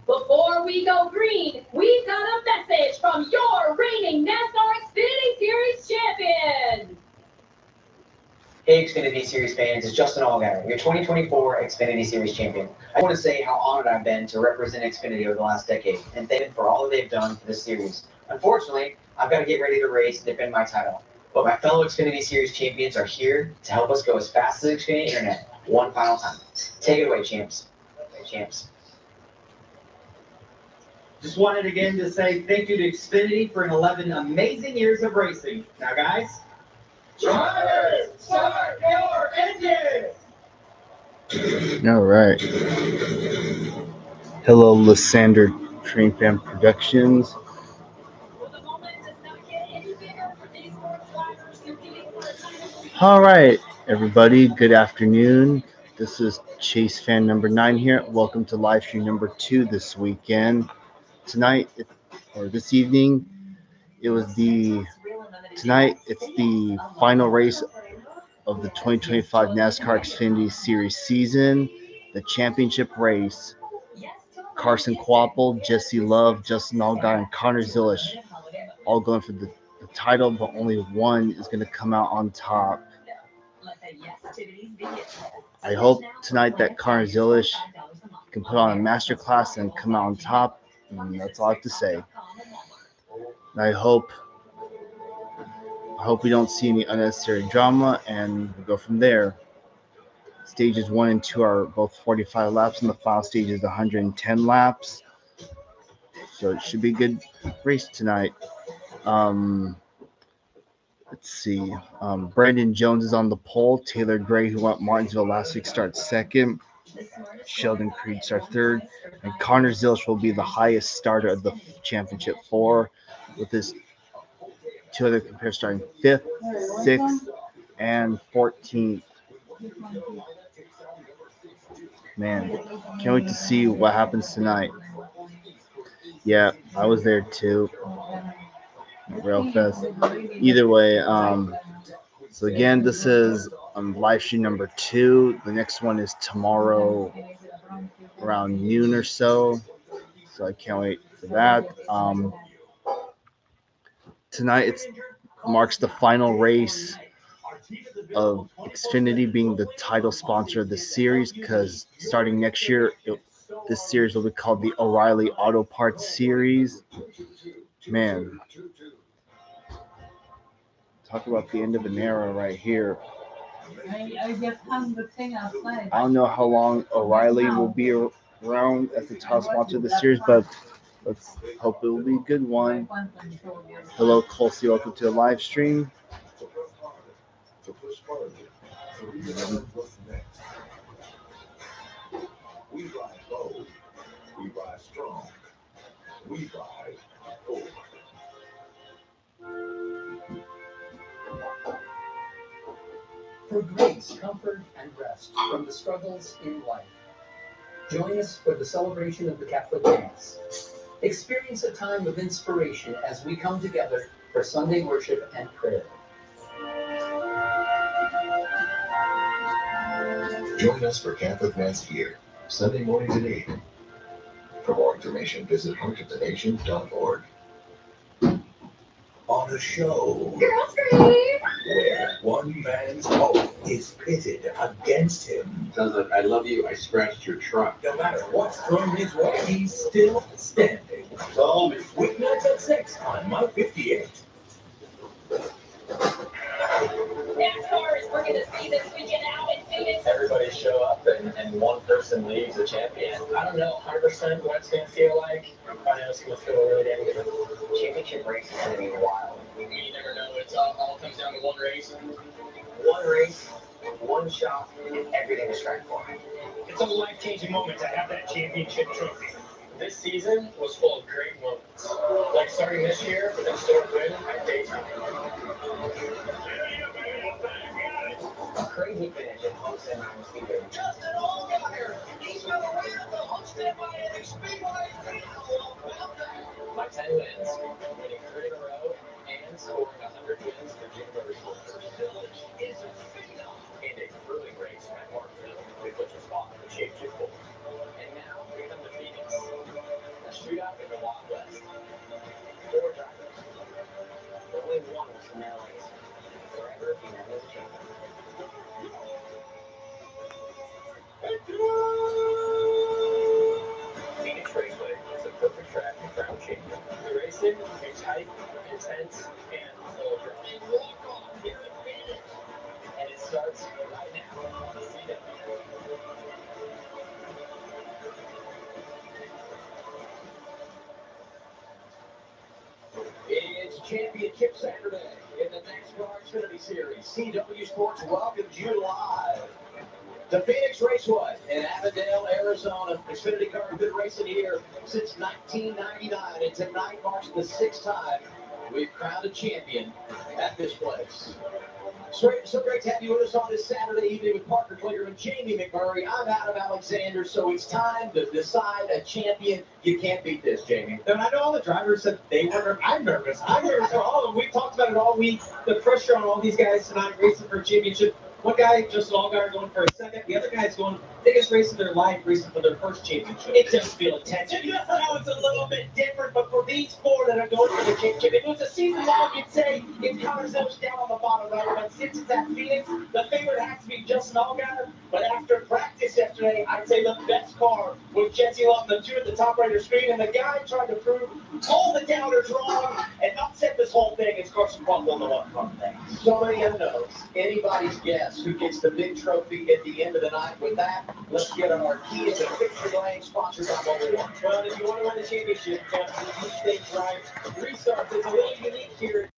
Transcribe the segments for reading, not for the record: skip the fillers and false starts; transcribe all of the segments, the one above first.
Before we go green, we've got a message from your reigning NASCAR Xfinity Series champion. Hey Xfinity Series fans, it's Justin Allgaier, your 2024 Xfinity Series champion. I want to say how honored I've been to represent Xfinity over the last decade and thank them for all that they've done for this series. Unfortunately, I've got to get ready to race and defend my title, but my fellow Xfinity Series champions are here to help us go as fast as Xfinity Internet one final time. Take it away, champs. Champs. Just wanted again to say thank you to Xfinity for 11 amazing years of racing. Now, guys, drivers, start your engines! All right. Hello, Lysander Train Fan Productions. All right, everybody. Good afternoon. This is Chase Fan number 9 here. Welcome to live stream number 2 this weekend. This evening, it's the final race of the 2025 NASCAR Xfinity Series season, the championship race. Carson Kvapil, Jesse Love, Justin Allgaier, and Connor Zilisch all going for the title, but only one is going to come out on top. I hope tonight that Connor Zilisch can put on a masterclass and come out on top. And that's all I have to say. And I hope we don't see any unnecessary drama, and we go from there. Stages 1 and 2 are both 45 laps, and the final stage is 110 laps. So it should be a good race tonight. Let's see. Brandon Jones is on the pole. Taylor Gray, who went Martinsville last week, starts second. Sheldon Creed starts third. And Connor Zilisch will be the highest starter of the championship 4, with his two other competitors starting 5th, 6th, and 14th. Man, can't wait to see what happens tonight. Yeah, I was there too. Rail Fest. Either way, so again, this is live stream number 2. The next one is tomorrow around noon or so. So I can't wait for that. Tonight it marks the final race of Xfinity being the title sponsor of the series, because starting next year, this series will be called the O'Reilly Auto Parts Series. Man, talk about the end of an era right here. I just hung the thing outside. I don't know how long O'Reilly will be around as the title sponsor of the series, but let's hope it will be a good one. Hello, Colsey. Welcome to the live stream. We ride bold. We ride strong. We ride forward. For grace, comfort, and rest from the struggles in life. Join us for the celebration of the Catholic Mass. Experience a time of inspiration as we come together for Sunday worship and prayer. Join us for Catholic Mass here, Sunday mornings at 8. For more information, visit heartofthenation.org. On a show where one man's hope is pitted against him. Sounds like I love you, I scratched your truck. No matter what's thrown his way, he's still standing. Call me. Weeknights at 6 on My 58. NASCAR is bringing the season weekend out in Phoenix. Everybody show up and one person leaves a champion. I don't know 100% what it's going to feel like. I know it's going to feel really damn good. Championship race is going to be wild. You never know. It all comes down to one race. One race, one shot, and everything to strive for. It's a life-changing moment to have that championship trophy. This season was full of great moments. Like starting this year with a historic win at daytime. A crazy finish at Homestead Miami Speedway. Justin Allgaier, he's been away at the Homestead Miami Speedway. My 10 wins, winning 3 in a row, and scoring 100 wins for Jim Motorsports. Village is a phenom. And a grueling race at Martinsville, which was fought for the championship pool. And now we come to Phoenix. racing. It's hype, intense, and full of And walk off here in Phoenix. and it starts right now on the CW. It's Championship Saturday in the NASCAR Xfinity Series. CW Sports welcomes you live to Phoenix Raceway in Avondale, Arizona. Xfinity car has been racing here since 1999, and tonight marks the 6th time we've crowned a champion at this place. So great to have you with us on this Saturday evening with Parker Kliger and Jamie McMurray. I'm Adam Alexander, so it's time to decide a champion. You can't beat this, Jamie. And I know all the drivers said they were. I'm nervous. I'm nervous for all of them. We talked about it all week. The pressure on all these guys tonight racing for a championship. One guy, Justin Allgaier, going for a second. The other guy's going biggest race of their life, racing for their first championship. It does feel intense. And yes, I know it's a little bit different, but for these four that are going for the championship, if it was a season long, you'd say it covers those down on the bottom right. But since it's at Phoenix, the favorite has to be Justin Allgaier. But after practice yesterday, I'd say the best car was Jesse Love, the two at the top right of the screen. And the guy trying to prove all the doubters wrong and upset this whole thing is Carson Butler on the left front thing. So many unknowns. Anybody's guess who gets the big trophy at the end of the night. With that, let's get on our key to Victory Lane, sponsored by Mobile One. Well, if you want to win the championship, you have to do these things right. Restarts is a little unique here.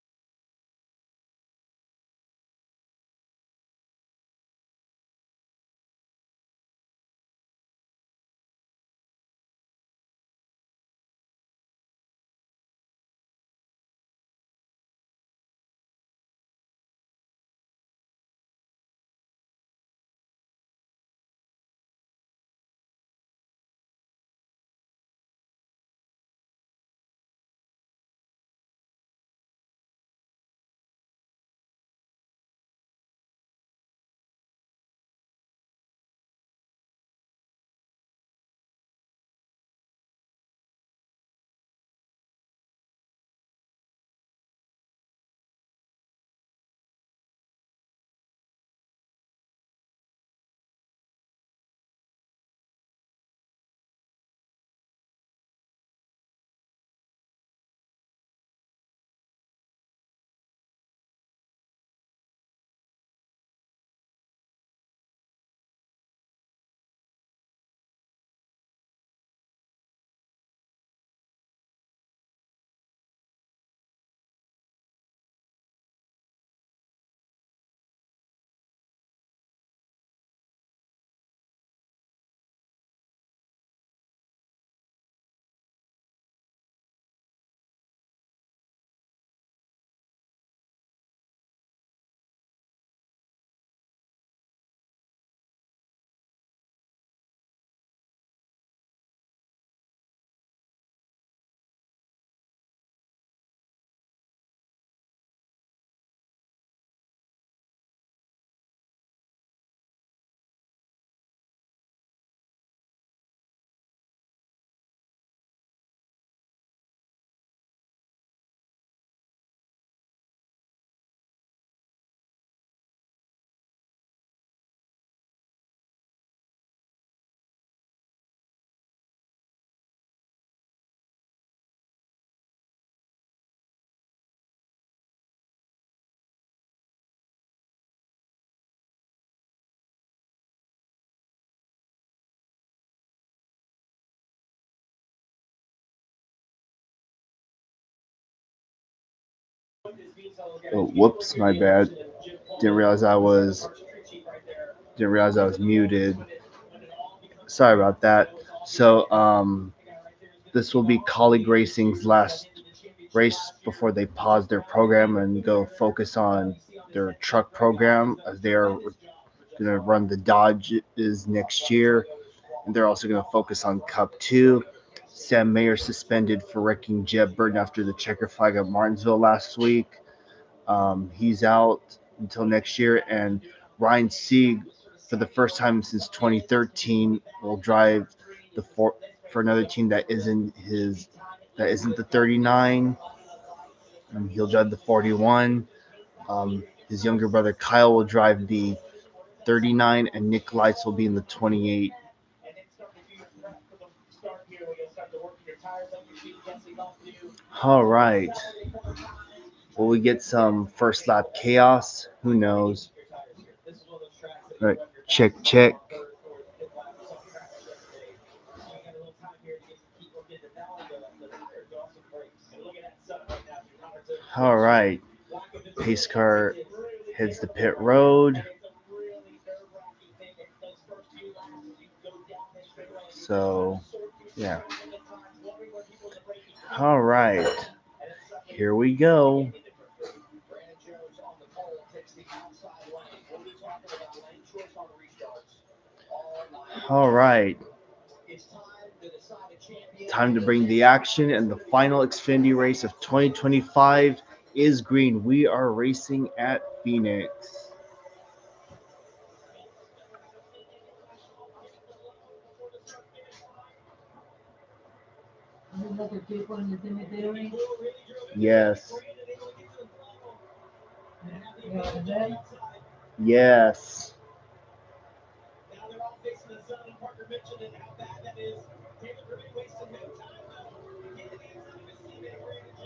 Oh, whoops, my bad. Didn't realize I was muted. Sorry about that. So, this will be Colleague Racing's last race before they pause their program and go focus on their truck program, as they are going to run the Dodges next year. And they're also going to focus on Cup 2. Sam Mayer suspended for wrecking Jeb Burton after the checker flag at Martinsville last week. He's out until next year, and Ryan Sieg, for the first time since 2013, will drive for another team that isn't the 39. He'll drive the 41. His younger brother Kyle will drive the 39, and Nick Lights will be in the 28. All right. Will we get some first lap chaos? Who knows? All right. Check. All right. Pace car heads the pit road. So, yeah. All right. Here we go. All right. Time to bring the action, and the final Xfinity race of 2025 is green. We are racing at Phoenix. You look at people in the cemetery. Yes. You are there. Yes. Now they're all facing the sun, and Parker mentioned it, how bad that is. Taylor Griffin wasting no time, though. Getting inside of his teammate, Brandon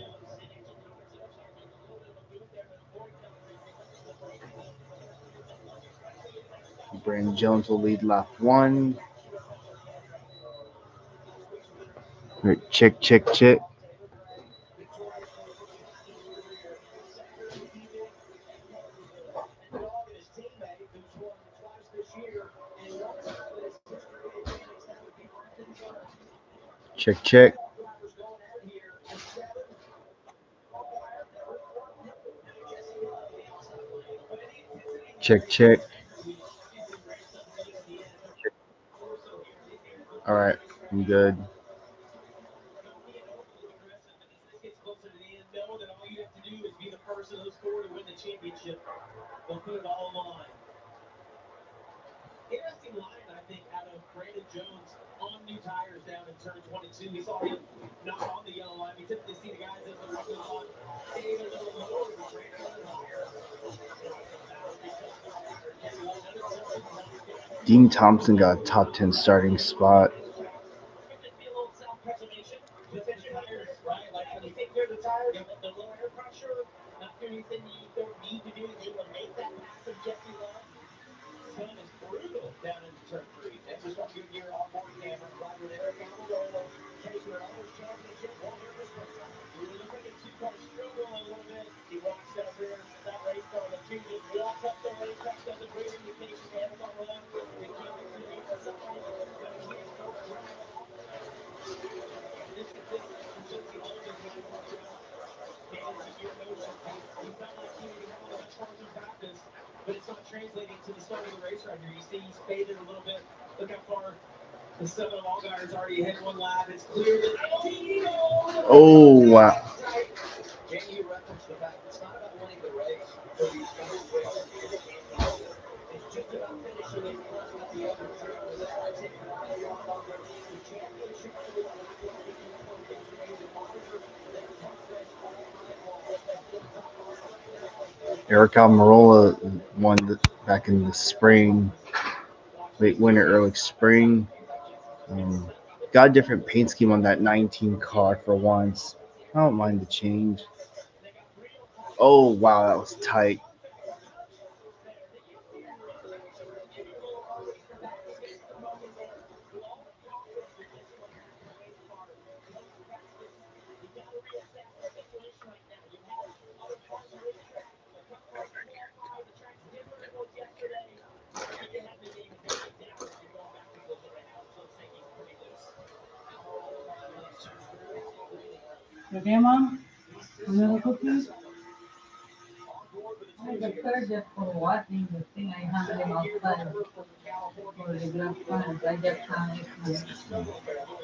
Jones. Brandon Jones will lead lap one. All right, check. Check. Check. All right, I'm good. Know that all you have to do is be the person who's scored to win the championship. They'll put it all on. Interesting line, I think, out of Brandon Jones on new tires down in turn 22. We saw him not on the yellow line. We typically see the guys as the run goes on staying a little lower, but Brandon a little higher. Dean Thompson got a top 10 starting spot. Like when you take care of the tires, the low air pressure, not doing anything you don't need to do to be able to make that pass of Jesse Love. Sun is brutal down into turn 3. Next is from Goodyear onboard camera. Glad with Eric Almirola. Chase your others championship. Won't hear this one. It looks like a two-car struggle a little bit. He walks out there. That race car, the two just walk up the racetrack. Doesn't bring indication to Eric Almirola. They can't get through the inside. Got a chance to overtake. This is for Jesse Love as well. Managing your emotions. He felt like he was having a much larger practice, but it's not translating to the start of the race right here. You see he's faded a little bit. Look how far the 7 of Allgaiers already ahead one lap. It's clear that Oh, wow. Can you reference the fact it's not about winning the race for these guys racing here at Canyon? It's just about finishing in front of the other two. And that, I think, why you are on the championship for the Eric Almirola won back in the spring, late winter, early spring. Got a different paint scheme on that 19 car for once. I don't mind the change. Oh, wow, that was tight. Okay, Mom? Another cookie? I prepared just for watching the thing. I hung them outside for the glass fans. I just hung it.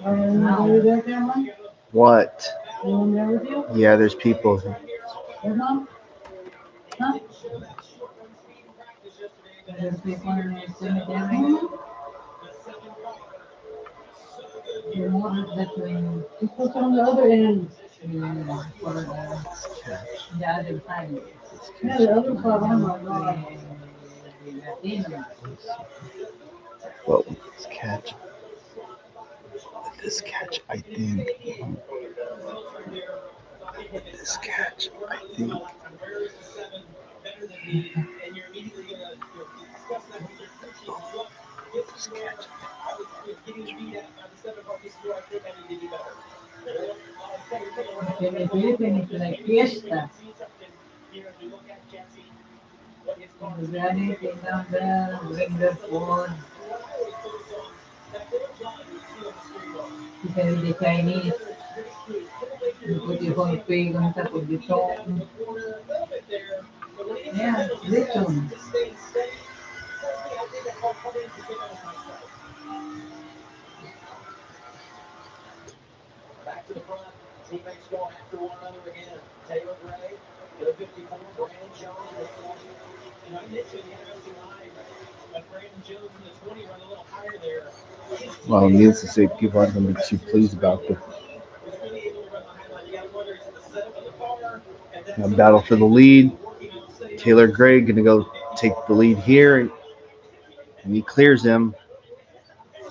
Now, are you there, Cameron? What? Anyone there with you? Yeah, there's people. Yes, Mom? Huh? There's people in the cemetery. Your mother's between people from the other end. For the other side. Yeah, the other side. Oh my God. Well, let's catch. This catch, I think. This catch, I think. This catch. Que me Philippines is like fiesta. The granny came down there, bring the food. You can eat the Chinese. You put your whole pig on top of the top. Yeah, listen. Back to the front. Teammates going after one another again. Taylor Gray to the 54. Brandon Jones. And I mentioned the NFC line of Brandon Jones in the 20 run a little higher there. Well, needless to say, people aren't going to be too pleased about this. Was really able to run the highlight. Yeah, whether it's in the setup of the car and that Battle for the lead. Taylor Gray going to go take the lead here, and he clears him.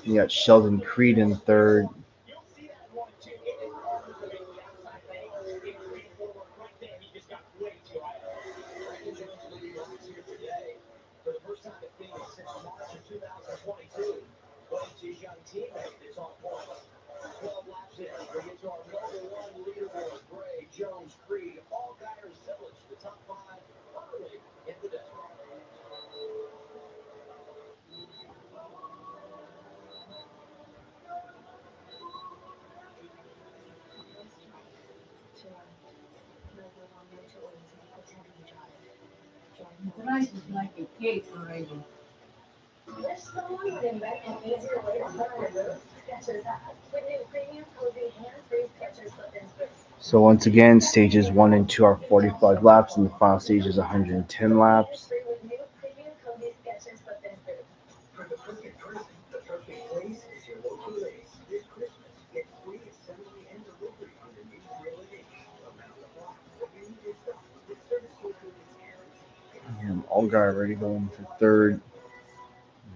You got Sheldon Creed in third. For the first time at Phoenix since March of 2022. But it's his young teammate that's on points. 12 laps in. We get to our number one leaderboard. Gray, Jones, Creed, Allgaier, Zillage, the top five early in the day. The rice is like a cake already. Wish someone would invent an easier way to put on a boot? Skechers has. With new premium, cozy, hands-free Skechers slip-ins boots. So once again, stages 1 and 2 are 45 laps, and the final stage is 110 laps. Hands-free with new premium, cozy Skechers slip-ins boots. For the perfect person, the perfect place is your local Ace. This Christmas, get free assembly and delivery on your new grill and Ace. Around the block, wherever you need your stuff, with service history that's guaranteed. Allgaier ready to go in for third.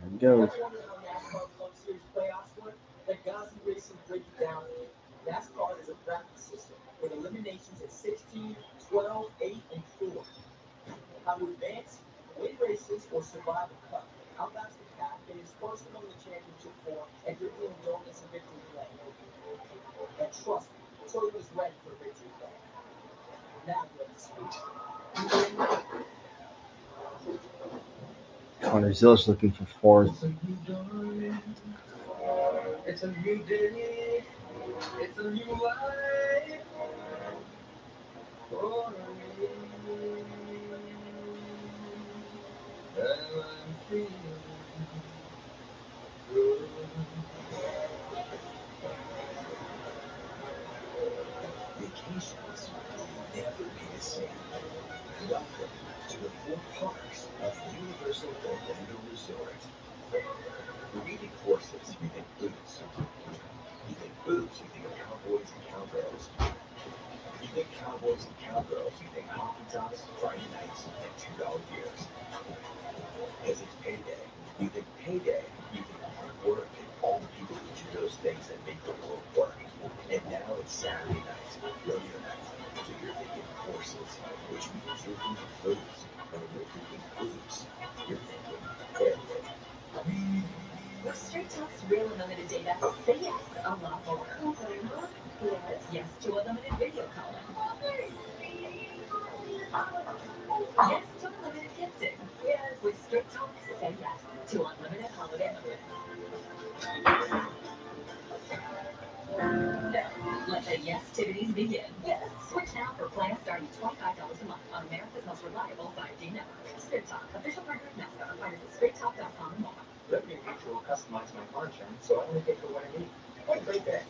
There he goes. NASCAR Club Series playoffs work. The Ghazi Racing break it down for you. NASCAR is a bracket system with eliminations at 16, 12, 8, and 4. How to advance, win races, or survive a cup. Outbounds the path, finish first among the championship four, and you're in wellness and victory lane. And trust me, Toyota's ready for victory lane. Now you're up to speed. Connor Zilch looking for fourth. It's a new dawn. It's a new day. It's a new life for me. And I'm feeling good. Vacations will never be the same. Welcome to the 4 parks of Universal Orlando Resort. When you think horses, you think boots. You think boots, you think cowboys and cowgirls. You think cowboys and cowgirls, you think honky tonks, Friday nights, and $2 beers. Because it's payday. You think payday, you think hard work and all the people who do those things that make the world work. And now it's Saturday night, rodeo night. So you're thinking horses, which means you're thinking booze. And when you're thinking booze, you're thinking airway. With Straight Talk's real unlimited data, say yes a lot more. Yes. Yes to unlimited video calling. Yes to unlimited gifting. Yes. With Straight Talk, say yes to unlimited holiday moments. Let the yes-tivities begin. Yes. Switch now for plans starting at $25 a month on America's most reliable 5G network. Straight Talk, official partner of NASCAR. Find us at straighttalk.com and more. Let me mutual customize my car insurance, so I only pay for what I need. What a great day.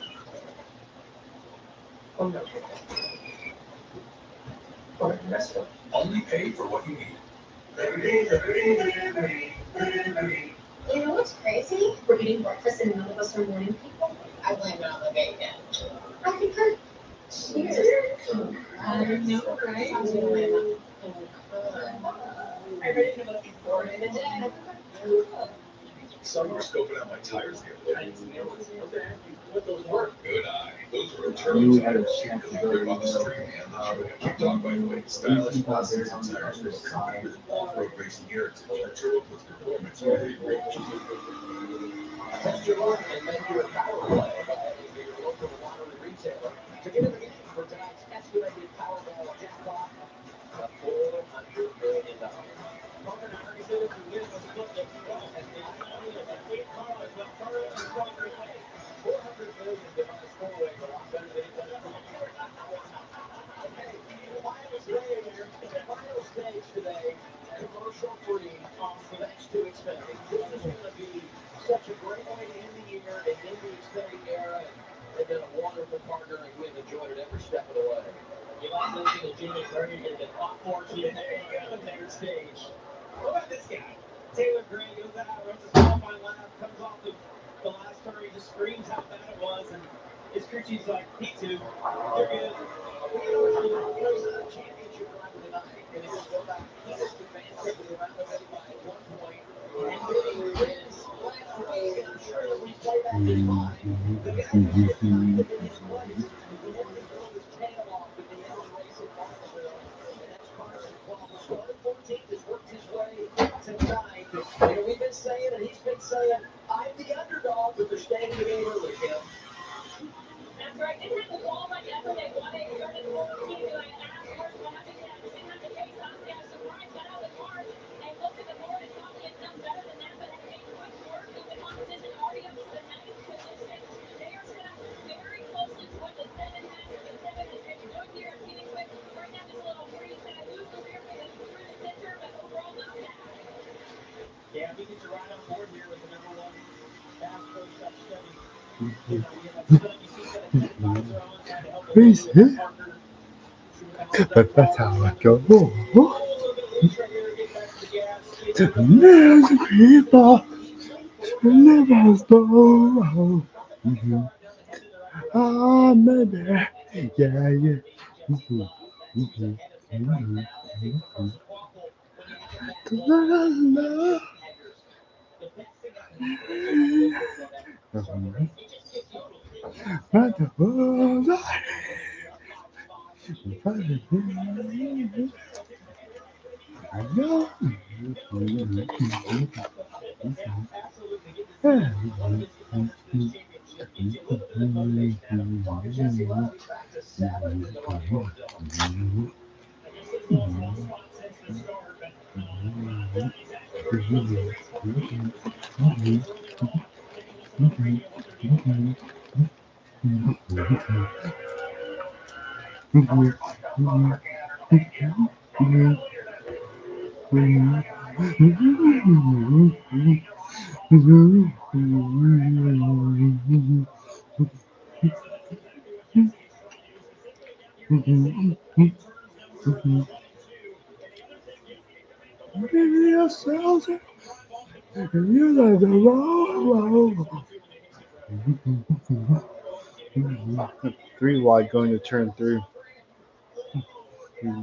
Oh no. What a mess up. Only pay for what you need. You know what's crazy? We're eating breakfast and none of us are morning people. I blame it on the bacon. I concur. Cheers. I don't know, right? I'm ready to looking forward to the day. Saw you were scoping out my tires the other day. What those were? Good eye. Those were You turbos. had a Really chance to quick go off the street, man. Keep talking, by the way. Stylish plastic and tires for standard off-road racing heritage. Turbo plus performance. Really great. Test your luck and make your power play by heading to your local lottery retailer to get in the game for tonight's estimated Powerball jackpot of $400 million. Parker and I already said if you win, let's split it. And the idea is that we call it, but Carter is going to play. 400 million divided four-way is a lot better than it does. Hey, final stage today, commercial free for thanks to Xfinity. This is going to be such a great way to end the year and end the Xfinity era. They've been a wonderful partner, and we've enjoyed it every step of the way. You like listening to Jimmy Gray get the top fortune in the third stage. What about this guy? Taylor Gray goes out, runs a qualifying lap, comes off the last turn, he just screams how bad it was, and his crew chief's like, me too, you're good. He's a championship driver tonight, and if you go back, he just advanced into the round of 85 at one point, and then he wins last week, and I'm sure he'll replay that in his mind. The guy who should not have been his place, the one who blew his tail off at the end of the race in Martinsville, and that's Carson Plummer. Started 14th, has worked his way to 9th. You know, we've been saying, and he's been saying, I'm the underdog, but they're staying in the game early, Kim. That's right. Didn't have the wall like yesterday. One day started 14 doing ass what happened next. Didn't have to chase NASCAR. Surprise, got out of the car and looked at the board and thought he had done better than that. But hey, good work. Keep in competition. Already up to the 9th position. They are stacked very closely towards the 7 minutes to 7 as they join here at Phoenix. But right now, just a little freeze kind of moves the rear wing through the center, but overall not bad. Yeah, we get to ride on board here with the number one Bass Pro Shop Chevy. You know, we have Sonny, he's got a 10 visor on, trying to help him Peace. with Parker. But that's how I go. A little bit loose right here, get back to the gas. To millions of people, to never stop. Ah, maybe. Yeah, yeah. Jesse Lowry practiced Saturday with the Rockford Dome. Three wide going to turn 3. And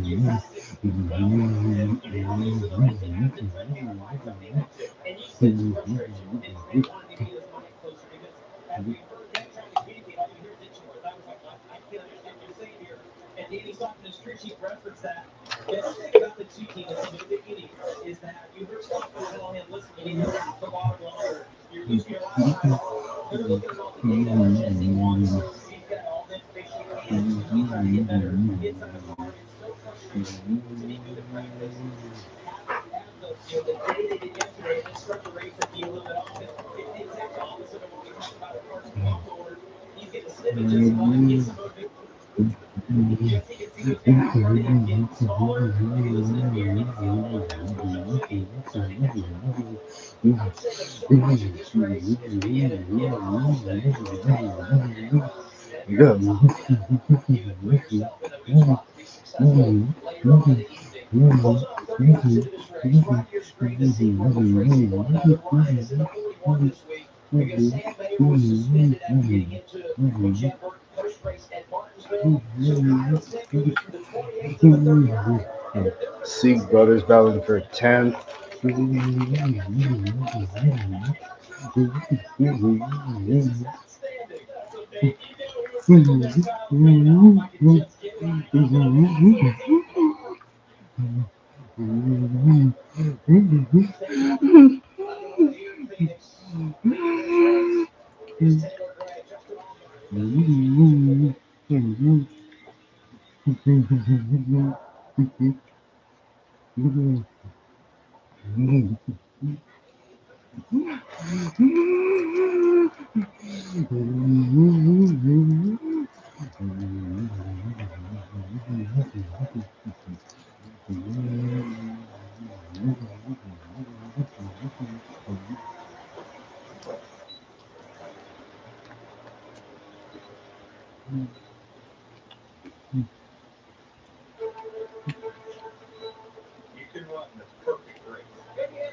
you sense frustration and wanting to get his mic closer because as we heard him trying to communicate, all you hear is Ditchworth. I was like, I can't understand what you're saying here. And Danny Stockton, his crew chief, referenced that. The other thing about the 2 team that's a little bit unique is that you heard Stockton tell him, listen, you need to wrap the bottom longer. You're losing your lap time. They're looking at all the data. Jesse wants, he's got all the information he can. He's trying to get better inside the car. It's so frustrating to be good at practice. Have the day they did yesterday and then start the race and be a little bit off. It's the exact opposite of what we talked about with Carson Waffle, where he's getting snippages while he gets some motivation. Jesse can see those guys starting to get smaller. You listen to Pierre, you can see a lot more Bass Pro Shop Chevy starting to catch up. I would say there's so much in this race is beginning in the final stage. The guys are having it tough, and if you're on top of that, you can put yourself in a good spot to be successful later on in the evening. Closing on into this race. Right on your screen to see what was racing one another. Ryan is in the 41 this week because Sam Bader was suspended after getting into whichever first race at Martinsville. So Tyler Smith moves from the 28 to the 39. And the difference Sieg brothers battling for 10th. is outstanding. So Dave, you know he was thinking that Tyler Smith out like it just get is Taylor Gray, Justin You can run the perfect race. And then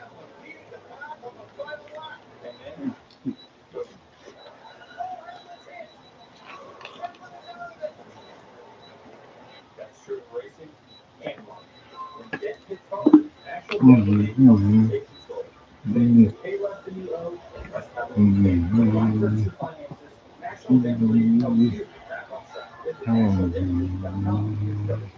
that's true of racing and marketing. When debt hits hard, actual debt becomes a safety story. Then you pay less than you owe, less penalties. When you your finances, National Debt Relief helps you get back on track. Visit nationaldebtrelief.com to get started.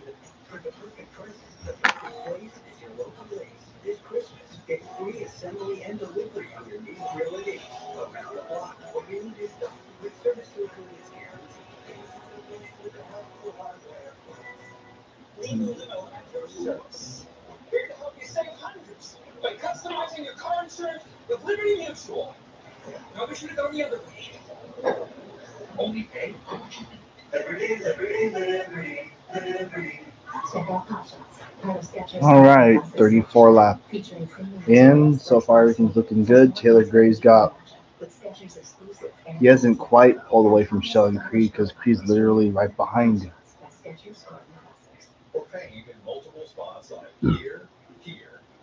For the perfect present, the perfect place is your local Ace. This Christmas, get free assembly and delivery on your new grill at Ace. Around the block, what you need is done. With service locally is guaranteed. Ace with the help of hardware. Legal Limo at your service. Here to help you save hundreds by customizing your car insurance with Liberty Mutual. No, we should have gone the other way. Only pay. Liberty. All right, 34 lap in. So far, everything's looking good. Taylor Gray's got. He hasn't quite pulled away from Sheldon Creed because Creed's literally right behind him. For pain in multiple spots like here,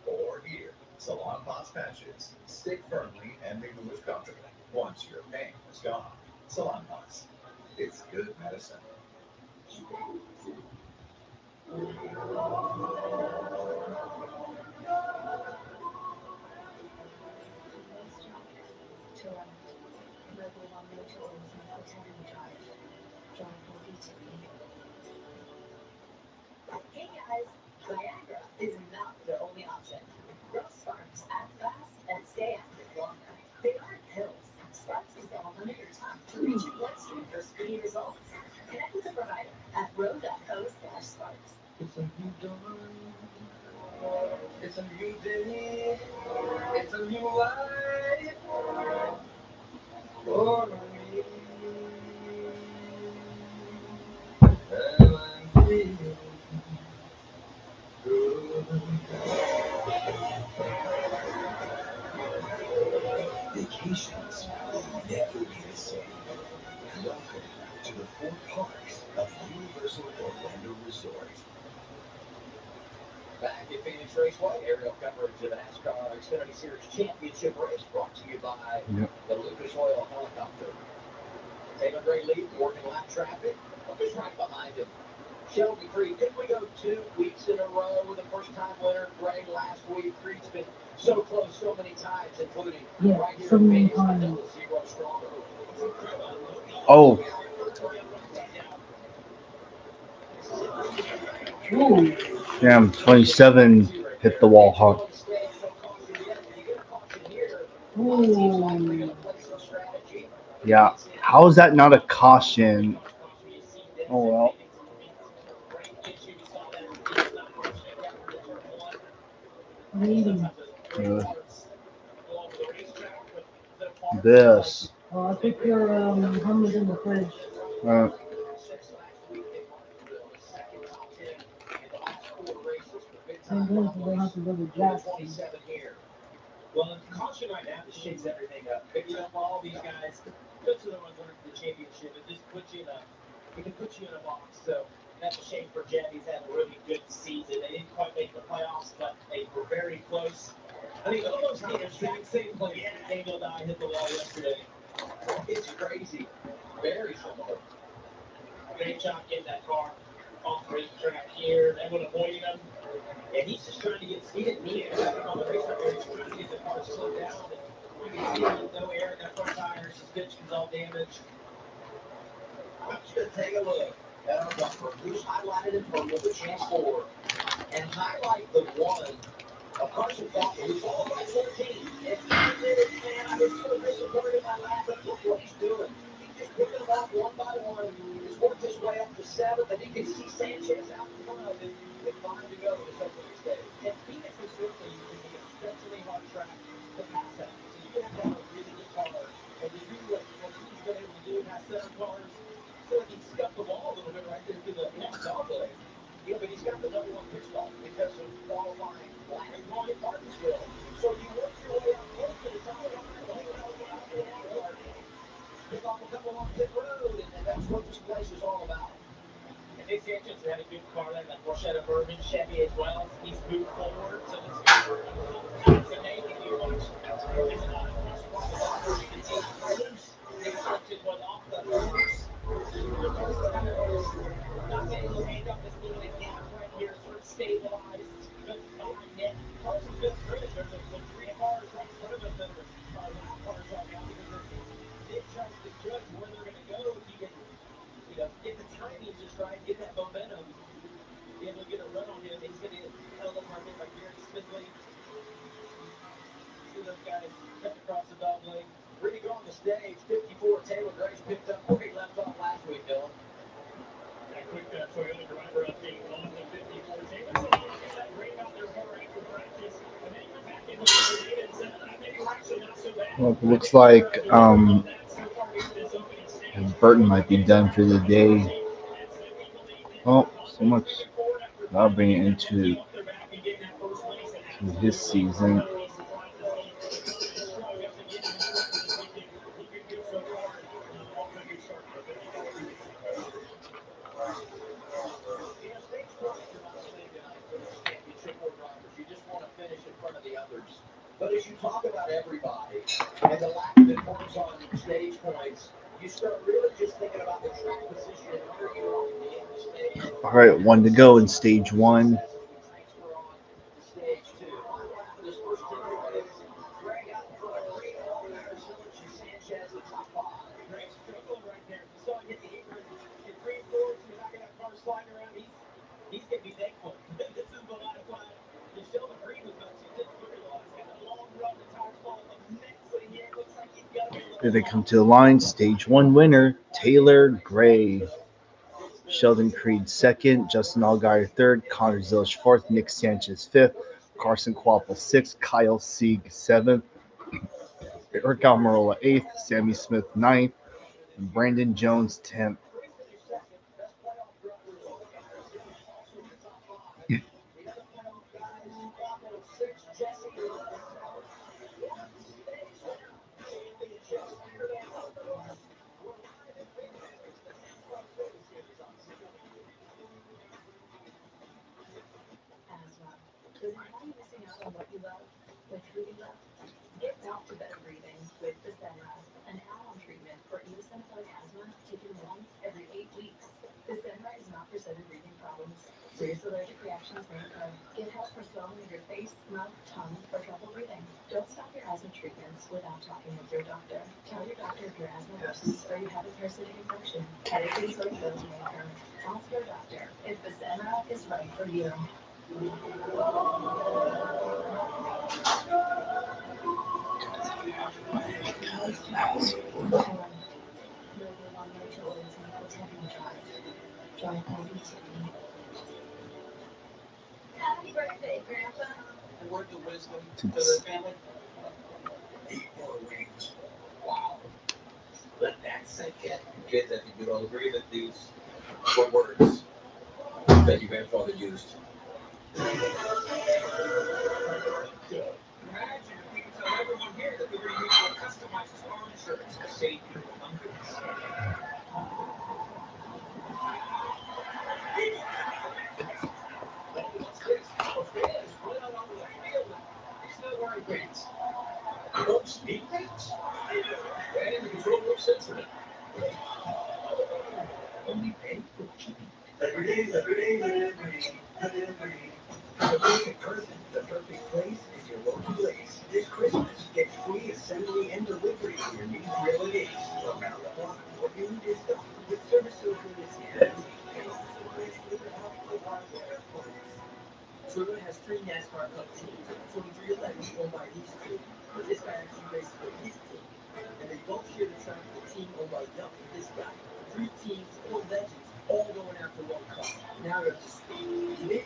or here. Salon Pots patches. Stick firmly and remove comfortably. Once your pain is gone. Salon Pots. It's good medicine. Hey guys, Viagra is not the only option. Grow Sparks act fast and stay active longer. They aren't pills. Sparks dissolve under your tongue to reach your bloodstream for speedy results. Connect with a provider at ro.co/sparks. It's a new dawn. It's a new day. It's a new life. For me. And I'm feeling good. Vacations will never be the same. Welcome to the 4 parks of Universal Orlando Resort. Back at Phoenix Raceway, aerial coverage of the NASCAR Xfinity Series Championship race brought to you by the Lucas Oil Helicopter. Taylor Gray lead, working lap traffic. Who's right behind him? Sheldon Creed. Didn't we go 2 weeks in a row with the first-time winner, Gray, last week? Creed's been so close so many times, including right here in Phoenix, the double zero stronger. Oh. Ooh. Damn, 27 hit the wall hard. Ooh. Yeah. How is that not a caution? Oh, well. This. Oh, I think your hummus in the fridge. I'm going to have to go to Jackson. Well, caution right now just shakes everything up. You know, for all these guys, those are the ones running for the championship. It just puts you in a, it can put you in a box. So That's a shame for Jed. He's had a really good season. They didn't quite make the playoffs, but they were very close. I mean, almost the exact same place. Yeah, Daniel Dye hit the wall yesterday. It's crazy. Very similar. Great job getting that car off the racetrack here. They would avoid him. And he's just trying to get, he didn't need it on the racetrack. He's trying to get the car slowed down. You can see no air in that front tire. Suspension's all damaged. I want you to take a look at our bumper. Who's highlighted in purple, the chance for, and highlight the one of Carson Faulkner, who qualified 14. And I did it, man. I was so disappointed in my lap, but look what he's doing. He's just picking them off one by one. He's worked his way up to 7th, and you can see Sanchez out in front of him with 5 to go in this opening stage. And Phoenix is certainly an exceptionally hard track to pass at. So you have to have a really good car. And to do what he's been able to do, pass 7 cars, I feel like he scuffed the ball a little bit right there to the dog leg. Yeah, but he's got the number 1 pit stop because of qualifying last long at Martinsville. So you work your way up close to the top 5, the whole out to the wild card. Pick off a couple on pit road, and that's what this place is all about. And Nick Sanchez had a good car there, that Porsche Bourbon Chevy as well. He's moved forward, so it's good. It's amazing you watch. There's a lot of cross process. You can see loose. Nick Sanchez was off the course. The car's kind of not getting a little hang up this little gap right here, sort of stabilized behind Nick. Carson's feeling good. There's 3 cars right in front of him that are lap cars right now because Nick tries to judge where they're going to go if you can, get the timing just right, get that momentum, be able to get a run on him. He's going to get held up right there by Gary Smithly. See those guys cutting across the dog leg. Ready to go on the stage. 54, Taylor Grace picked up where he left off last week, Dylan. That quick Toyota driver update on the 54. Taylor said he got that great about their car after practice, and then he went back into the data and said, I think we're actually not so bad. Well, it looks like Burton might be done for the day. Oh, so much lobbing into his season. You just want to finish in front of the others. But as you talk about everybody and the lack of importance on stage points, you start really just thinking about the track position and where you are at the end of the stage. All right, 1 to go in stage 1. Stage 2. Final lap of this first 10 minutes. Greg out in front of Creed, Allgaier, Sillage, and Sanchez, the top 5. Greg struggling right there. You saw him hit the apron. If Creed forward to the back of that car sliding around, he's going to be thankful. This is the last lap. And Sheldon Creed was about 2 tenths quicker the last guy. A long run, the tires fall immensely here. It looks like he's going to be a little. Here they come to the line. Stage 1 winner, Taylor Gray. Sheldon Creed 2nd, Justin Allgaier 3rd, Connor Zilish 4th, Nick Sanchez 5th, Carson Quapple 6th, Kyle Sieg 7th, Eric Almirola 8th, Sammy Smith 9th, and Brandon Jones 10th. Asthma. Does it have you missing out on what you love? With who you love? Get back to better breathing with Fasenra, an add-on treatment for eosinophilic asthma taken once every 8 weeks. Fasenra is not for sudden breathing problems. Serious allergic reactions may occur. Get help for swelling of your face, mouth, tongue, or trouble breathing. Don't stop your asthma treatments without talking with your doctor. Tell your doctor if your asthma worsens or you have a parasitic infection. Headache and sore throat may occur. Ask your doctor if Fasenra is right for you. Happy birthday, Grandpa. A word of wisdom to the family. 8 more wings. Wow. Let that sink in. Kids, I think you'd all agree that these were words that your grandfather used. Imagine if we could tell everyone here that we were going to use customized farm shirts to save you from hunger. only pay with Chippy. Every day, delivery. The perfect person, the perfect place is your local place. This Christmas, get free assembly and delivery for your new grill and Ace. Around the block, what you need is done. With service so good it's guaranteed. Toyota has 3 NASCAR Cup teams. 2311 owned by these two. This guy actually races for his team. And they both share the track with the team owned by Duck and this guy. 3 teams, 4 legends, all going after one cup. Now you're up to speed.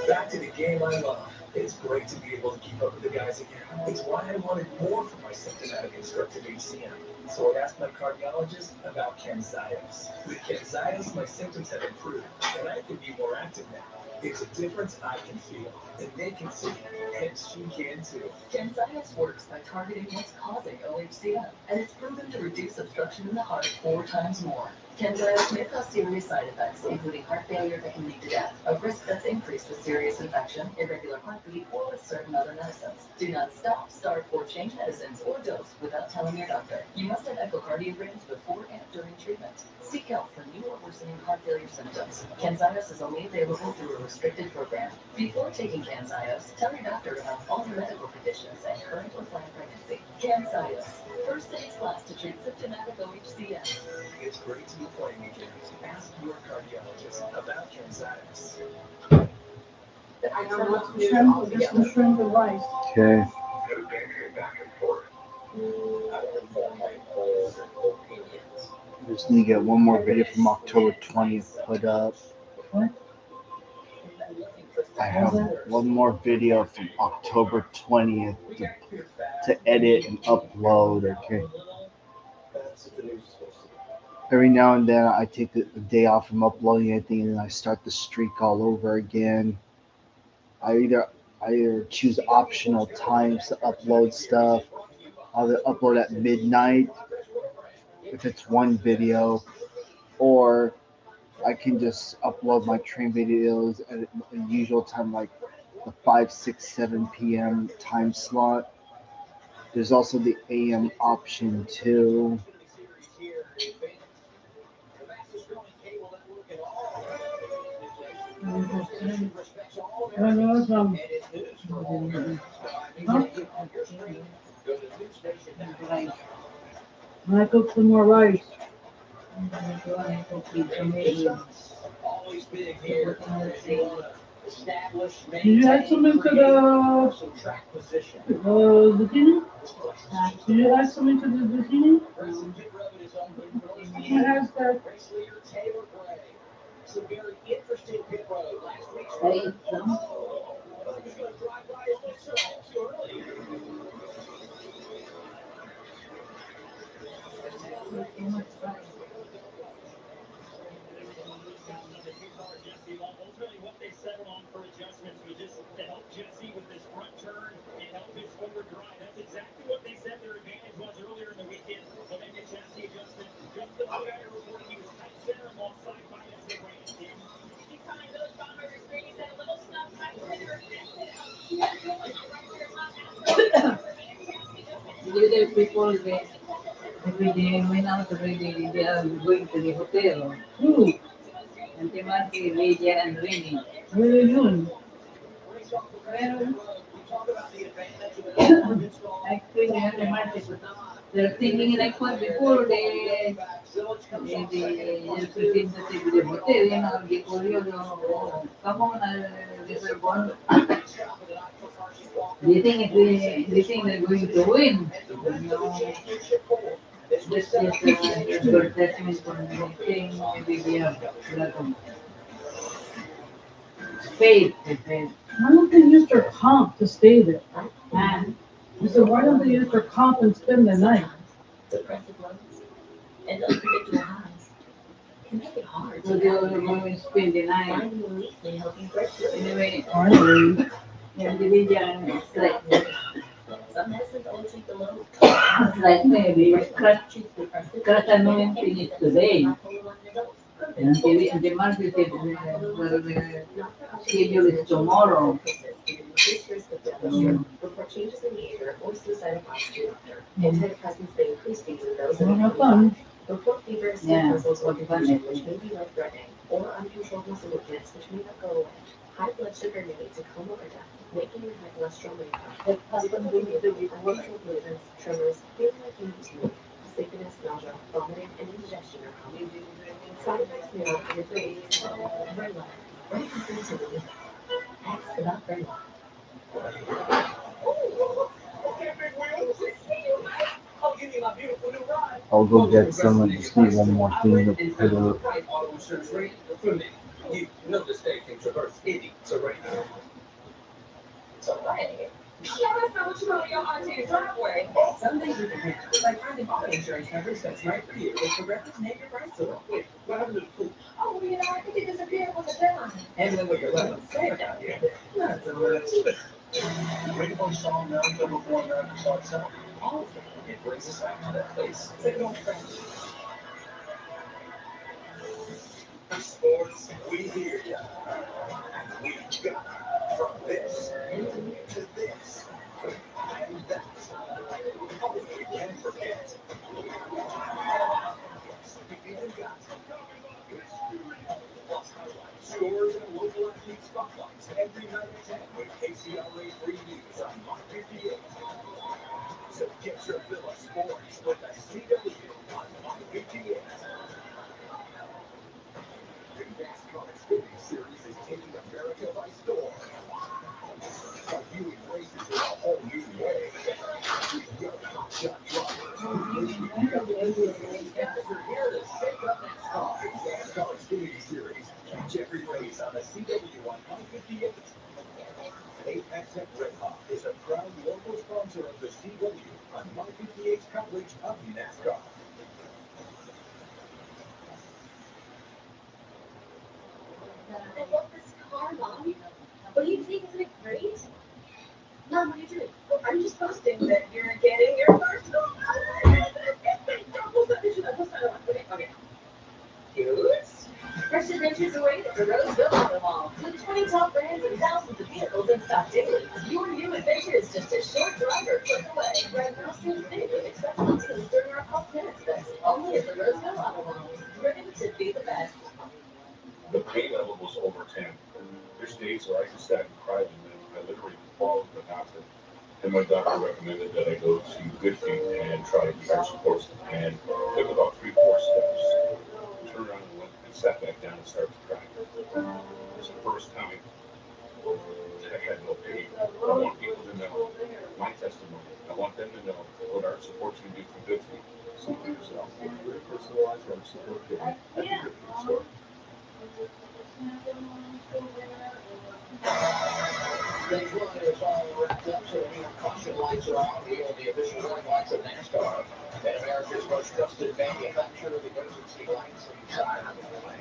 Back to the game I love. It's great to be able to keep up with the guys again. It's why I wanted more from my symptomatic obstructive HCM. So I asked my cardiologist about Camzyos. With Camzyos, my symptoms have improved, and I can be more active now. It's a difference I can feel, and they can see, and she can too. Camzyos works by targeting what's causing OHCM, and it's proven to reduce obstruction in the heart 4 times more. Camzyos may cause serious side effects, including heart failure that can lead to death, a risk that's increased with serious infection, irregular heartbeat, or with certain other medicines. Do not stop, start, or change medicines or dose without telling your doctor. You must have echocardiograms before and during treatment. Seek help for new or worsening heart failure symptoms. Camzyos is only available through a restricted program. Before taking Camzyos, tell your doctor about all your medical conditions and current or planned pregnancy. Camzyos, first in its class to treat symptomatic OHCM. It's great to be playing again. Ask your cardiologist about Camzyos. I don't want to shrimp, just the shrimp and rice. Okay. Just need to get one more video from October 20th put up. What? I have one more video from October 20th to edit and upload. Okay. Every now and then I take a day off from uploading anything and I start the streak all over again. I either choose optional times to upload stuff. I'll either upload at midnight if it's one video, or I can just upload my train videos at a usual time, like the 5, 6, 7 p.m. time slot. There's also the AM option too. I cook some more rice. Always big here. Did you add some into the zucchini? Did you add some into the zucchini? What has that? Some very interesting pit road last week's I ate some. He's going to drive by himself too early. Ultimately, what they settled on for adjustments was just to help Jesse with this front turn and help his forward drive. That's exactly what they said their advantage was earlier in the weekend. They'll make a chassis adjustment. Justin Allgaier reported he was tight center while side by as they ran. Behind those boundaries, Grady said a little snub tight center. Right there, not NASCAR. The other people, every day, when out every day, they are going to the hotel. And they must be lazy and raining. What are you doing? Actually, they must be. They're thinking like what before they pretend to take the hotel, you know, they call you, come on, they were born. They think they're going to win. No, this is advertisement for anything, maybe they have a lot of faith. Why don't they use their comp to stay there? Man, I said, why don't they use their comp and spend the night? Depressive lows and unpredictable highs can make it hard So to they will go and spend the night. finding relief may help you break through. Anyway, finally, yeah, it's like, Some medicines only treat the lows. it's like maybe crack and finish today. And the market said, well, the schedule is tomorrow. Report changes in behavior or suicidal thoughts to your doctor. Antidepressants may increase these in those that Have fun. Report fever, sleep Yeah, muscles, or what fun confusion, it which is. may be life-threatening, or uncontrolled muscle weakness, which may not go away. High blood sugar may lead to coma or death, making your high cholesterol may occur. Difficulty breathing, unusual movements, tremors, feeling like you need to move, sleepiness, nausea, vomiting, and indigestion are common. Side effects may include diabetes, Verla. What do you think to believe? Ask about Verla. Okay, big wheel. I'll give you my beautiful new ride. I'll go get some. I just need one more thing to put up. Right auto insurance rate for me. You know this day can traverse any terrain. Terrain? Yeah, that's not what you wrote on your auntie's driveway. Some things you can handle, like finding auto insurance coverage that's right for you. With Progressive's Name Your Price tool. Wait, what happened to the pool? Oh, well, I think it disappeared from the deadline. And then what you're looking to save down here. Not so much. Rainbow song now until before America starts out. It brings us back to that place. Signal friend. Sports, we hear ya. We got from this to this and that. Oh, we can't forget. Yes, we even got plus highlights, scores, and local athlete spotlights every night at 10 with KCRA Free News on My 58. So get your fill of sports with the CW on My 58. The NASCAR Xfinity Series is taking America by storm. By viewing races in a whole new way. With young hotshot drivers. These guys are here to shake up NASCAR. NASCAR Xfinity Series. Catch every race on the CW on 158. AXF Red Hawk is a proud local sponsor of the CW on 158's coverage of NASCAR. I love this car, Mom. What do you think? Isn't it great? Mom, what are you doing? I'm just posting that you're getting your first home. Oh my goodness! Don't post that picture. Post another one. Okay. Cute. Fresh adventures await at the Roseville Auto Mall. With 20 top brands and thousands of vehicles in stock daily. Your new adventure is just a short drive or click away. Right now, seems big with exceptional deals during our Pop Minutes Fest. Only at the Roseville Auto Mall. Driven to be the best. The pain level was over 10. There's days where I just sat and cried, and then I literally called the doctor. And my doctor recommended that I go to Good Feet and try air supports. And took about 3-4 steps. Turned around and went and sat back down and started to cry. It's the first time that I had no pain. I want people to know my testimony. I want them to know what art supports can do for Good Feet. See for yourself. Very personalized art support kit at the Good Feet store. Stage one is all wrapped up, so the caution lights are on. We are the official warning lights of NASCAR. And America's most trusted manufacturer of emergency lights inside of the way.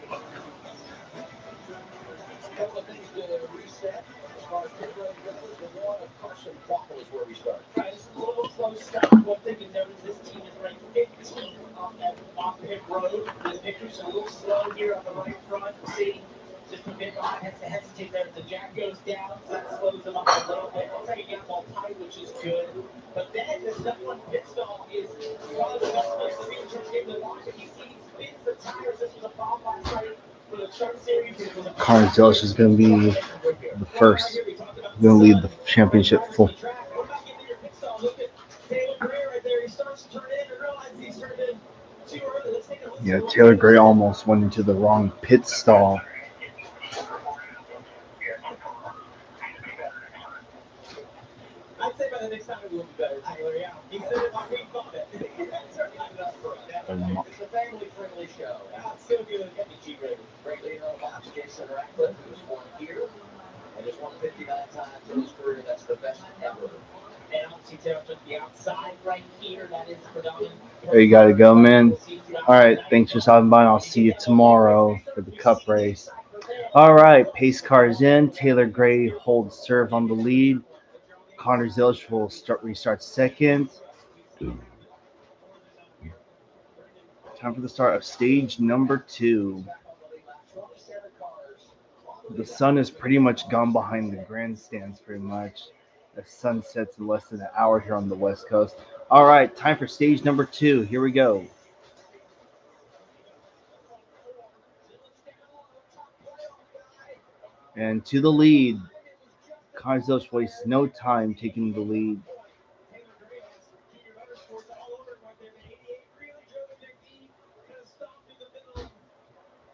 A couple of things to reset as far as pit road goes. The one of Carson Quapple is where we start. Right, this is a little close stuff. One thing to note is this team is ranked 15th off pit road. This picture's a little slow here on the right front. See, just a bit behind, has to hesitate there. The jack goes down, so that slows them up a little bit. Looks like he got all tight, which is good. But then the number one pit stall is one of the best places to be in terms of getting the watch. If you see, he spins the tires. This was a problem last night for the Truck Series. It was a Connor Zelch is going to be the first. Going to lead the championship full. what about getting your pit stall? Look at Taylor Gray right there. He starts to turn in and realizes he's turned in too early. Let's take a look. Yeah, Taylor Gray almost went into the wrong pit stall. I'd say by the next time it will be better, Taylor. Yeah, he said it like we thought it. Certainly enough for us. It's a family-friendly show. It's so good. Get me G-rated. Great leader on box, Jason Ratcliffe, who's won here and has won 59 times in his career. That's the best ever. And obviously Taylor took the outside right here. That is the predominant. There you got to go, man. All right, thanks for stopping by. I'll see you tomorrow for the Cup race. All right, pace cars in. Taylor Gray holds serve on the lead. Connor Zilch will restart second. Time for the start of stage number 2. The sun is pretty much gone behind the grandstands, pretty much. The sun sets in less than an hour here on the West Coast. All right, time for stage number 2. Here we go. And to the lead. Karzos wastes no time taking the lead. Taylor Grayhouse, Junior Motorsports, all over him right there. The 88 really drove him there deep, kind of stopped through the middle and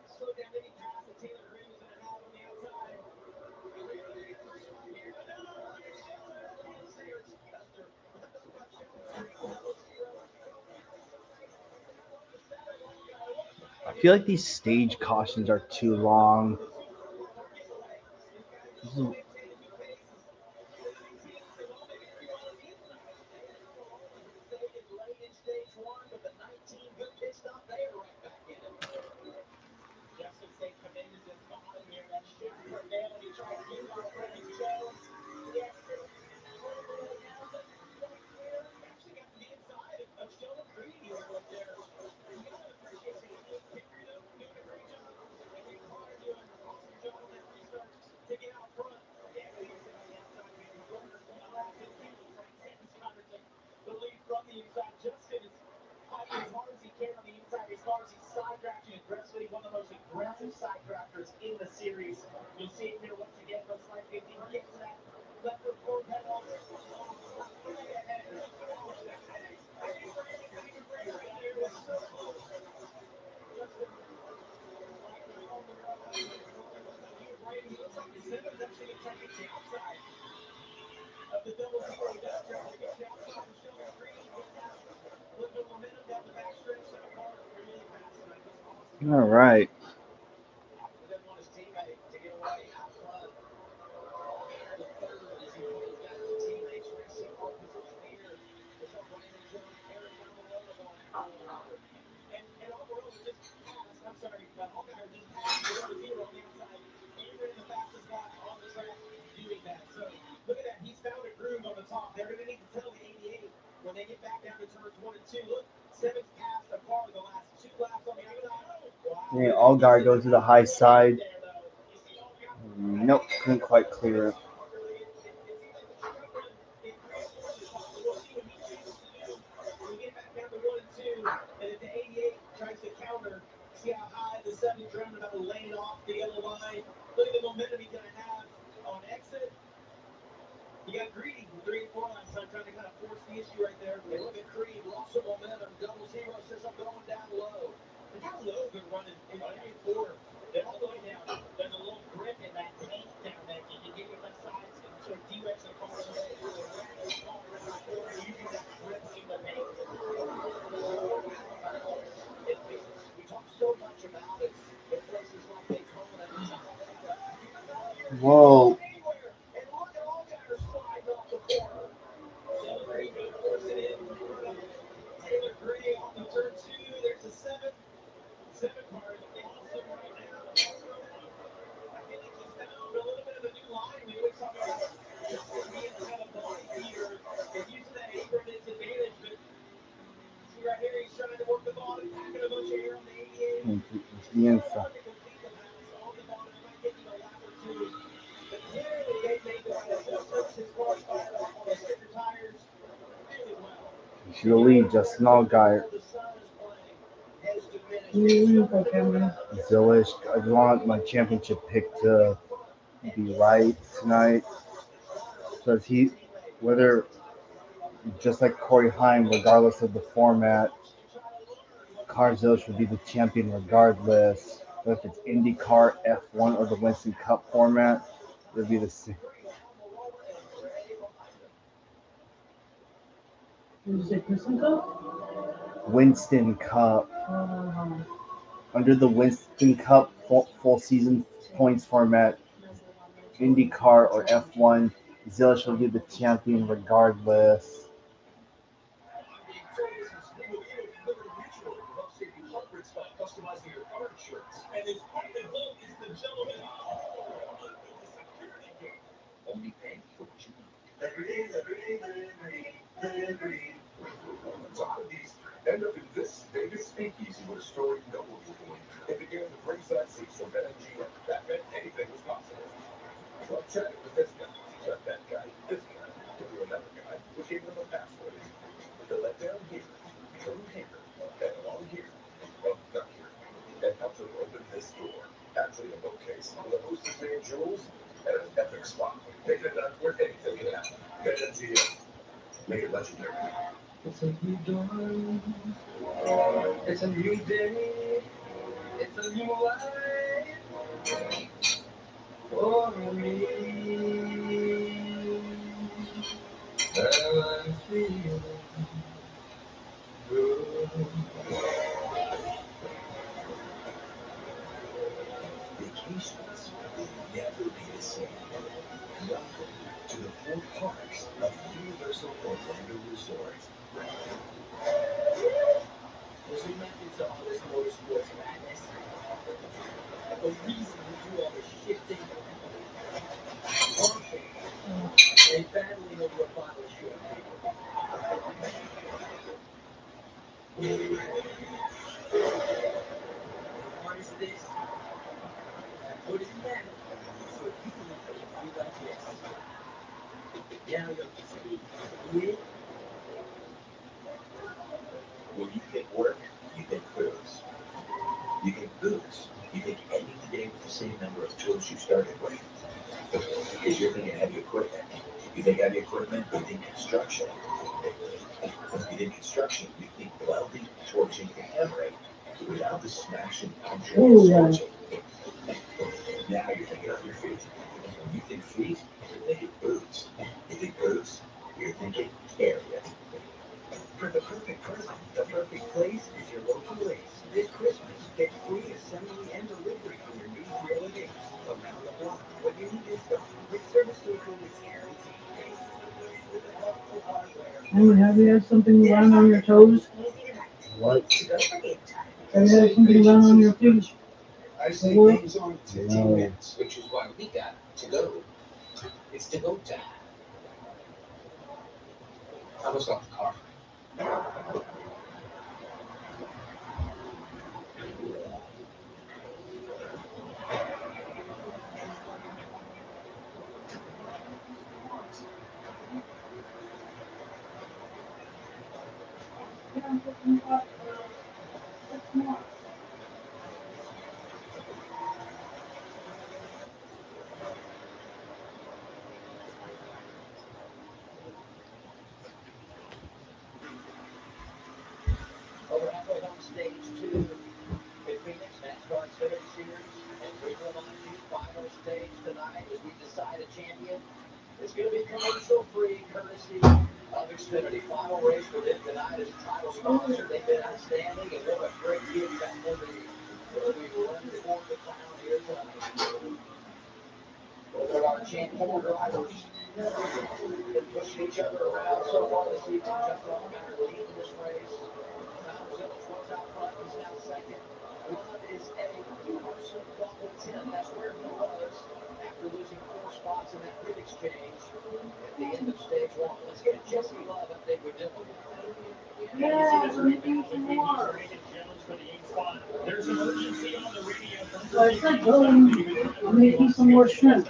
slowed down any pass that Taylor Gray was going to have on the outside. I feel like these stage cautions are too long. This is- Justin State come into this bottom here. That shift from down. He tries to use off Brandon Jones. Yes. Actually got to the inside of Sheldon Creed here right there. You got to appreciate the 88 kicker, doing a great job. And then Connor doing an awesome job on that restart to get out front. Yeah, we get on the outside. We have McGregor coming around to the field. Frank Sentence Connor took the lead from the inside. Justin is fighting as hard as he can on the inside, as far as he's side drafting aggressively. One of the most aggressive side drafters in the series. You'll see it here once again. Looks like if he gets that leopard four pedal way ahead. There was so close. Justin right on the runway. He was right. He looks like Simmons actually going to try to get the outside of the double zero. He does try to get the outside of Sheldon Creed. Getting that little bit of momentum down the backstretch. That car really fast tonight. Just awesome. All right. He doesn't want his teammate to get away out front. The third as he pulls back to teammates racing pole position here. We saw Brandon Jones, Aaron Almirola going after him. And Almirola just passed, I'm sorry, Allgaier just passed the double zero on the outside and ran the fastest lap on the track doing that. So look at that. He's found a groove on the top. They're going to need to tell the 88 when they get back down to turns 1 and 2. Look, Simmons passed a car the last 2 laps on the outside. Wow. Yeah, Allgaier goes to the high side. There, though. You see Allgaier. Nope, couldn't quite clear it. It seems like the struggling in 3 and 4 on the top, so we'll see what he chooses to do when we get back down to 1 and 2. And if the 88 tries to counter, see how high the 7 dreamt about laying off the yellow line. Look at the momentum he's going to have on exit. He got greedy in 3 and 4 last time, trying to kind of force the issue right there. And look at Creed, lost some momentum. Double zero says I'm going down low. And how low they're running in 3 and 4. They're all the way down. There's a little grip in that paint down that you can get your left sides and sort of de-rex the car so that you will drag your car around the corner using that grip in the paint. We talk so much about it in places like Daytona and Talladega. Whoa. Anywhere. And look at Allgaier sliding off the corner. Sheldon Creed going to force it in front of Taylor Gray on the turn 2. There's a 7 car is awesome right now. I feel like he's found a little bit of a new line. We always talk about Justin being kind of the light leader and using that apron to his advantage, but see right here, he's trying to work the bottom, packing a bunch of air on the 88. Into Just the not inside. enough to complete the pass on the bottom. It might take him a lap or 2. But clearly, they've made the right adjustments. His car's fired up on the sticker tires really well. To the lead, Justin Allgaier. The sun is playing has diminished. Zillish, I want my championship pick to be right tonight. Because whether, just like Corey Heim, regardless of the format, Karzos would be the champion regardless. But if it's IndyCar, F1, or the Winston Cup format, it would be the same. Is it Christian Cup? Winston Cup. Under the Winston Cup full season points format, IndyCar or F1, Zillish will be the champion regardless. Customizing your car insurance. And his partner Hook is the gentleman. With the security gate. Only pay for what you need. Every. So how did these end up in this Vegas speakeasy with a story no one will believe? It began with ringside seats from BetMGM. That meant anything was possible. So I chatted with this guy, chat that guy, this guy, to another guy who gave them a password. To let down here, through here, and along here, well, not here, and helped them open this door. Actually, in bookcase, one of the most insane jewels at an epic spot. Taking it out where anything can happen. Get into you. Make it legendary. It's a new dawn. It's a new day. It's a new life for me. Well, I'm feeling good. Vacations will never be the same. Welcome to the 4 parks of Universal Orlando Resort. There's a method to all this motorsports madness. A reason to do all this shifting, pumping, and battling over a bottle of champagne. Harness this, put it in that, so you can feel like this. Now you're speed. Yeah. When you think work, you think booze. You think booze, you think ending the day with the same number of tools you started with. Because you're thinking heavy equipment. You think heavy equipment, you think construction. You think construction, you think welding, torching, and hammering. Without the smashing, punching, and scorching. Now you're thinking of your feet. When you think feet, you're thinking boots. You think boots, you're thinking area. For the perfect present, the perfect place is your local Ace. This Christmas, get free assembly and delivery on your new grill at Ace. Around the block, when you need this done, quick service delivery is guaranteed. Ace is the place with the helpful hardware. And have you had something run on your toes? What? Have you had something run on your feet? I say What? things on 15 No. minutes, which is why we got to go. It's to go time. I almost got the car. Over halfway home, stage 2 in Phoenix, NASCAR Xfinity Series. And we remind you, final stage tonight as we decide a champion. It's going to be commercial free, courtesy of Xfinity. Final race for them tonight as a title sponsor. They've been outstanding, and what a great gift that will be as we run toward the crown here tonight. Well, there are champion drivers been pushing each other around so far this evening. Justin Allgaier leading this race. Tom Zilch was out front. He's now second. Love is a Carson Buckle 10. That's where he was after losing 4 spots in that pit exchange at the end of stage 1. Let's get a Jesse Love update with Dylan. Yeah, let me do some more. There's an urgency on the radio from So I said, go and I'm making some more shrimp.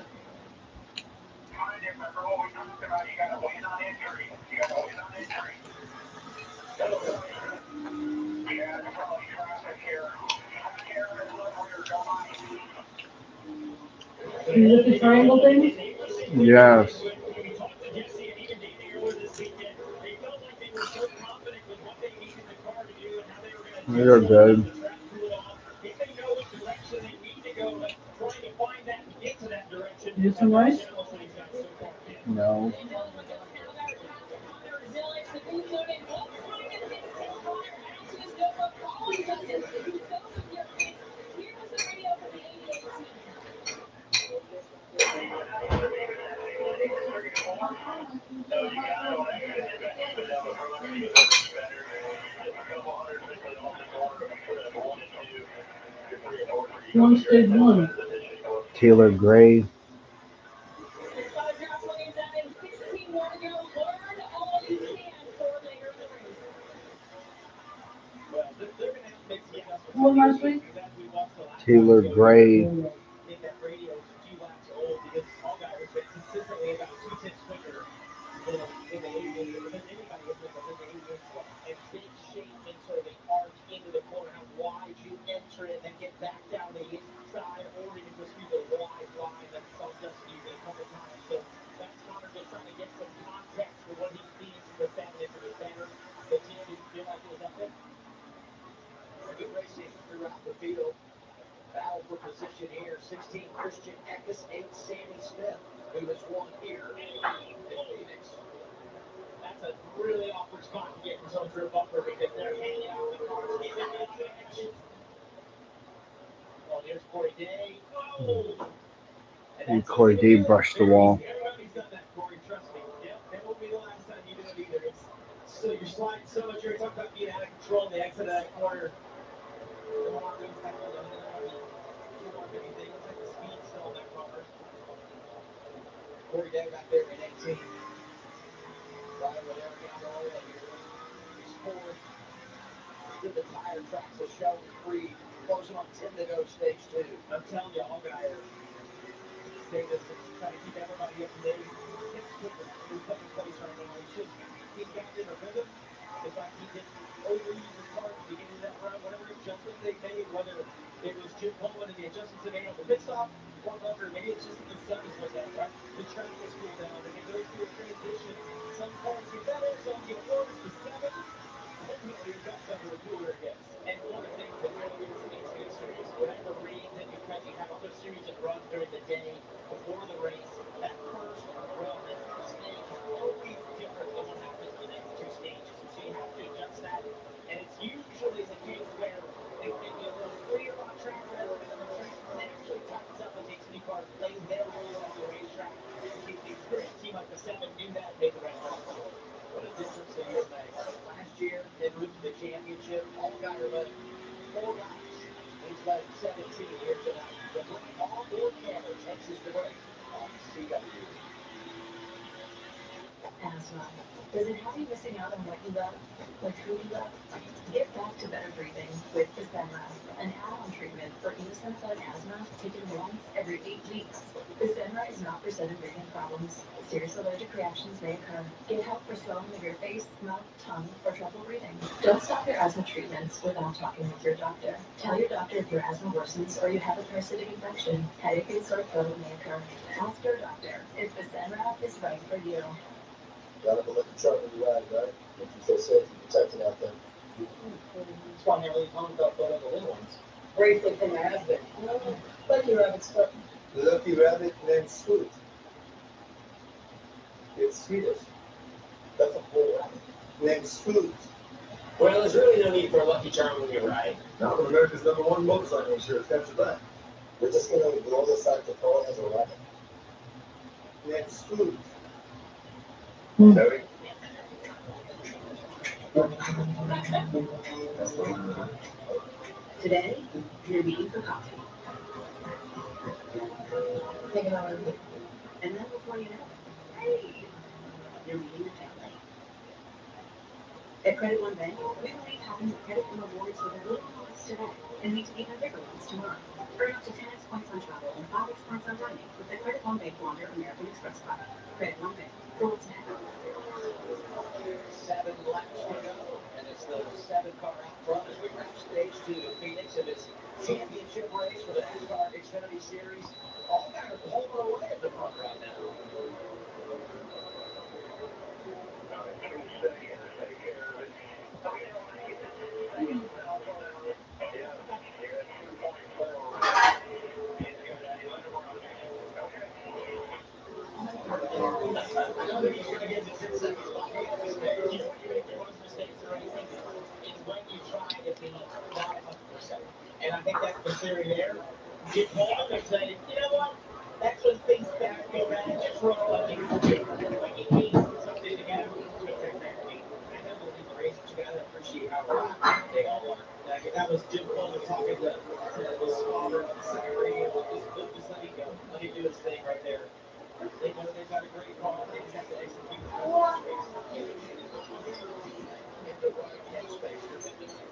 You look the triangle thing? Yes. You're good. Do some rice? No. One stage 1. Taylor Gray. What last week? Taylor Gray. Think that radio is a few laps old because Allgaier has been consistently about 2 tenths quicker in the 88 than anybody has been within the 88 club. A big shape and sort of an arc into the corner. How wide you enter it and get back down the inside position here. 16, Christian Eckes, 8, Sammy Smith, who has won here in Phoenix. That's a really awkward spot to get in zone for a bumper because they're hanging out the cars, giving the advantage. Oh, there's Corey Day. Oh! And Corey Day brushed the wall. Everybody's done that, Corey. Trust me. Yep, that won't be the last time you do it either. It's so you're sliding so much. You're talking about being out of control. The exit of that corner. The more moves that goes on, the more the anything. Looks like the speed still on that car. Corey Day back there in 18. Ryan with Eric Almirola here. He's fourth. To the tire tracks of Sheldon Creed. Closing on 10 to go, stage 2. I'm telling you, all guys say this to try to keep everybody up to date. It's quicker. He's second place right now. He's got in a rhythm. It's like he didn't overuse his car at the beginning of that run. Whatever adjustments they made, whether it was Jim Coleman and the adjustments they made on the pit stop, or whether maybe it's just that the sun is what's out, right? The track is cooled down, and it goes through a transition. Some cars get better, some get worse. The 7, ultimately, it got better the cooler it gets. And one of the things that really gets in the Xfinity series, whatever rain that because you have other series that run during the day before the race, that first run, that first stage is always different than what happens in the next 2 stages. And so you have to adjust that. And it's usually the case where things may be a little freer on track rather than the track naturally tightens up as the Xfinity cars play their rules on the racetrack. The experienced team like the 7 knew that and made the right call. What a difference a year makes. Last year, en route to the championship, Allgaier led 4 laps. He's led 17 here tonight. The Brett on-board camera takes us to break on CW. Asthma. Does it have you missing out on what you love? Like who you love? Get back to better breathing with Fasenra, an add-on treatment for eosinophilic asthma taken once every 8 weeks. Fasenra is not for sudden breathing problems. Serious allergic reactions may occur. Get help for swelling of your face, mouth, tongue, or trouble breathing. Don't stop your asthma treatments without talking with your doctor. Tell your doctor if your asthma worsens or you have a parasitic infection. Headache and sore throat may occur. Ask your doctor if Fasenra is right for you. Gotta let the truck when you ride, right? Make you feel safe and protected out there. That's why I never leave home without photos of the little ones. Briefly from my husband. Lucky Rabbit's foot. Lucky rabbit named Scoot. It's Swedish. That's a whole rabbit. Named Scoot. Well, there's really no need for a Lucky Charm when you ride. Now I'm America's #1 motorcycle insurance. Catch your back. We're just gonna blow this out the phone as a rabbit. Named Scoot. Terry? Today, you're meeting for coffee. Take another. And then before you know it, hey, you're meeting your family. At Credit One Bank, we believe having credit and rewards with our little moments today and meet even bigger ones tomorrow. Earn up to 10x points on travel and 5x points on dining with the Credit One Bank Wander American Express card. Credit One Bank, for what's next. 7 laps to go, and it's the 7 car out front as we wrap stage 2 in Phoenix in this championship race for the NASCAR Xfinity Series. Allgaier pulling away at the front right now. I know that he's going to get to 10 seconds behind the mistake. You know when you make the most mistakes in racing is when you try to be not 100%. And I think that's the theory there. Jim Coleman decided, you know what? That's when things start to go bad. Just roll up and when you need something to go, it's exactly. I know they'll leave the race, but you got to appreciate how relaxed they all are. Like, that was Jim Coleman talking to his father on the side radio. Just let him go. Let him do his thing right there. They know they've got a great car. They just have to execute the rest of this race. In the right headspace for him tonight.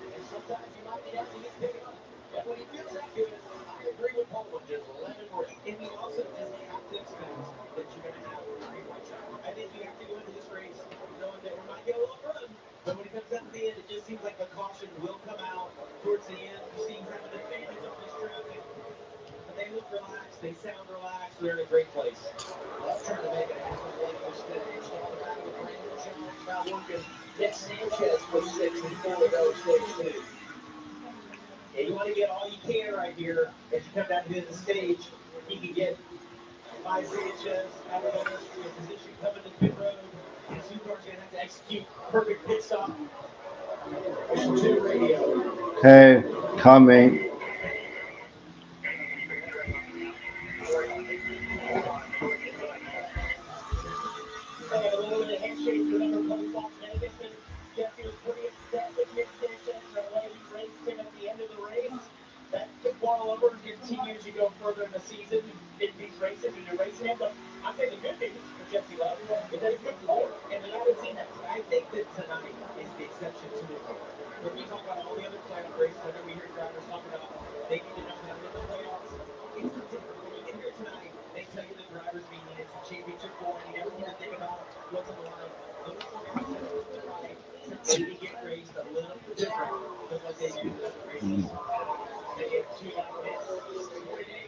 And sometimes you might need to get picked up. But when he feels that good, I agree with Coleman. Just let him rip. And you also just have to expect that you're going to have a great racetrack. I think you have to go into this race knowing that we might get a long run, but when it comes down to the end, it just seems like the caution will come out towards the end. You see some of the advantage on this track, but they look relaxed. They sound relaxed. They're in a great place. Love trying to make it happen late in the stage. Started out with Brandon Jones, now working Nick Sanchez with 6 and 4 to go, stage 2. And you want to get all you can right here as you come down to the stage, he can get by Sanchez out of pedestrian position coming to pit road. And Supercar's going to have to execute perfect pit stop. Mission 2 radio. Hey, coming. A little bit of handshake for number one Las Vegas. Jesse was pretty upset with Nick Sanchez for the way he raced him at the end of the race. That could boil over and continue as you go further in the season. If he's racing and you're racing him, but I'll say the good news for Jesse Love is that he's good forward. And we haven't seen that. I think that tonight is the exception to the rule. When we talk about all the other playoff races, I know we hear drivers talk about they need to know how to win the playoffs. It's different. When you get here tonight, they tell you the driver's meeting, it's a championship for, and you never need to think about what's on the line. Those four guys have earned the right to maybe get raced a little different than what they do in other races. They get 2 lap pits.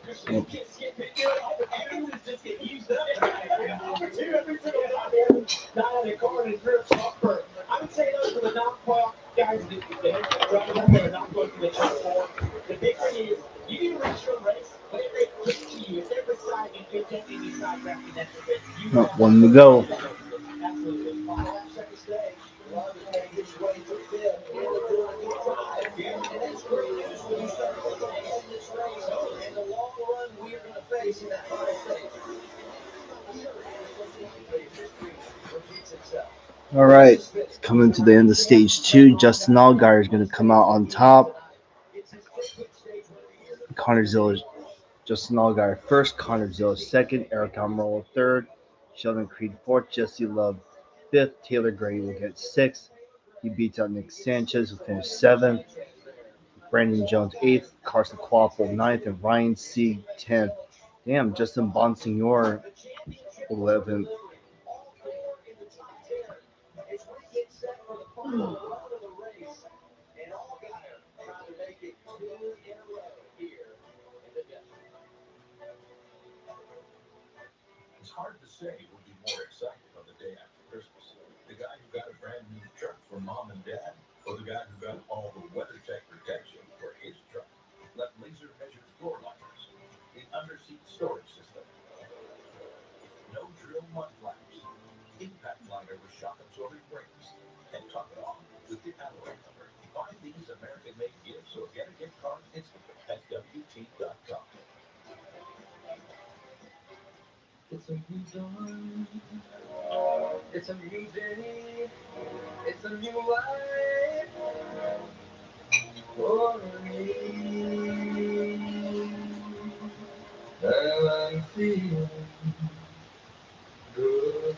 Christian, you can't skip it. Opportunities just get used up tonight. Number 2, every single time. Not on the car and his rear bumper. I would say those are the non-playoff guys, the drivers out there are not going to the top 4. The big thing is, you need to race your race, but if they get to you, if they're beside you, they don't need to be side drafting that bit. You Not have one to go. absolutely. Final lap, second stage. Love is making his way to the field. Really doing a good drive. And that's great news when you start looking ahead in this race. And the long run we're going to face in that final stage. All right, coming to the end of stage 2. Justin Allgaier is going to come out on top. Connor Zilla, Justin Allgaier first, Connor Zilla second, Eric Almirola third, Sheldon Creed fourth, Jesse Love fifth, Taylor Gray will get sixth. He beats out Nick Sanchez, who finished seventh. Brandon Jones eighth, Carson Quaffle ninth, and Ryan Sieg 10th. Damn, Justin Bonsignor 11th. It's hard to say who'd be more excited on the day after Christmas. The guy who got a brand new truck from mom and dad, or the guy who got all the WeatherTech protection for his truck. Let laser measured floor liners, the underseat storage system, no drill mud flaps, impact liner with shock absorbing rings, and top it off with the alloy cover. Find these American made gifts or get a gift card instantly at WT.com. It's a new dawn. It's a new day. It's a new life for me. And I'm feeling good.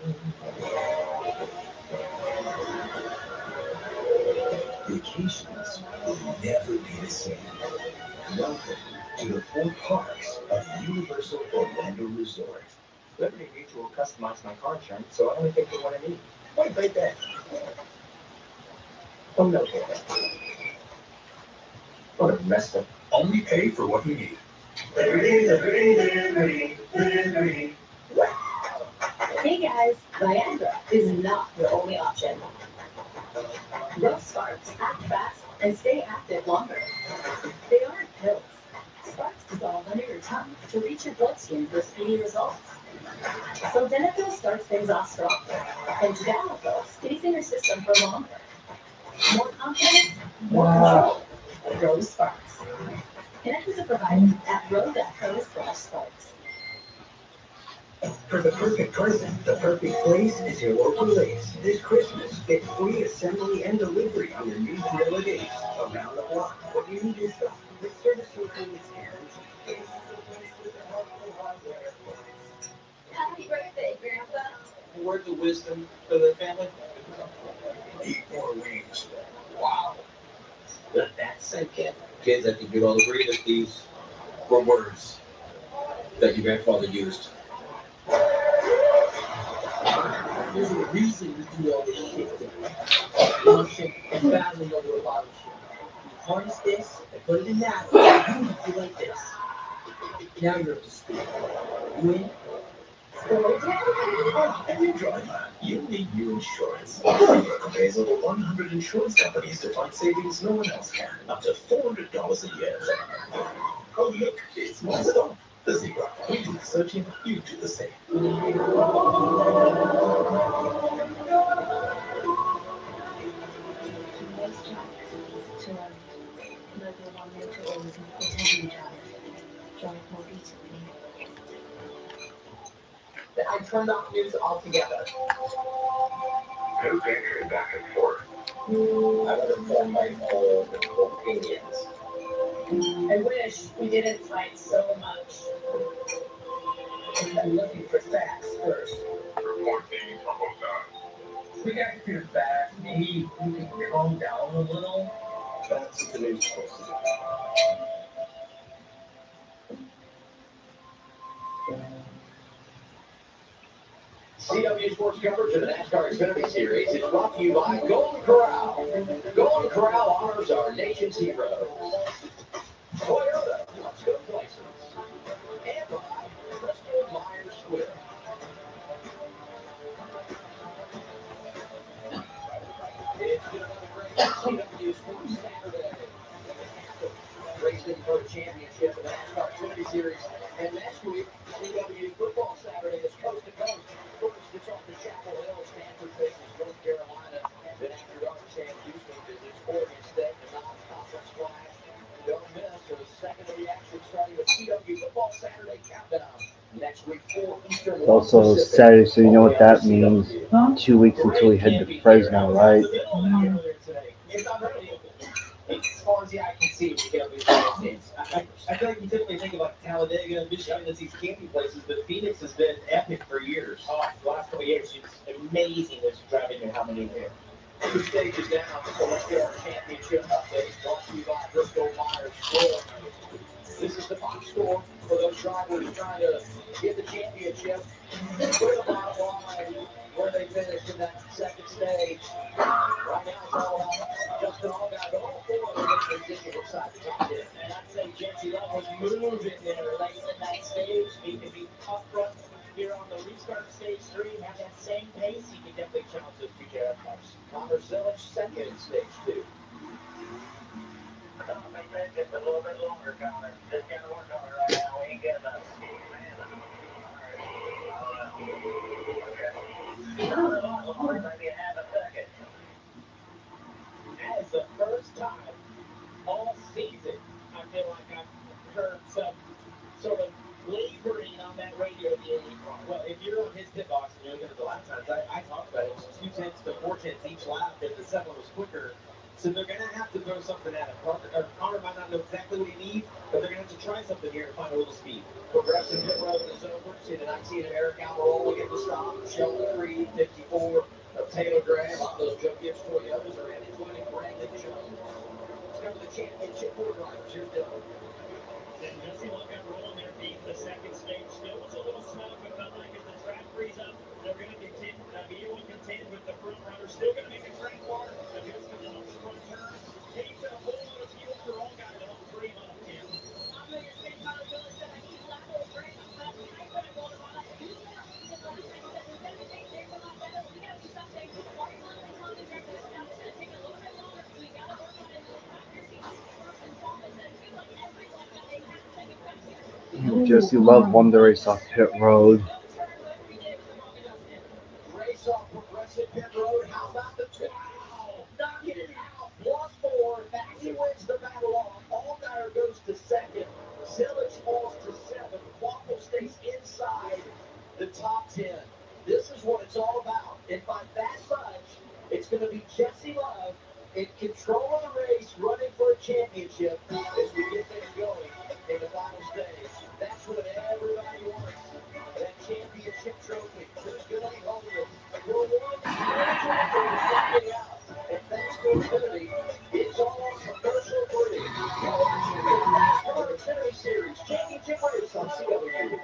Vacations will never be the same. Welcome to the 4 parks of Universal Orlando Resort. Liberty Mutual customized my car insurance, so I only picked the one I need. Wait, right there. Oh, no, what a mess up. Only pay for what you need. Hey guys, Viagra is not your only option. Growth Sparks act fast and stay active longer. They aren't pills. Sparks dissolve under your tongue to reach your bloodstream for speedy results. So Denadil starts things off strong, and Tadalafil stays in your system for longer. More confidence, more control. Grow Sparks. Connect with a provider at grow.co/sparks. For the perfect present, the perfect place is your local Ace. This Christmas, get free assembly and delivery on your new grill at Ace. Around the block, what you need is stuff. With service includes guaranteed. Happy birthday, Grandpa. Words of wisdom for the family. Eat more wings. Wow. Let that sink in. Kids, I think you'd all agree that these were words that your grandfather used. There's a reason you do all this shit. Launching and battling over a bottle shit. You harness this and put it in that. You like this. Now you're up to speed. You in? Every driver, you need new insurance. Hurry compares over 100 insurance companies to find savings no one else can. Up to $400 a year. look, it's monster. The zebra. We do the searching, you do the same. I turned off news altogether. No danger back and forth. I want to form my own opinions. I wish we didn't fight so much. I'm looking for facts first. We got your facts. Maybe we can calm down a little. That's what the news is supposed to do. CW Sports coverage of the NASCAR Xfinity Series is brought to you by Golden Corral. Golden Corral honors our nation's heroes. Toyota, let's go places. And by Crystal Myers Squibb. It's been another great CW Sports Saturday. Racing for the championship of the NASCAR Xfinity Series. And next week, CW Football Saturday is coast to coast. First, it's off the Chapel Hill. Stanford faces North Carolina. Then after dark, Sam Houston visits Oregon State in a non-conference clash. Don't miss the second of the action starting with CW Football Saturday Countdown. Next week, 4 Eastern. It's also Saturday, so you know what that means. 2 weeks until we head to Fresno, right? It's unbelievable. As far as the eye can see, we get up these United States. I feel like you typically think about Talladega, Michigan, as these camping places, but Phoenix has been epic for years. Oh, the last couple of years, it's amazing as you're driving there how many there. 2 stages down, so let's get our championship update. Brought to you by Crystal Myers Squibb. This is the box score for those drivers trying to get the championship. With the bottom line, where they finished in that second stage. Right now, it's all about Justin Allgaier, but all 4 of them in position inside the top 10. And I'd say Jesse Love was moving there late in that stage. He could be up front here on the restart of stage 3 and have that same pace. He could definitely challenge those future F cars. Connor Zilic second in stage 2. Just a little bit longer, Connor. Just got to work on it right now. We ain't getting enough. Maybe half a second. That is the first time all season I feel like I've heard some sort of wavering on that radio delay. Well, if you're on his pit box and you're looking at the lap times, I talked about it. It was 2 tenths to 4 tenths each lap, and the second one was quicker. So they're going to have to throw something at him. Connor might not know exactly what he needs, but they're going to have to try something here and find a little speed. Progressive pit road is over. See the 19 of Eric Almirola get the stop. Sheldon Creed, 54 of Taylor Gray. A lot of those Joe Gibbs Toyotas are in, including Brandon Jones. Let's cover the championship 4 drivers. Here's Dylan. And Jesse Love got rolling there, beat the second stage. Still was a little small, but felt like as the track frees up, they're going to be able to contend with the front runners. Still going to make a track war. Adjusting the hooks front turn. Takes a whole lot of fuel for all guys to help free him up, Tim. I'm going to say Tyler Miller said I keep lateral brake. Last night when I rolled him on, I said, use more oxygen last night. He said, the 7 days there's a lot better. We got to do something. Marty Conley telling the directors, now it's going to take a little bit longer. We got to work on it. After seeing Brooks and Thomas, and it seems like everyone got a half second faster. Jesse Love won the race off pit road. No turn, but we did it wrong adjustment. Race off Progressive Pit Road. How about the wow? Knocking it out. +4. He wins the battle off. Allgaier goes to second. Zilic falls to 7th. Waffle stays inside the top 10. This is what it's all about. And by that much, it's going to be Jesse Love in control of the race, running for a championship as we get things going in the final stage. That's what everybody wants. That championship trophy. Who's going to hold it? For one individual to find out. And thanks to Xfinity, it's all commercial free. You're watching the NASCAR Xfinity Series Championship Race on CW.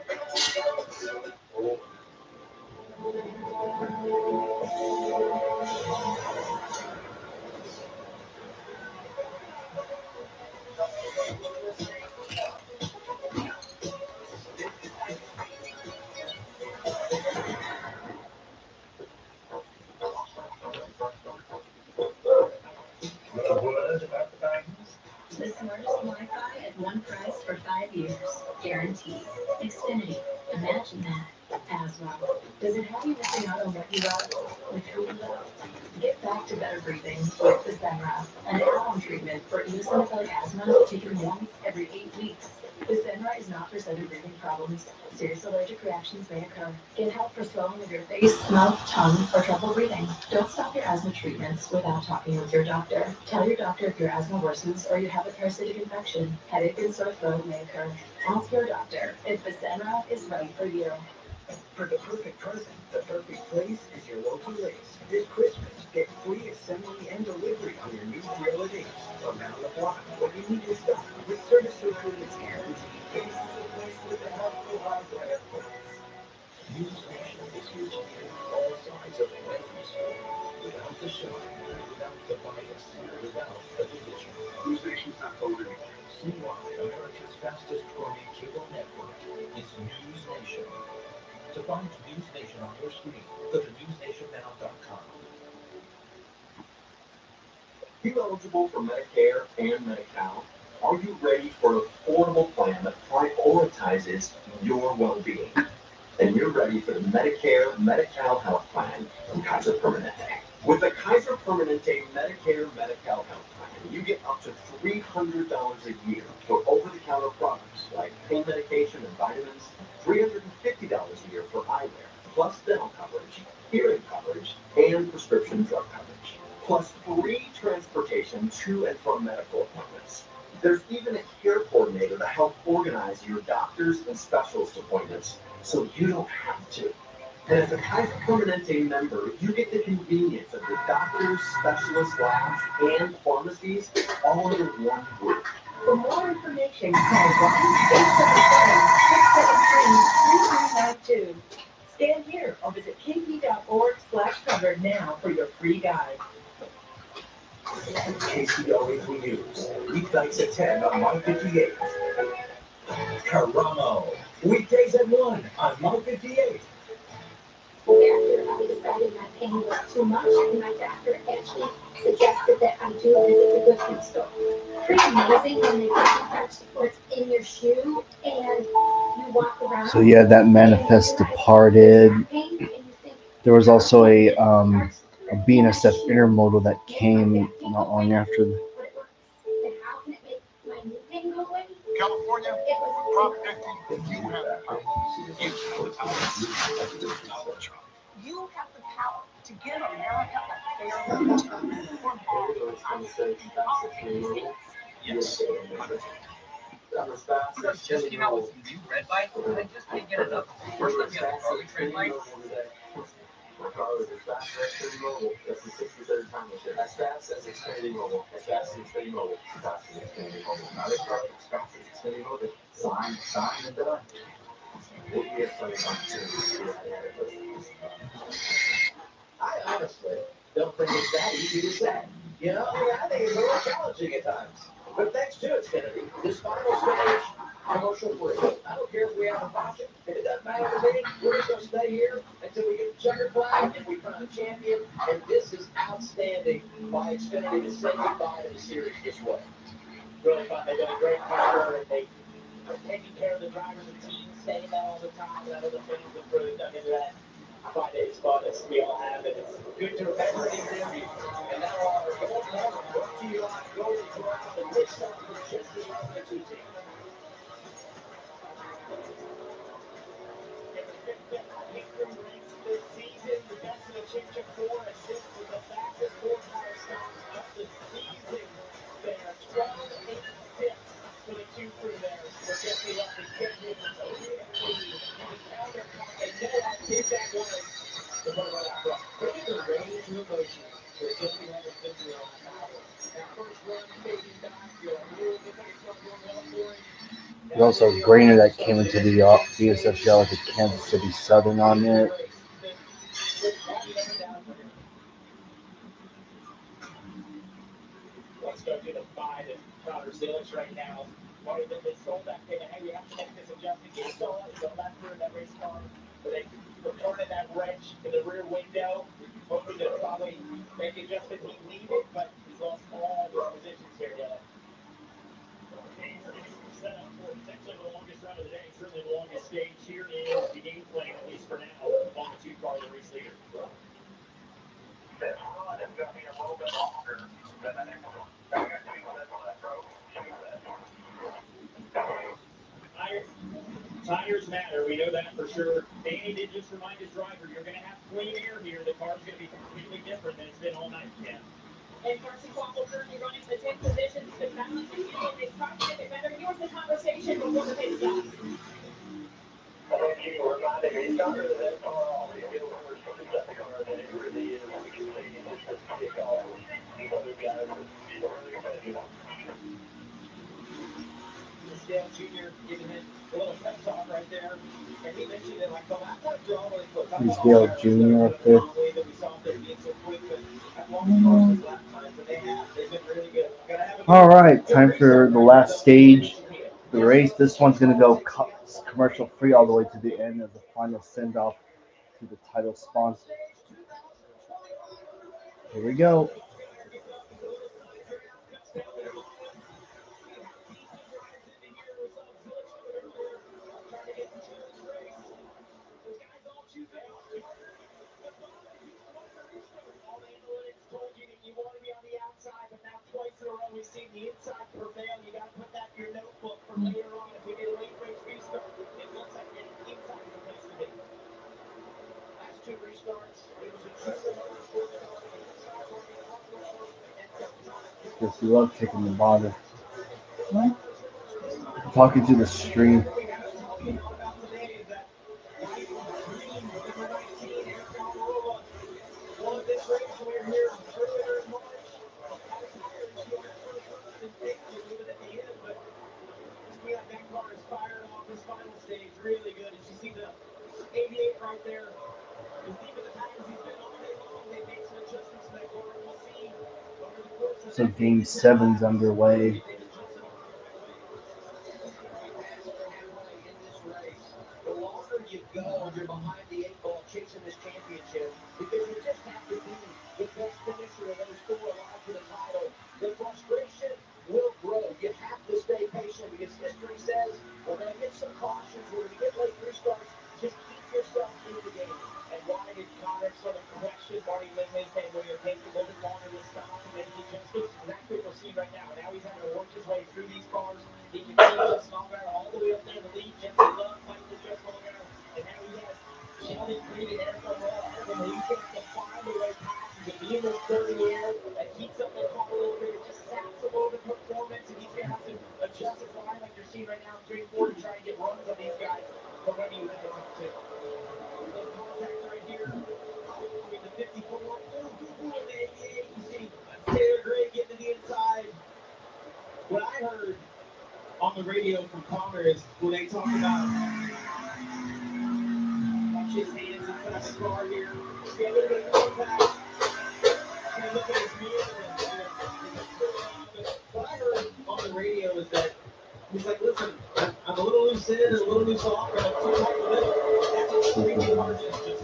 The smartest Wi-Fi at one price for 5 years, guaranteed. Xfinity, imagine that. As well. Does it have you missing out on what you love? With who you love? Get back to better breathing with Fasenra, an at-home treatment for eosinophilic asthma taken once every 8 weeks. Fasenra is not for sudden breathing problems. Serious allergic reactions may occur. Get help for swelling of your face, mouth, tongue, or trouble breathing. Don't stop your asthma treatments without talking with your doctor. Tell your doctor if your asthma worsens or you have a parasitic infection. Headache and sore throat may occur. Ask your doctor if Fasenra is right for you. For the perfect present, the perfect place is your local Ace. This Christmas, get free assembly and delivery on your new grill at Ace. Around the block, when you need your stuff, with service so good it's guaranteed. Ace is the place with the helpful hardware. News Nation is here to give all sides of every story. Without the shine, without the bias, without the division. News Nation's not television. CY, America's fastest growing cable network, is News Nation. To find News Nation on your screen, go to newsnationnow.com. You eligible for Medicare and Medi-Cal? Are you ready for an affordable plan that prioritizes your well-being? Then you're ready for the Medicare Medi-Cal Health Plan from Kaiser Permanente. With the Kaiser Permanente Medicare Medi-Cal Health Plan, you get up to $300 a year for over-the-counter products like pain medication and vitamins, $350 a year for eyewear, plus dental coverage, hearing coverage, and prescription drug coverage, plus free transportation to and from medical appointments. There's even a care coordinator to help organize your doctors and specialist appointments so you don't have to. And as a Kaiser Permanente member, you get the convenience of your doctors, specialists, labs, and pharmacies all under one roof. For more information, call 1-877-673-3392. Stand here or visit kp.org/covered now for your free guide. KCO Weekly News, weeknights at 10 on My 58. Caramo, weekdays at 1 on My 58. After I decided my pain was too much, and my doctor actually suggested that I do visit the good food store. Pretty amazing when they put the arch supports in your shoe and you walk around. So yeah, that Manifest departed. There was also a BNSF intermodal that came not long after. California, Prop 50, you have the power. You have the power to do Donald Trump. You have the power to give America a fair return for all. Yes. Just came out with some new red lights, and I just can't get enough. First up, you have the garbage red lights. Regardless, as fast as Xfinity Mobile, that's the 63rd time we said, as fast as Xfinity Mobile, as fast as Xfinity Mobile, as fast as Xfinity Mobile. Not as fast as Xfinity Mobile. Sign and done. We'll be at plenty of opportunities to do that. I honestly don't think it's that easy to say. You know, I think it's a little challenging at times. But thanks to Xfinity, this final stage, commercial free. I don't care if we have a budget. If it doesn't matter to me, we're just going to stay here until we get the checker flag and we crown a champion. And this is outstanding by Xfinity to say goodbye to the series this way. Really fun. They've done a great power and they are taking care of the drivers and teams, saying that all the time. And I know the fans have really dug into that. 5 days fun as we all have, and it's good to remember it in their view. And now our fourth quarter brought to you on Golden Corral, the big start for just the 2 team. And the fifth best victory rates this season, the best in the championship, 4 assists with the fastest horsepower stops of the season. They are 12-8-6 for the 2 crew there. We're getting up to champions with the counterpart, and no, I did that once. The one right out front. Look at the range of emotions for Jesse Levin's victory on that hour. That first run, fading back, you're like, ooh, looks like it's not going well for him. There's also a Grainer that came into the BSF yard with the Kansas City Southern on it. Let's go to the 5 and Connor Zillich right now. Marty, they sold that thing. Hey, we have to make this adjustment. You saw it. So left rear that race car. But they were turning that wrench in the rear window, hoping to probably make the adjustment he needed, but he's lost all of his positions here, Dylan. Set up for stage. Here is the game plan, at least for now, on the two-car, the race leader. That run is going to be a little bit longer than the next one. I got to see what that's on that road. Tires matter. We know that for sure. Danny did just remind his driver, you're going to have clean air here. The car's going to be completely different than it's been all night. Yeah. And Marcy Quaffle currently running the 10 positions. He's been balancing it. They start to get better. Here's the conversation before the pit stops. You reminded me, started that car off. It feels worse from the second car than it really is. We can see just a kick off. These other guys are really good. Dale Jr. giving him a little pep talk right there. And he mentioned that, like, the last time Joe was He's Dale Jr. up there. that we saw them being so quick, but I've lost the last time, but they've been really good. All right, time for the last stage of the race. This one's going to go commercial free all the way to the end of the final send off to the title sponsor. Here we go. We've seen the inside prevail. You got to put that in your notebook for later on. If we get a late race restart, it looks like the inside is the place to be. Last two restarts, it was a Yes, we love taking the bother. Talking to the stream. Won this race. We're here earlier in March. We got that car is fired off this final stage. Really good. As you see the 88 right there. As deep in the package he's been all day long. They made some adjustments to that car. We'll see over the course of So game 7's underway. The longer you go, you're behind the 8 ball chasing this championship because you just have to be the best finisher of those 4 alive for the title. The frustration will grow. You have to stay patient because history says we're going to get some cautions, we're going to get late restarts. Just keep yourself in the game. And why did Connor sort of question Marty Lindley's name when you're taking a little bit longer this time to make the adjustments? Exactly what we're seeing right now. Now he's having to work his way through these cars. He can see Justin Allgaier all the way up there in the lead. Jensen Love fighting with Justin Allgaier. And now he has Sheldon Creed and Eric Roll ahead of him. He's going to have to find a way past him to be in this third in the air. That keeps up the car a little bit. It just saps a little bit of performance. And he's going to have to adjust his line like you're seeing right now, 3 and 4 to try and get runs on these guys. But when he was in the top 2. Little contact right here between the 54 and the 88. You see Taylor Gray getting to the inside. What I heard on the radio from Connor is when they talk about watch his hands inside the car here. See a little bit of contact. See, look at his mirror. What I heard on the radio is that he's like, listen, I'm a little loose in and a little loose off, but I'm too tight in the middle. That's extremely hard to adjust.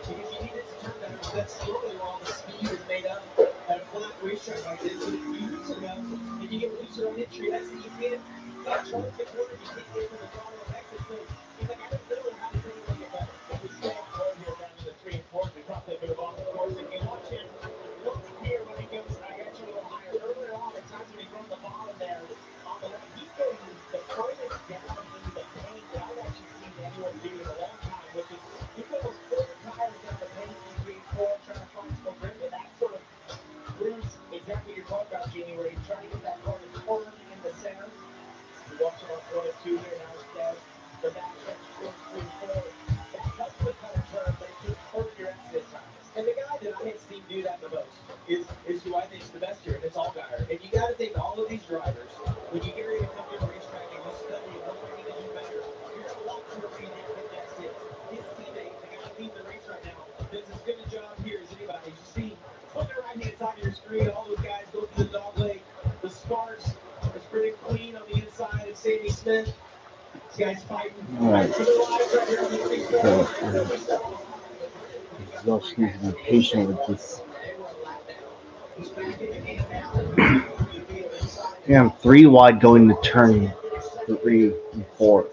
Because you need it to turn better. That's normally where all the speed is made up. At a flat racetrack like this, you loosen up. If you get looser on entry, that's you can't charge the corner. You can't get to the bottom of exit. So he's like, I don't know how to really make it better. But we stay on board here down to the 3 and 4. We probably could have off the course. If you watch him, look here when he goes, I got you a little higher. Earlier on, at times when he's on the bottom there, on the left, he's going the furthest down into the paint that I've actually seen anyone do in a long time, which is you put those 4 tires down the paint in 3 and 4, trying to find some grip, and that sort of proves exactly what you're talking about, Jamie, where you're trying to get that car to turn in the center. You're watching off 1 and 2 here, now it's dead. The back stretch towards 3 and 4. That helps the car turn, but it can hurt your exit times. And the guy that I have seen do that the most is who I think is the best here, and it's Allgaier. And you got to think all of these drivers, when you get ready to come to a racetrack and you study what do I need to do better, you're going to walk to a arena and think that's it. His teammate, the guy leading the race right now, does as good a job here as anybody. You see, on the right-hand side of your screen, all those guys go through the dog leg. The Sparks are pretty clean on the inside, and Sammy Smith. This guy's fighting. Right. For their lives right here on the 3 You also need to be patient with this. Yeah, I'm 3 wide going to turn 3 and 4.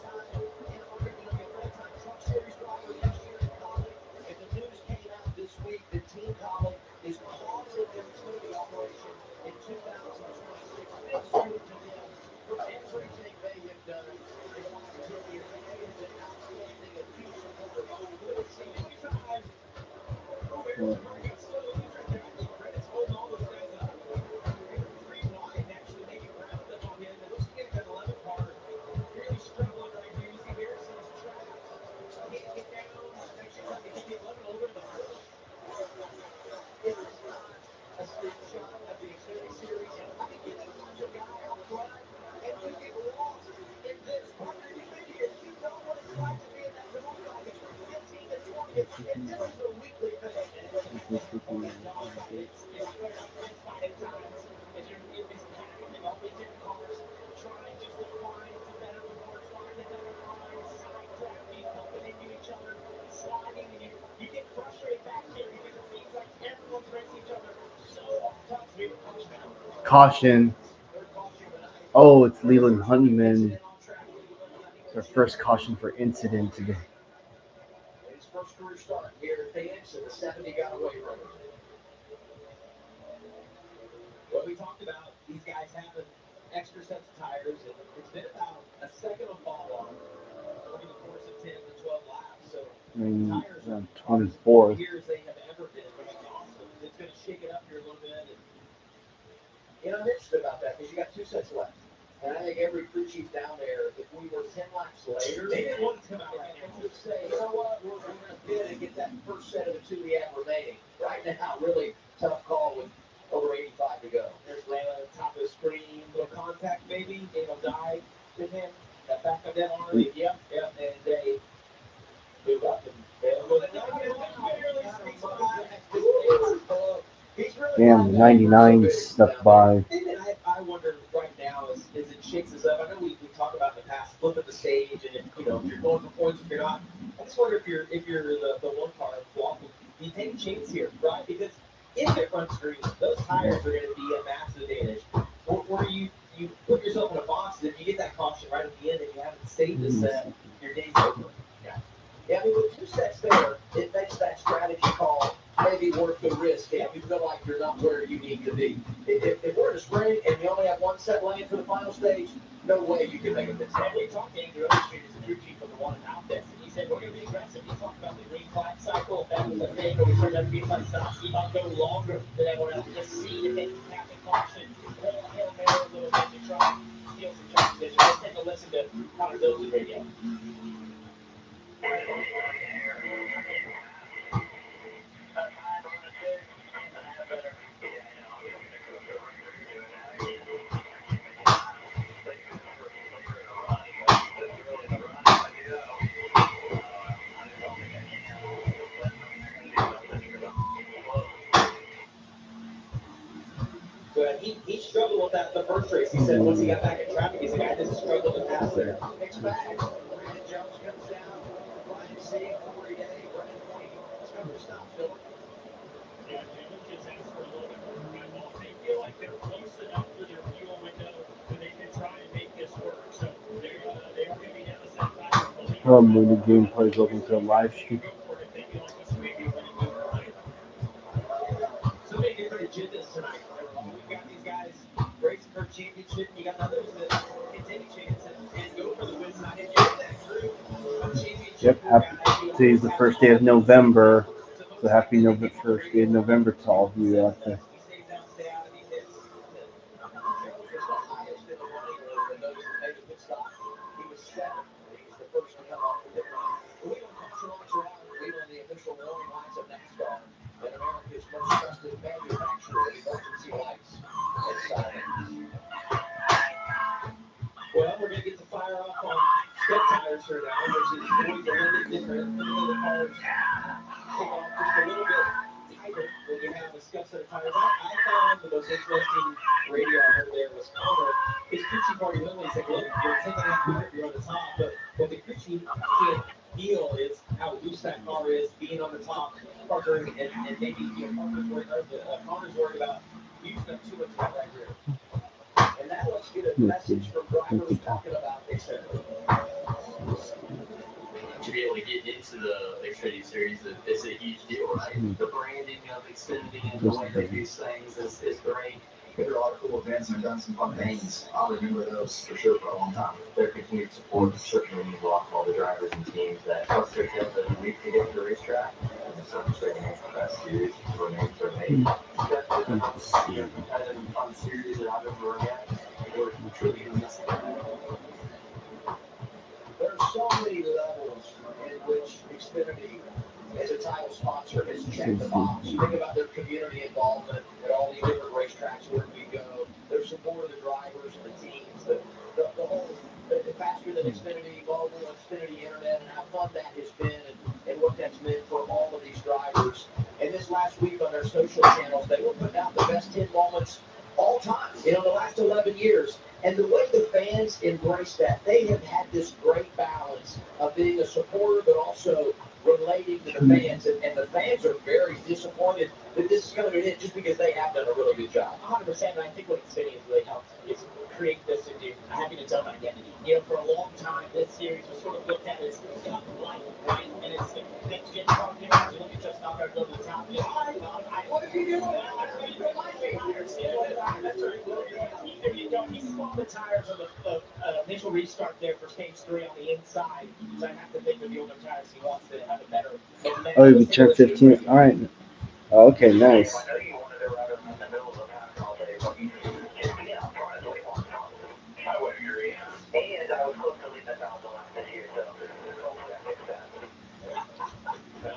You get frustrated back here because it seems like everyone's racing each other so tough. We were coached now. Caution. Oh, it's Leland Honeyman. Their first caution for incident today. His first career start here at Phoenix, and the 70 got away from him. Well, we talked about these guys having extra sets of tires, and it's been about a second of fall on over the course of 10 to 12 laps. So tires are 24th. here as they have ever been from exhaust. So it's going to shake it up here a little bit. And I'm interested about that because you got 2 sets left. And I think every crew chief down there, if we were 10 laps later, they didn't want it to come out right now. Would say, you know what, we're going to bid and get that first set of the 2 we have remaining. Right now, really tough call with over 85 to go. There's Layla at the top of the screen, little contact maybe, it'll die with him. That back of that arm, yep, and they move up and they'll go Damn, 99 stuck by. The thing that I wonder right now is it shakes us up. I know we talked about in the past, flip at the stage, and if you're going for points, if you're not. I just wonder if you're the one car walk, you take a chance here, right? Because if it runs green, those tires are going to be a massive advantage. Or you put yourself in a box, and if you get that caution right at the end, and you haven't saved the set, your day's over. Yeah, I mean, with 2 sets there, it makes that strategy call maybe worth the risk if you feel like you're not where you need to be. If we're in a spring and you only have 1 set laying for the final stage, no way you can make a mistake. And we talked to Andrew Overstreet as a crew chief of the one out this, and he said, we're going to be aggressive. He talked about the green flag cycle. That was a thing where we started to green flag stops. He might go longer than everyone else. Just see if they can captain caution. Hail Mary a little bit to try and steal some track position. Let's take a listen to Connor Doze's radio. But he struggled with that the first race. He said once he got back in traffic, he's like, I just struggled to pass there. Mixed bag. Brandon Jones comes down. Ryan Sieg, Corey Day, Brendan White. Discovery stop, Philip. Yeah, Jones just asked for a little bit more time off. They feel like they're close enough to their fuel window that they can try and make this work. So they are going to be down to 75. When the game plays open to a live stream. So many different agendas tonight. We've got these guys racing for a championship, and you got others that can take a chance and go for the win tonight. If you're in that group of championship guys, Today's the first day of November. So happy November, first day of November to all of you out there. He was 7th. He was the first to come off the pit line. The wheel and caution lights are on. We on the official warning lights of NASCAR and America's most trusted manufacturer of emergency lights and sirens. Well, we're going to get the fire off on step tires here now, which is always a little bit different. Typically, the cars take off just a little bit tighter when you have a scuff set of tires. I found the most interesting radio I heard there was Connor. His crew chief already went, he said, look, you're taking that quicker if you're on the top, but what the crew chief can't feel is how loose that car is being on the top. Parker and maybe Parker's worried, or Connor's worried about using up too much of that right rear. And that lets you get a message from drivers talking about Xfinity. To be able to get into the Xfinity series, it's a huge deal, right? The branding of Xfinity and the way they do things is great. There are a lot of cool events and I've done some fun things. I'll remember those for sure for a long time. Their continued support certainly means a lot to all the drivers and teams that trust their tails every week to get to the racetrack. And it's not just the best series for names are made. Definitely the most competitive and fun series that I've ever run at. We're truly going to miss it. There are so many levels in which Xfinity, as a title sponsor, has checked the box. You think about their community involvement at all these different racetracks where we go, their support of the drivers and the teams, the whole, the faster than Xfinity mobile, Xfinity internet, and how fun that has been, and what that's meant for all last week on their social channels. They were putting out the best 10 moments all time, the last 11 years. And the way the fans embrace that, they have had this great balance of being a supporter, but also relating to the fans. And the fans are very disappointed that this is coming to an end just because they have done a really good job. 100%, and I think what Xfinity has really helped is create this into having its own identity. For a long time, this series was sort of looked at as cup light, right? And it's next gen car pickers. You look at Justin Allgaier go to the top. What is he doing? That's right. There you go. He spun the tires on the initial restart there for stage 3 on the inside. So I have to think with the older tires, he wants to have a better. Oh, we turned 15. All right. Okay, nice. And I was close to leaving the house last year, so hopefully I fix that.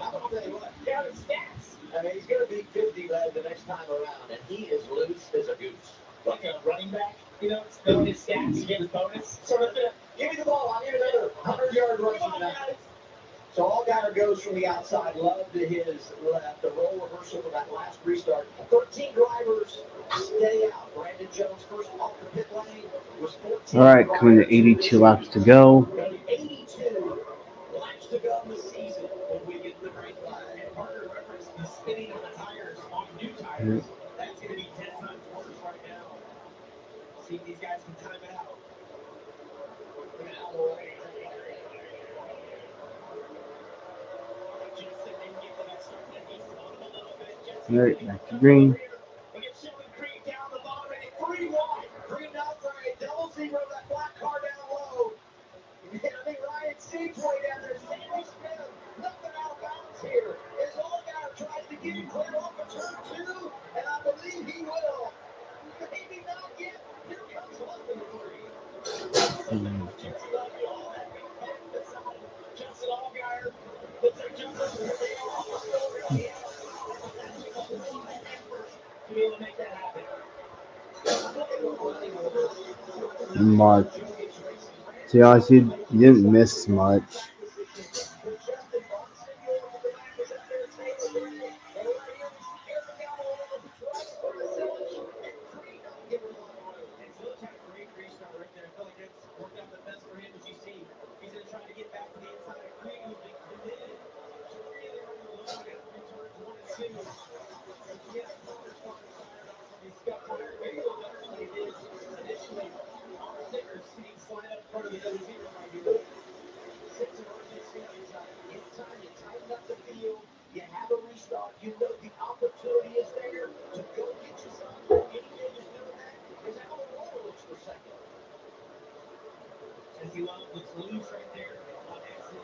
I'll tell you what, count his stats. I mean, he's going to be 50 led the next time around, and he is loose as a goose. Like a running back, it's knowing his stats, you get his bonus. Sort of, give me the ball. I need another 100-yard rushing tonight. So Allgaier goes from the outside, Love to his left, the role reversal for that last restart. 13 drivers stay out. Brandon Jones first off the pit lane was 14. All right, coming to 82 laps to go. 82 laps to go in the season when we get the green flag. And Parker referenced the spinning of the tires on new tires. That's going to be 10 times worse right now. See if these guys can time it out. All right, back to green. We get Sheldon Creed down the bottom and 3 wide. Green out for a double zero, that black car down low. And I think Ryan Seeds way down there. Sammy Smith, nothing out of bounds here. As Allgaier tries to get him clear off of turn 2, and I believe he will. Maybe not yet. Here comes London 3. Justin Allgaier looks like Justin to be able to make that happen. Mark. To be honest, you didn't miss much. He's going to try to get back to the inside of Creed, who's been committed to really running the low down in turns 1 and 2. Yes, Parker's started fired off from these scuff tires, maybe a little better than what he did initially. Our stickers sitting slide up in front of the double zero right here. Sense of urgency. Anytime you tighten up the field, you have a restart, you know the opportunity is there to go get you some. Anything is doing that is how the roller looks for second. Jesse Love looks loose right there on exit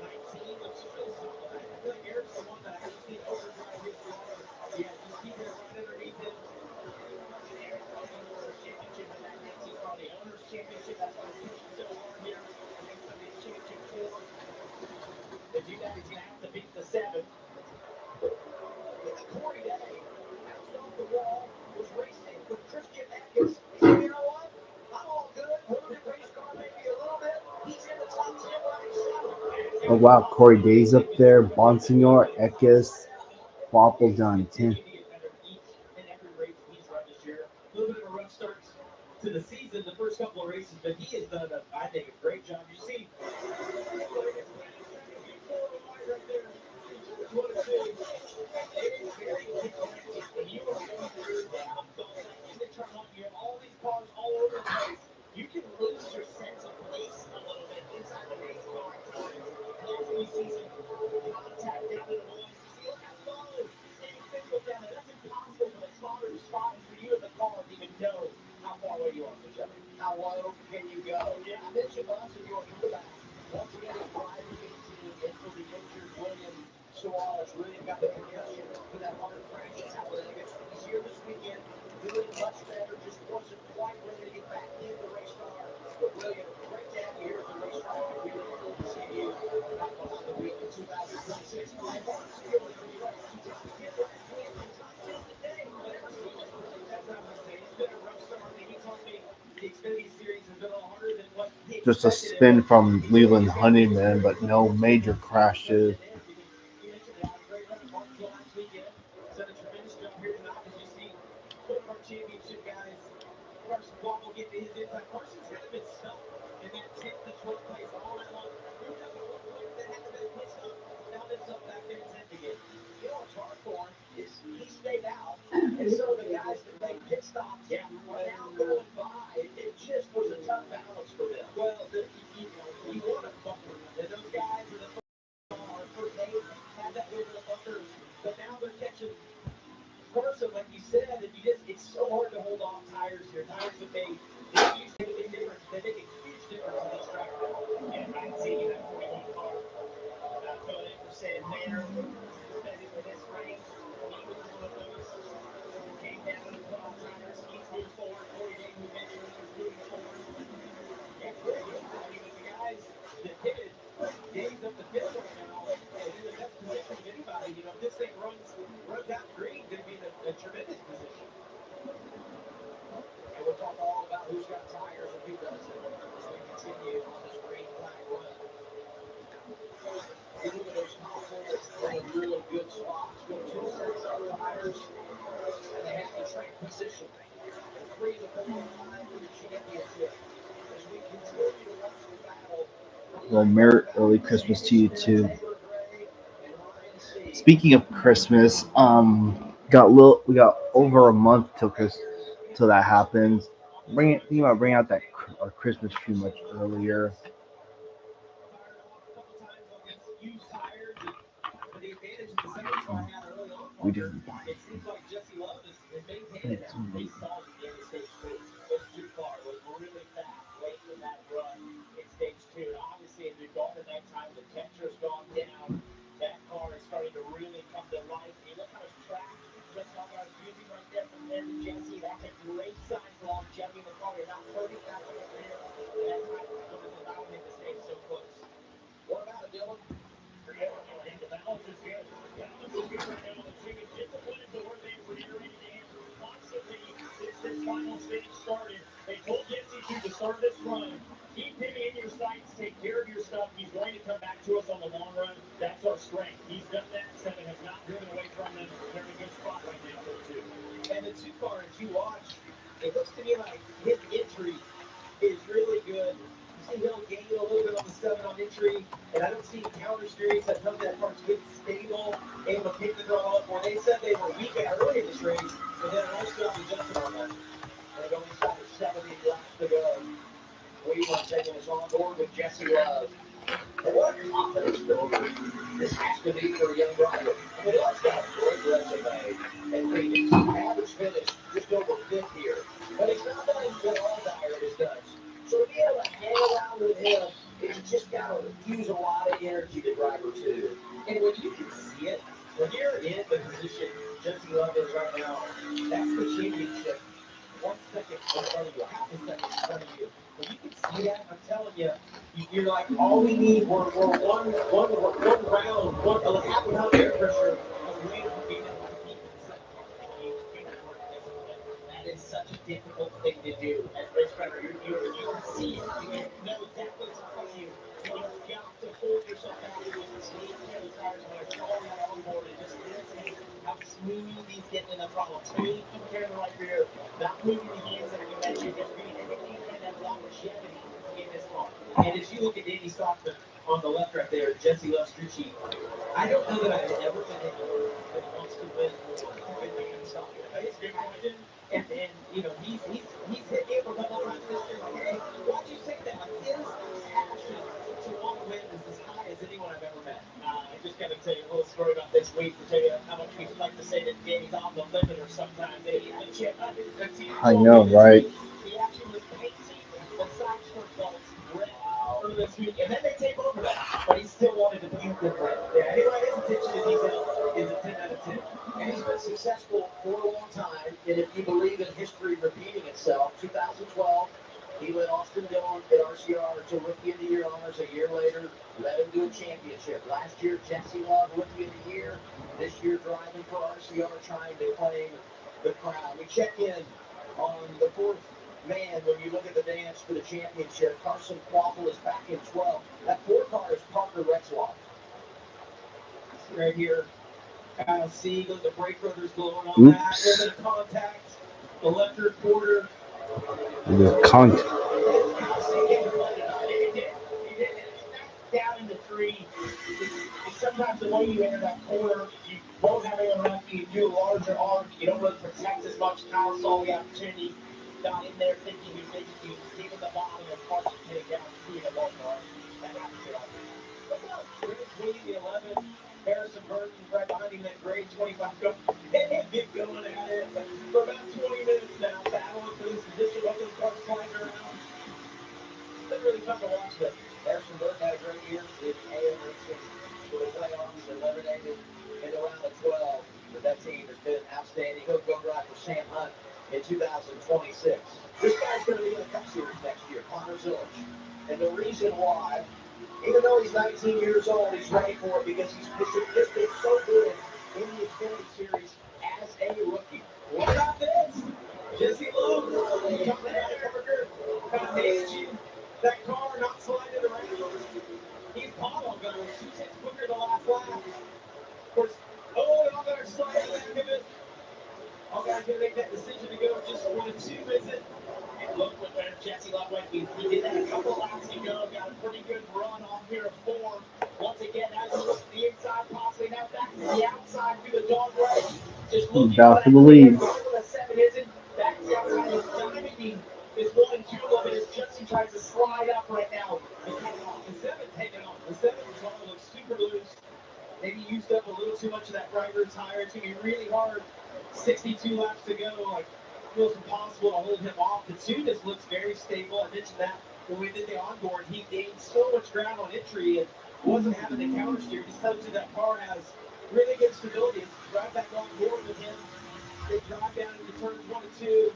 19, looks real solid. I feel like Eric's the one that I just need overdrive his water. Yeah, just keep it right underneath him. Eric's probably the World Championship in that case. He's probably Owner's Championship. That's why he's pushing so hard here against some of these Championship 4. To do that, he's going to have to beat the 7. Corey Day bounced off the wall, was racing with Christian Atkins. He said, you know what? I'm all good. Moving race car maybe a little bit. He's in the top 10 running 7. Oh wow, Corey Day's up there. Bonsignor, Ekis, Fopple done 10. A little bit of a rough start to the season, the first couple of races, but he has done, I think, a great job. You see, right there, turns 1 and 2. It is very disconnected when you are going through the cul-de-sac in the turn 1. You have all these cars all over the place. You can lose your sense of place a little bit inside the race car at times. And that's when you see some contact down in the woods. You see, look how low Danny Fitz down there. That's impossible for the spotter to spot and for you in the car to even know how far away you are from each other. How low can you go? Yeah, I mentioned Bonsignor in the back. Once again, his driver being seen in for the injured William Suarez. William got the concussion for that hard crash at Talladega. He's here this weekend, doing much better, just wasn't quite ready to get back in the race car. But William, great to have you here at the racetrack, and we look forward to seeing you back behind the wheel in 2026. And Bonsignor, he topped 10 last week and top 10 today, but ever so slightly. That's what I was going to say. It's been a rough start. He told me the Xfinity Series has been a little harder than what he Just a spin from Leland Honeyman, but no major crashes. You mentioned they had a great run at Martinsville last weekend. year. Tires that they used to make a difference. They make a huge difference in this track now. And I can see that 41 car going in for Sam Manor. Suspended for this race. He was one of those who came down and put on tires. He's moved forward. Corey Day moved in. Everyone's moving forward. Yeah, pretty good. I mean, with the guys that pitted, Dave's up the pits right now, and in the best position of anybody. You know, if this thing runs out green, going to be in a tremendous position. And we'll talk all about who's got tires and who doesn't as we continue on this green flag run. You look at those top four in a really good spots with 2 sets of tires, and they have the track position. The 3, the 4, and 5 for the championship. As we continue to watch the battle. Well, Merry early Christmas to you too. Speaking of Christmas, we got over a month till that happens. Thinking about bringing out our Christmas tree much earlier. We didn't buy it. It seems like Jesse Love is maintaining that pace solid at the end of stage 3. This 2 car was really fast late in that run in stage 2. And obviously, as we've gone to nighttime, the temperature's gone down. That car is starting to really come to life. You look how much track just how I was using right there compared to Jesse. That's a great sign for longevity in the car. You're not hurting that right there. And that time what is allowing him to stay so close. What about it, Dylan? And the balance is good. Balance is good right now. The team is disappointed to where they reiterated constantly since this final stage started. They told Jesse to the start of this run, keep him in your sights, take care of your stuff. He's going to come back to us on the long run. That's our strength. He's done that. 7 has not driven away from them. They're in a good spot right now for the 2. And the 2 car, as you watch, it looks to me like his entry is really good. You see he'll gain a little bit on the 7 on entry, and I don't see counter steering, so none of that part's good, stable, able to pick the throttle up. Where they said they were weak early in this race, and then a nice job adjusting on that. And going inside of 70 laps to go. We are taking us on board with Jesse Love. And what confidence builder this has to be for a young driver. I mean, Love's got a great resume at Phoenix. Average finish just over 5th here. But he's not done what Allgaier has done. So to be able to hang around with him, it's just got to use a lot of energy to driver too. And when you can see it, when you're in the position Jesse Love is right now, that's the championship. 1 second in front of you, half a second in front of you. When you can see that, I'm telling you, you're like, all we need, we're one round, half a pound air pressure away from being able to compete for the second car. And you do that work discipline. That is such a difficult thing to do as race driver. You can see it, you know exactly what's in front of you, and you've got to hold yourself back and just take care of the tires. When I saw that on board, it just irritated how smooth he's getting in the throttle. Taking care of the right rear, not moving the hands that are going to let you just being able to maintain that longevity in this car. And as you look at Danny Stockton on the left right there, Jesse Love's crew chief, I don't know that I've ever met anyone that wants to win more than Dan Stockton. It's a good question. And you know, he's hit me up a couple times this year like, hey, why'd you say that? Like, his passion to want to win is as high as anyone I've ever met. I just got to tell you a little story about this week to tell you how much we like to say that Danny's on the limit or sometimes. I know, right? He actually was painting the side stripe belts red earlier this week, and then they take over that, but he still wanted to paint them red. Yeah, anyway, his attention to detail is a 10 out of 10. And he's been successful for a long time, and if you believe in history repeating itself, 2012, he led Austin Dillon at RCR to Rookie of the Year honors. A year later, led him to a championship. Last year, Jesse Love, Rookie of the Year. This year, driving for RCR, trying to claim the crown. We check in on the 4th man when you look at the dance for the championship. Carson Quaffle is back in 12th. That 4 car is Parker Retzloff. Right here. Kyle Siegel, the brake rotor's blowing on that. A little bit of contact. The left rear quarter. The contact. Down into 3. Sometimes the way you enter that corner, you don't have anyone around you. You do a larger arc. You don't really protect as much. Kyle saw the opportunity. Got in there thinking he was maybe leaving the bottom and Parker getting down to the ball car. That happens a lot. Look out. Grade 20, the 11. Harrison Burton right behind him, that grade 25 go. They have been going at it for about 20 minutes now, battling for this fun to watch them. Harrison Burke had a great year in AM racing for the playoffs, eliminated in the round of 12. But that team has been outstanding. He'll go drive for Sam Hunt in 2026. This guy's going to be in the Cup Series next year, Connor Zilch. And the reason why, even though he's 19 years old, he's ready for it because he's just been so good in the Xfinity Series as a rookie. What about this? Jesse Lowe coming out of Parker, kind of managing that car, not sliding around. He's caught all gunners. Two tenths quicker the last lap. Of course, oh, and all gunners sliding back of it. All guys going to make that decision to go just 1 and 2, is it? And look what Jesse Love went. He did that a couple laps ago. Got a pretty good run off here of 4. Once again, that's the inside, possibly now back to the outside through the dog race. Just looking Battle for the lead. lead. The 7 isn't. Back to the outside. He's diamonding this 1 and 2 a little bit as Jesse tries to slide up right now. The 7 taking off. The 7 car looks super loose. Maybe used up a little too much of that right rear tire. It's going to be really hard. 62 laps to go. Like, feels impossible to hold him off. The 2 just looks very stable. I mentioned that when we did the onboard. He gained so much ground on entry and wasn't having the counter steer. Just tells you that car has really good stability. Drive back on board with him. They drive down into turns 1 and 2.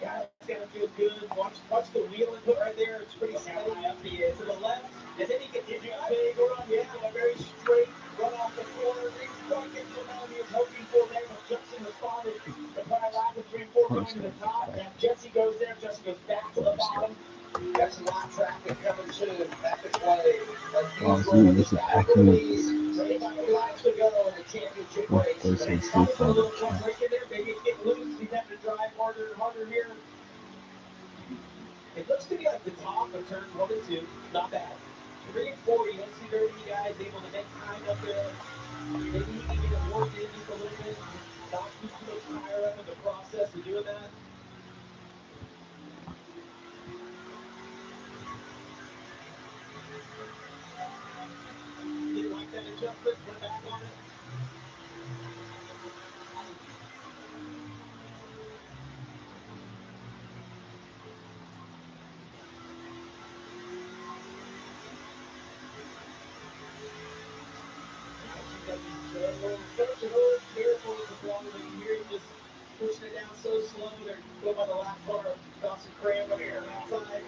Yeah, it's got to feel good. Watch the wheel input right there. It's pretty steady. To the left. And then he gets a big run. Yeah, a very straight run off the corner. He's going to get the amount he was hoping for there. But Justin responded. The prior lap of 3 and 4 going to the top. Now Jesse goes there. Jesse goes back to the bottom. Got some lot traffic coming soon. Back to play. This is packing with 25 laps to go in the championship race. PlayStation Probably put a little Fighter. more break in there. Maybe it's getting loose. He's having to drive harder and harder here. It looks to me like the top of turns 1 and 2, not bad. 3 and 4, you don't see very many guys able to make time up there. Maybe he can get it warmed in just a little bit, not use too much tire up in the process of doing that. Didn't like that adjustment, put back on it. Such an old, careful with the throttle, but you hear him just pushing it down so slow. They're going by the lap car, Dawson Cram up here outside.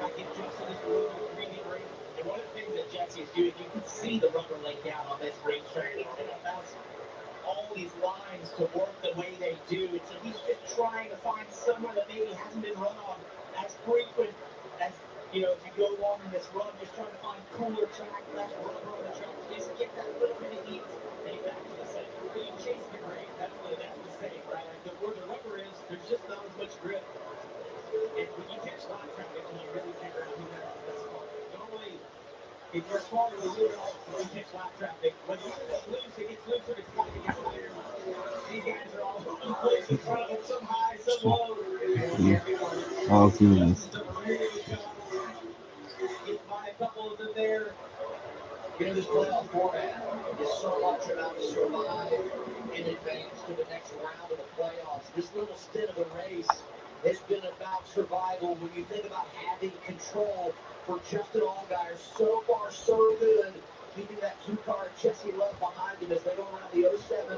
I give Justin this rubber breathing ring. And one of the things that Jesse is doing, you can see the rubber laid down on this racetrack. It allows all these lines to work the way they do. And so he's just trying to find somewhere that maybe hasn't been run on as frequent as, you know, if you go along in this run, just trying to find cooler track, less rubber on the track, just get that little bit of heat. And back to the center. When you chase the grade, that's the saying, right? Like where the rubber is, there's just not as much grip. And when you catch lot traffic, can you really figure out who has the best car? Normally, if you're smart to lose, when you catch lot traffic, when you get loose, it gets looser, it's got to get higher. These guys are all over the place in front of them, some high, some low. Oh, goodness. Some really good shots. Get by a couple of them there. You know, this playoff format is so much about survive and advance to the next round of the playoffs. This little stint of the race has been about survival. When you think about having control for Justin Allgaier, so far so good, keeping that 2-car Jesse Love behind him as they go around the 07.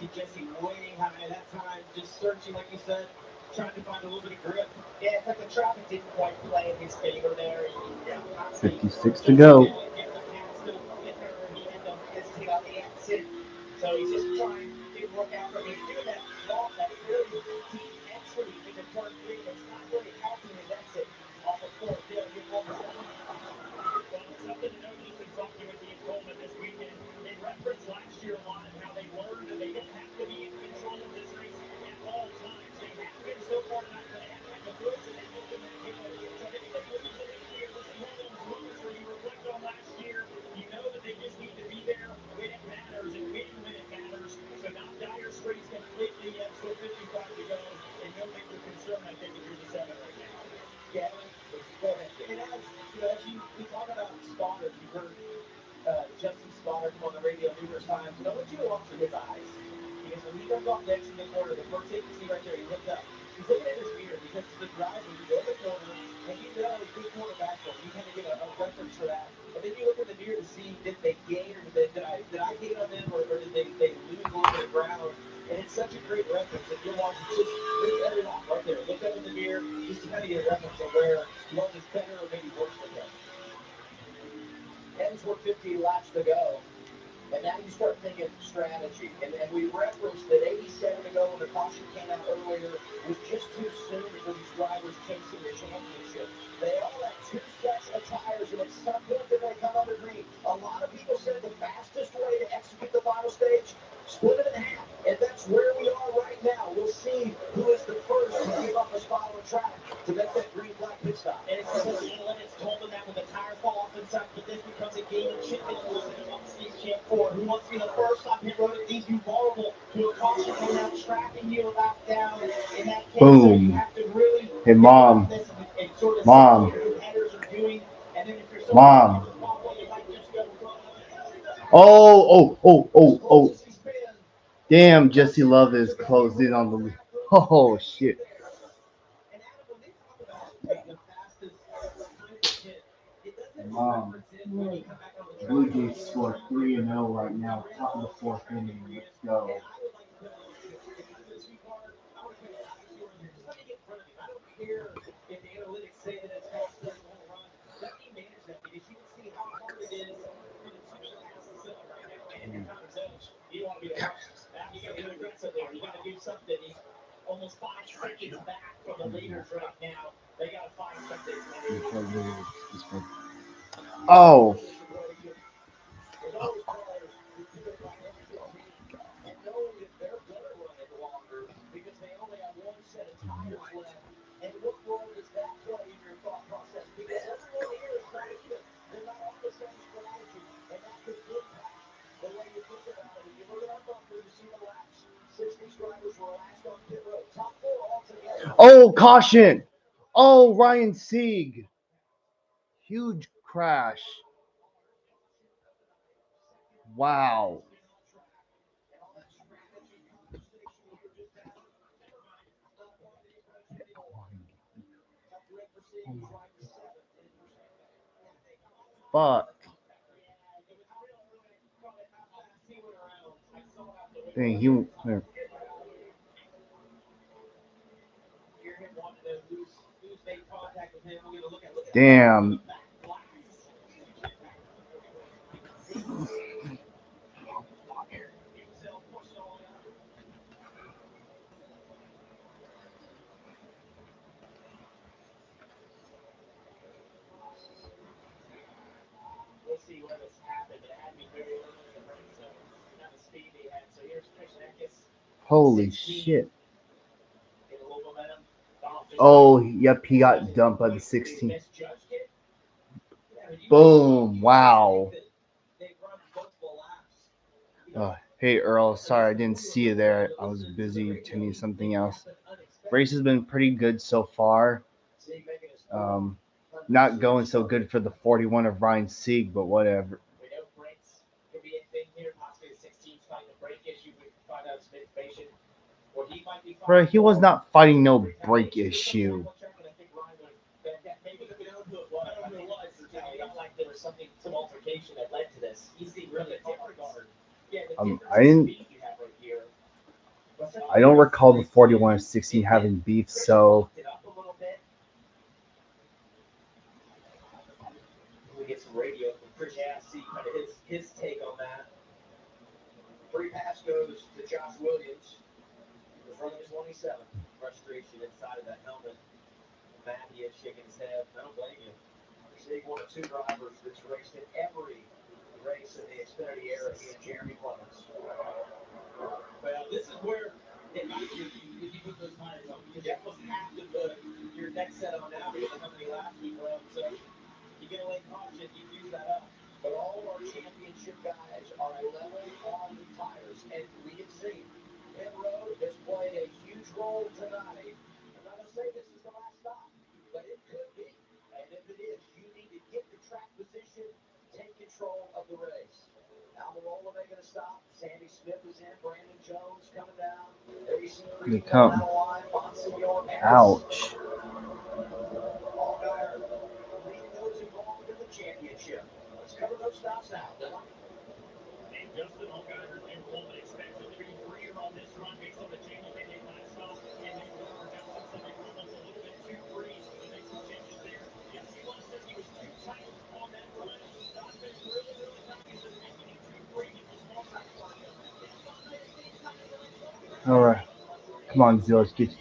See Jesse way high that time, just searching, like you said, trying to find a little bit of grip. Yeah, it's like the traffic didn't quite play in his favor there. 56 to go. So he's just trying to work out. He's doing that long, that really deep entry into turn 3 that's not really helping his exit off of 4th. Dale, you have one more. Well, it's something to note just in talking with Ian Coleman this weekend. They referenced last year a lot and how they learned that they don't have to be in control of this race at all times. They have been so far tonight, but they haven't had the woods and they've opened that gate. So I think if they lose a bit here, this is one of those moments where you reflect on last year. You know that they just need to be there when it matters and win when it matters. So not dire straits completely yet. Still 55 to go and no major concern, I think, if you're the 7 right now. Yeah, go ahead. And as we talk about spotters, you've heard Justin Spotter come on the radio numerous times. I want you to watch his eyes. Because when he comes off next in the corner, the first thing you see right there, he looked up. He's looking at his mirror because the driver, you go in the corner, and you know good corner backfield. You kind of get a reference for that. And then you look in the mirror to see, did they gain or did I gain on them or did they lose a little bit of ground? And it's such a great reference. If you're watching, just look every lap right there. Look up in the mirror just to kind of get a reference of where one is better or maybe worse than them. Ends with 15 laps to go. And now you start thinking strategy. And we referenced that 87 to go when the caution came out earlier was just too soon for these drivers chasing the championship. They all had 2 sets of tires, and at some point they're going to come under green. A lot of people said the fastest way to execute the final stage, split it in half. And that's where we are right now. We'll see who is the first to give up a spot on the track to make that green flag pit stop. And it's because the analytics told them that when the tires fall off inside, but this becomes a game of chicken and who's going to wants to be champ for. Who wants to be the first on pit road? It leaves you vulnerable to a caution coming out, tracking you a lap down. In that case, Boom. you have to really Hey, Mom. and sort of Mom. see what your competitors are doing. And then if you're so Mom. you might just go. Oh. Damn, Jesse Love is closed in on the lead. Oh, shit. Mom, Blue Jays score 3-0 right now, top of the 4th inning. Let's go. You want to be a you got to be aggressive there. You got to do something. He's almost 5 seconds back from the leaders right now. They got to find something. Oh. Because they only have 1 set of tires left. And what role does that play in your thought process? Because everyone here is not even. They're not on the same strategy. And that could impact the way you think about it. If you look at our bumper, you see the laps. 6 of these drivers were last on pit road. Top 4 altogether. Oh, caution. Oh, Ryan Sieg. Huge crash. Wow. Fuck. Dang, damn. We'll see where this happened, but it had to be very early in the race, so not the speed they had. So here's Chris Eckes. Holy shit. Get a little momentum. Oh, yep, he got dumped by the 16. Boom. Wow. Hey, Earl. Sorry, I didn't see you there. I was busy attending something else. Race has been pretty good so far. Not going so good for the 41 of Ryan Sieg, but whatever. Bro, he was not fighting no brake issue. Some altercation that led to this. He seemed really a different guard. I don't recall the 41 of 16 having beef, so We get some radio from Chris see kind of his take on that. Free pass goes to Josh Williams. In front of his 27. Frustration inside of that helmet. Matthew shaking his head. I don't blame you. Seeing 1 of 2 drivers that's raced in every race in the Xfinity era, he and Jeremy Clements. Well, this is where it might be if you put those tires on. Because you almost have to put your next set on now because of how many laps we've run. So you get a late caution, you use that up. But all of our championship guys are level on the tires. And we can see pit road has played a huge role tonight. I'm not going to say this is the last stop, but it could be. And if it is, you need to get the track position, take control of the race. Almirola making a stop. Sandy Smith is in. Brandon Jones coming down. They come. Ouch. Allgaier leading those involved in the championship. Let's cover those stops now. And Justin Allgaier and Jim Coleman expected to be freer on this run based on the changes they made last stop, and they were. Justin said they were almost a little bit too free, so they made some changes there. Jesse Love says he was too tight on that run. Todd Fish really, really tight. He says making it too free gets a small track margin. That's behind the same time as the race opener. All right. Come on, Zealous. Get.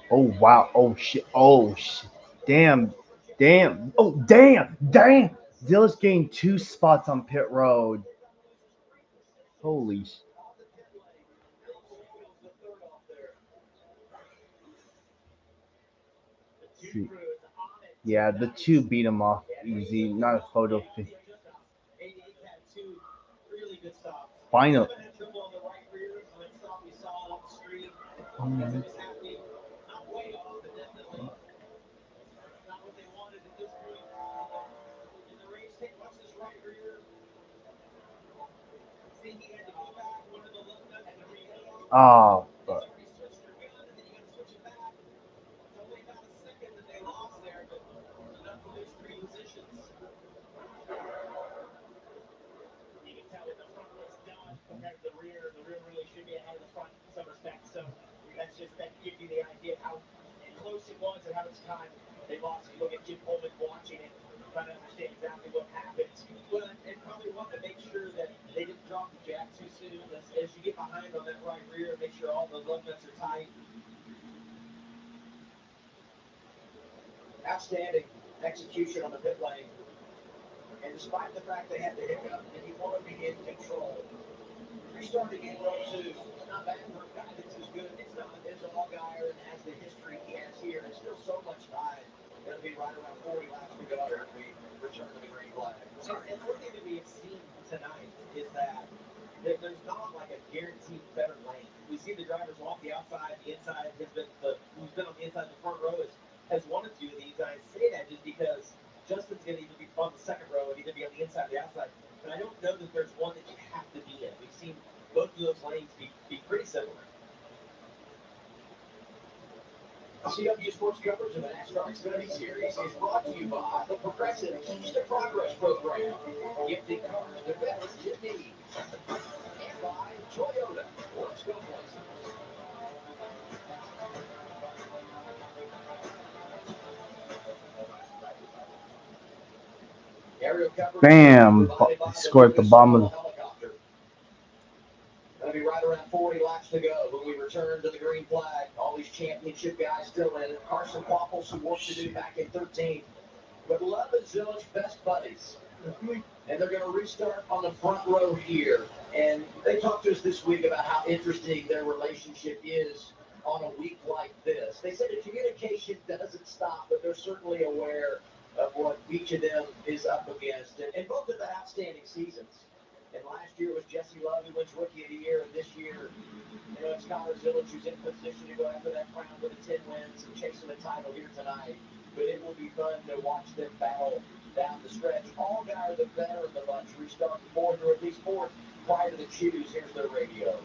Oh, wow. Oh, shit. Oh, shit. Damn. Damn. Oh, damn. Damn. Zealous gained 2 spots on pit road. Holy shit. See. Yeah, the 2 beat him off easy. Not a photo. Final. Oh, fuck. Compared to the rear really should be ahead of the front in some respects. So that gives you the idea of how close it was and how much time they lost. You look at Jim Coleman watching it, trying to understand exactly what happened. Well, and probably wanted to make sure that they didn't drop the jack too soon. As you get behind on that right rear, make sure all the lug nuts are tight. Outstanding execution on the pit lane. And despite the fact they had the hiccup, and he wanted to be in control. Restarting in row 2. Not bad for a guy that's as good. It's not as Allgaier and has the history he has here. There's still so much time. Going to be right around 40 laps to go here if we return to the green flag. And one thing that we have seen tonight is that there's not like a guaranteed better lane. We see the drivers off the outside, the inside has been who's been on the inside, the front row has won a few of these. I say that just because Justin's going to either be on the second row and either be on the inside or the outside. But I don't know that there's one that you have to be in. We've seen both of those lanes be pretty similar. CW Sports coverage of the NASCAR Xfinity Series is brought to you by the Progressive Keys to Progress program, gifting cars to veterans in need, and by Toyota. Let's go places. Bam. Score at the bottom of Going to be right around 40 laps to go when we return to the green flag. All these championship guys still in it. Carson Quaffle, some work to do back in 13. But Love and Zillage, best buddies. And they're going to restart on the front row here. And they talked to us this week about how interesting their relationship is on a week like this. They said the communication doesn't stop, but they're certainly aware of what each of them is up against. And both of the outstanding seasons. And last year was Jesse Love who wins Rookie of the Year, and this year, it's Connor Zillage who's in position to go after that crown with the 10 wins and chasing the title here tonight. But it will be fun to watch them battle down the stretch. Allgaier, the better of the bunch, restarting fourth or at least fourth prior to the choose. Here's their radio.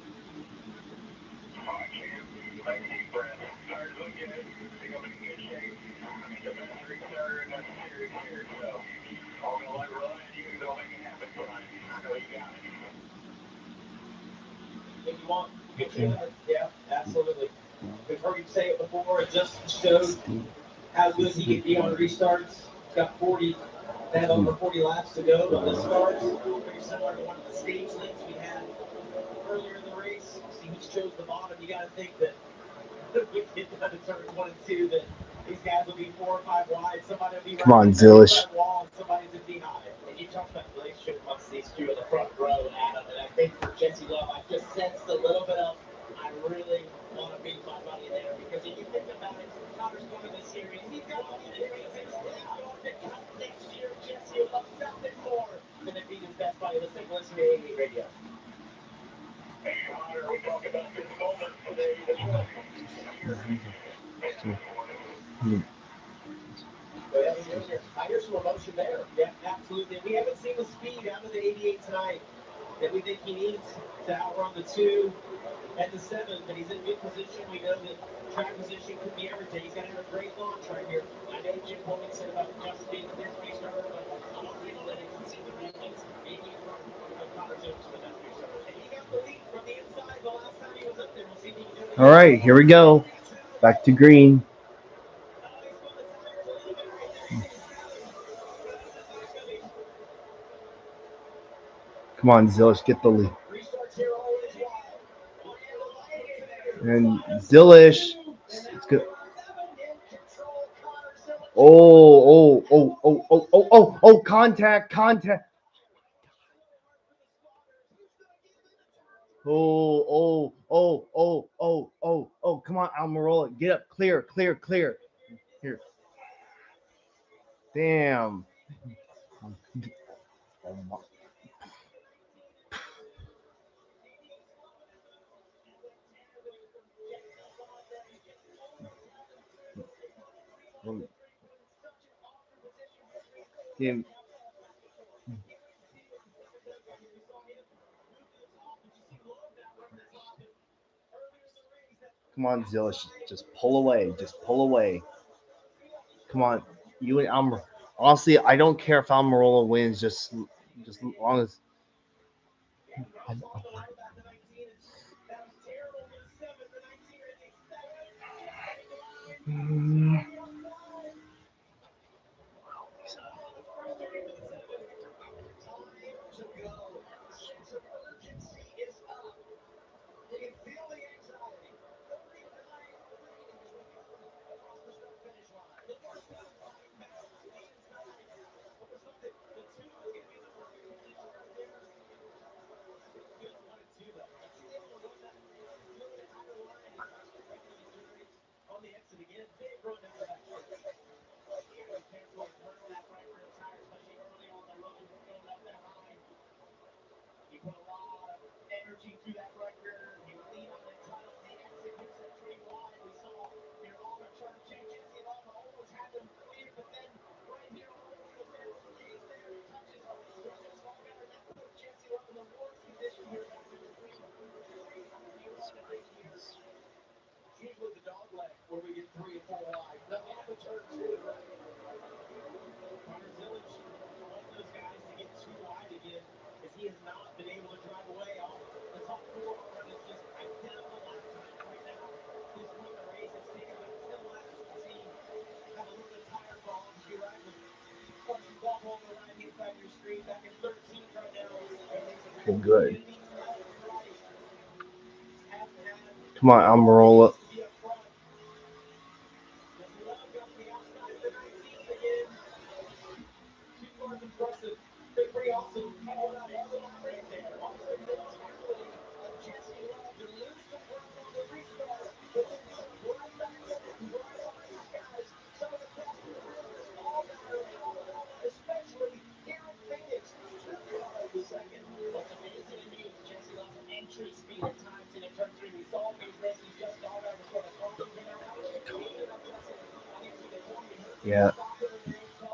If you want, yeah, absolutely. We've heard him say it before. It just shows how good he can be on restarts. He's got 40, over 40 laps to go on the starts. Very similar to one of the stage lanes we had earlier in the race. See, he chose the bottom. You got to think that we get down to turn 1 and 2, that these guys will be 4 or 5 wide. Somebody will be Come on, Zillish. wall, and somebody's in behind. And you talked about the relationship amongst these two in the front row, Adam. And I think for Jesse Love, I just sensed a little bit of, I really want to beat my buddy there. Because if you think about it, Connor's going to the series. He's got all these reasons. He's going to come next year. Jesse Love, nothing more than to beat his best buddy. Let's take a listen to AA Radio. Hey, Connor, we talk about this moment today. But how you doing here? I hear some emotion there. Yeah, absolutely. We haven't seen the speed out of the 88 tonight that we think he needs to outrun the 2 and the 7, but he's in good position. We know that track position could be everything. He's got to have a great launch right here. I know Jim Morgan said about Justin being the best race starter, but I love the analytics and see the movements. Maybe from Connor Jones to the best race starter. And he got the lead from the inside the last time he was up there. We'll see if he can do it again. All right, here we go. Back to green. Come on, Zillish, get the lead. And Zillish, it's good. Oh, contact. Oh, come on, Almirola, get up, clear. Here. Damn. Damn. Come on, Zillish, just pull away. Come on, you and Almirola. Honestly, I don't care if Almirola wins, just as long as. Usually the dog leg where we get 3 and 4 wide. Nothing but turn 2. Connor Zillish, one of those guys to get too wide again, as he has not been able to drive away off the top 4 on this just identical lap time right now. This point in the race, it's taken about 10 laps to see. Have a little bit of tire fall. You're right with punching ball on the right hand side of your screen. Back in 13th right now. Good. Come on, Almirola. Impressive. Pretty awesome. Hold on, right there. Also, Jesse Love to lose some ground on the restart, but then jump right back up and right on these guys. Some of the fastest drivers all got around, especially here in Phoenix. 2 cars a second. What's amazing to me is Jesse Love's entry speed at times in a turn 3. We saw him these races just all around before the car came out. Even impressive on entry. They told me Yeah.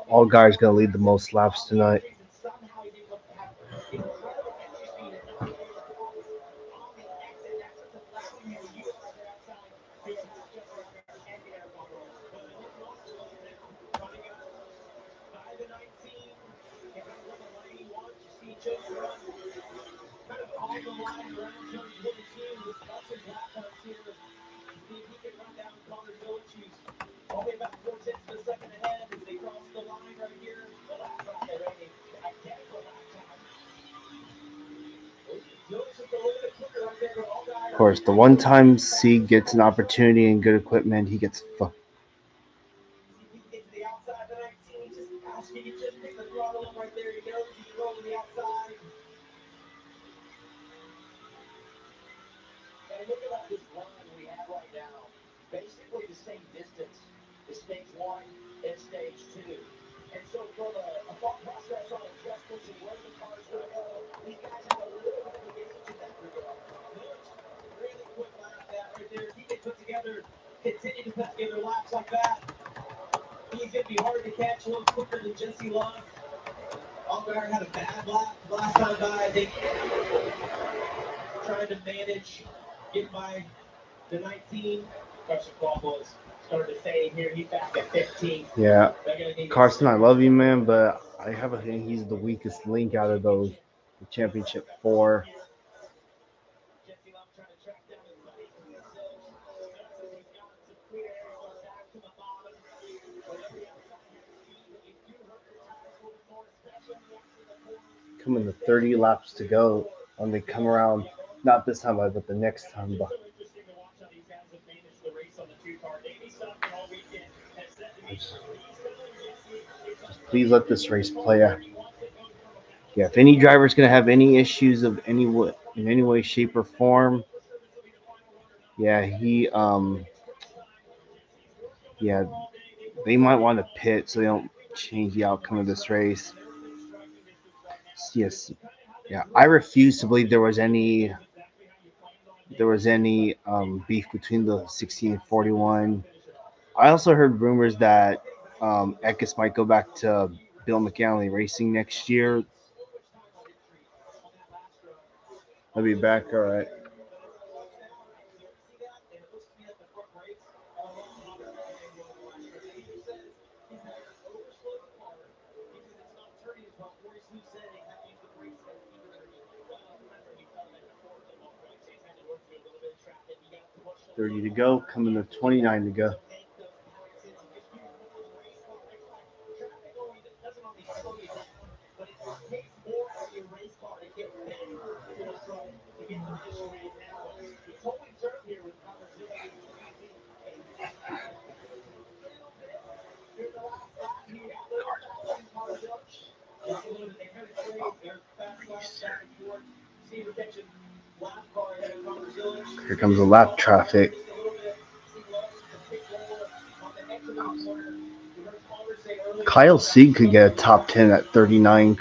All guys gonna lead the most laps tonight. somehow he's able to have incredible entry speed and not get any problems on the exit. That's what's allowing him to utilize that outside to attack Justin Allgaier and the air bubble. But his launch love now coming up by the 19. If I run the lane he wants, you see he chose to run kind of all the lines around turn 22. Just loves his lap times here. See if he can run down Connor Zillish, who's only about 4/10 of a second ahead as they cross the line right here. The lap time remaining, identical lap time. Zillish is a little bit quicker right there, but Allgaier. Of course, the one time C gets an opportunity and good equipment, he gets fucked. See if he can get to the outside of the 19. Just, gosh, he can just pick the throttle up right there. He knows he can roll to the outside. And look at all this run we have right now. Basically the same distance as stage 1 and stage 2. And so from a thought process on adjustments and where the car's going to go, these guys have a little bit of a gauge in that regard. Lewis, really quick lap that right there. He can put together, continue to put together laps like that. He's going to be hard to catch, a little quicker than Jesse Love. Allgaier had a bad last time by, I think, trying to manage, get by the 19. Carson Caldwell started to fade here. He's back at 15. Yeah, Carson, I love you, man, but I have a feeling he's the weakest link out of those championship 4. Jesse Love trying to track down his buddy. Johnson, he's got some clear air, goes back to the bottom. With every outside has speed, but you do hurt your tires a little bit more, especially on the exit of the corners. Coming to 30 laps to go when they come around, not this time, but the next time. But Interesting to watch how these guys have managed the race on the 2-car. Davey Stockton all weekend has said to me, he's telling Jesse, just please let this race play out. Yeah, if any driver's gonna have any issues of any in any way, shape, or form, yeah, yeah, they might want to pit so they don't change the outcome of this race. Yes, yeah, I refuse to believe there was any beef between the 16 and 41. I also heard rumors that Eckes might go back to Bill McAnally Racing next year. I'll be back, all right. $30 to go, coming to $29 to go. Here comes the lap traffic. Kyle Sieg could get a top 10 at 39.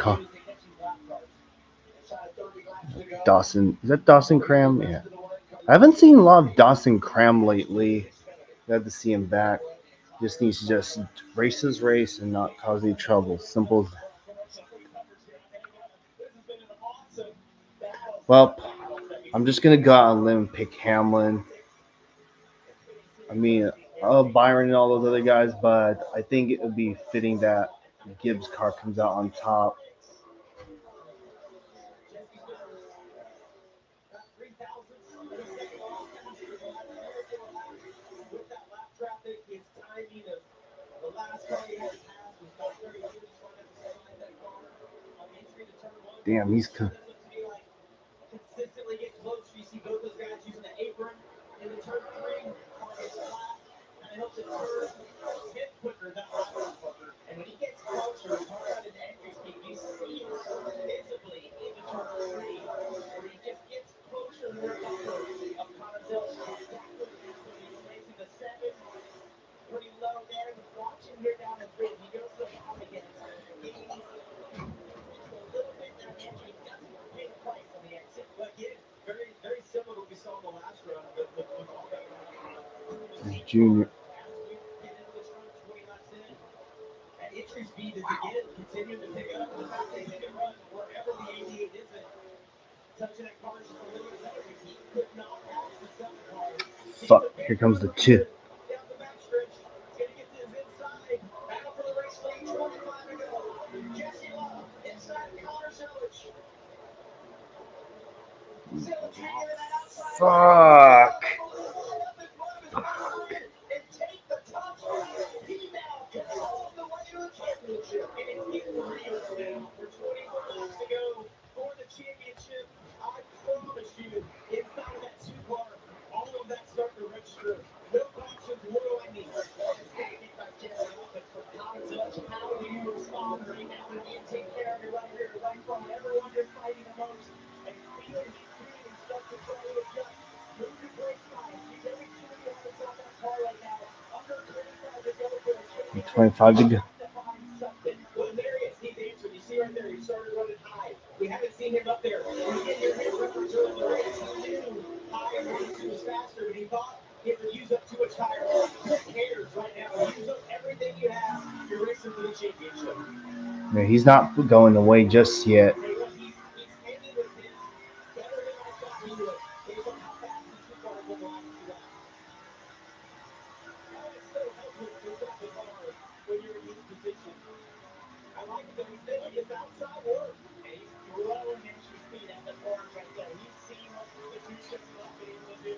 Dawson, is that Dawson Cram? Yeah. I haven't seen a lot of Dawson Cram lately. Glad to see him back. Just needs to just race his race and not cause any trouble. Simple as that. Well, I'm just going to go out on a limb and pick Hamlin. I mean, I love Byron and all those other guys, but I think it would be fitting that Gibbs' car comes out on top. Damn, he's consistently get close. You see both those guys using the apron in the turn 3. Car gets flat, and it helps it turn get quicker, not quicker. And when he gets closer, talk about his entry speed. You see it visibly into turn 3, where he just gets closer to the bumper of Conazell's back foot gas when he's racing the 7. Pretty low there. Watch him here down the 3. He goes to the bottom again. He's just a little bit down the edge. He doesn't pay the price on the exit. But again, very, very similar to what we saw in the last run with all that. Junior. As we get into this run 20 laps in, that entry speed is again continuing to pick up. And the fact that he can run wherever the 88 is, touching that car just a little bit better. He could not pass the 7 car. Fuck, here comes the 2. Down the backstretch. He's going to get to his inside. Battle for the race lead. 25 to go. Jesse Love inside Connor Zellage. Zellage hanging in that outside. Fuck. And take the top spot. He now can all the way to the championship. And it's getting real now for 24 laps to go for the championship. I promise you, inside of that 2-car, all of that starting to register. No cautions. What do I need? Hit by Jesse Love. But for Conazellage, how do you respond right now? And you take care of your right here, right front. Everyone you're fighting the most. And feel his feelings start to try to adjust. Move your brakes, guys. Use every tool you have inside that car right now. Under 25 to go for the championship. 25 to go. Well, there he is. He's answered. You see right there, he started running high. We haven't seen him up there. When you get your hit records early in the race, he knew higher was faster, but he thought he would use up too much tire. Who cares right now? Use up everything you have. Yeah, he's not going away just yet. Tell you what, he's hanging with him better than I thought he would, based on how fast these two cars went the last two laps. Now it still helps to stop the car when you're in his position. I like it though. He's making his outside work. And he's throwing extra speed at the cars right there. He's seen what the two Jesse Love been able to do.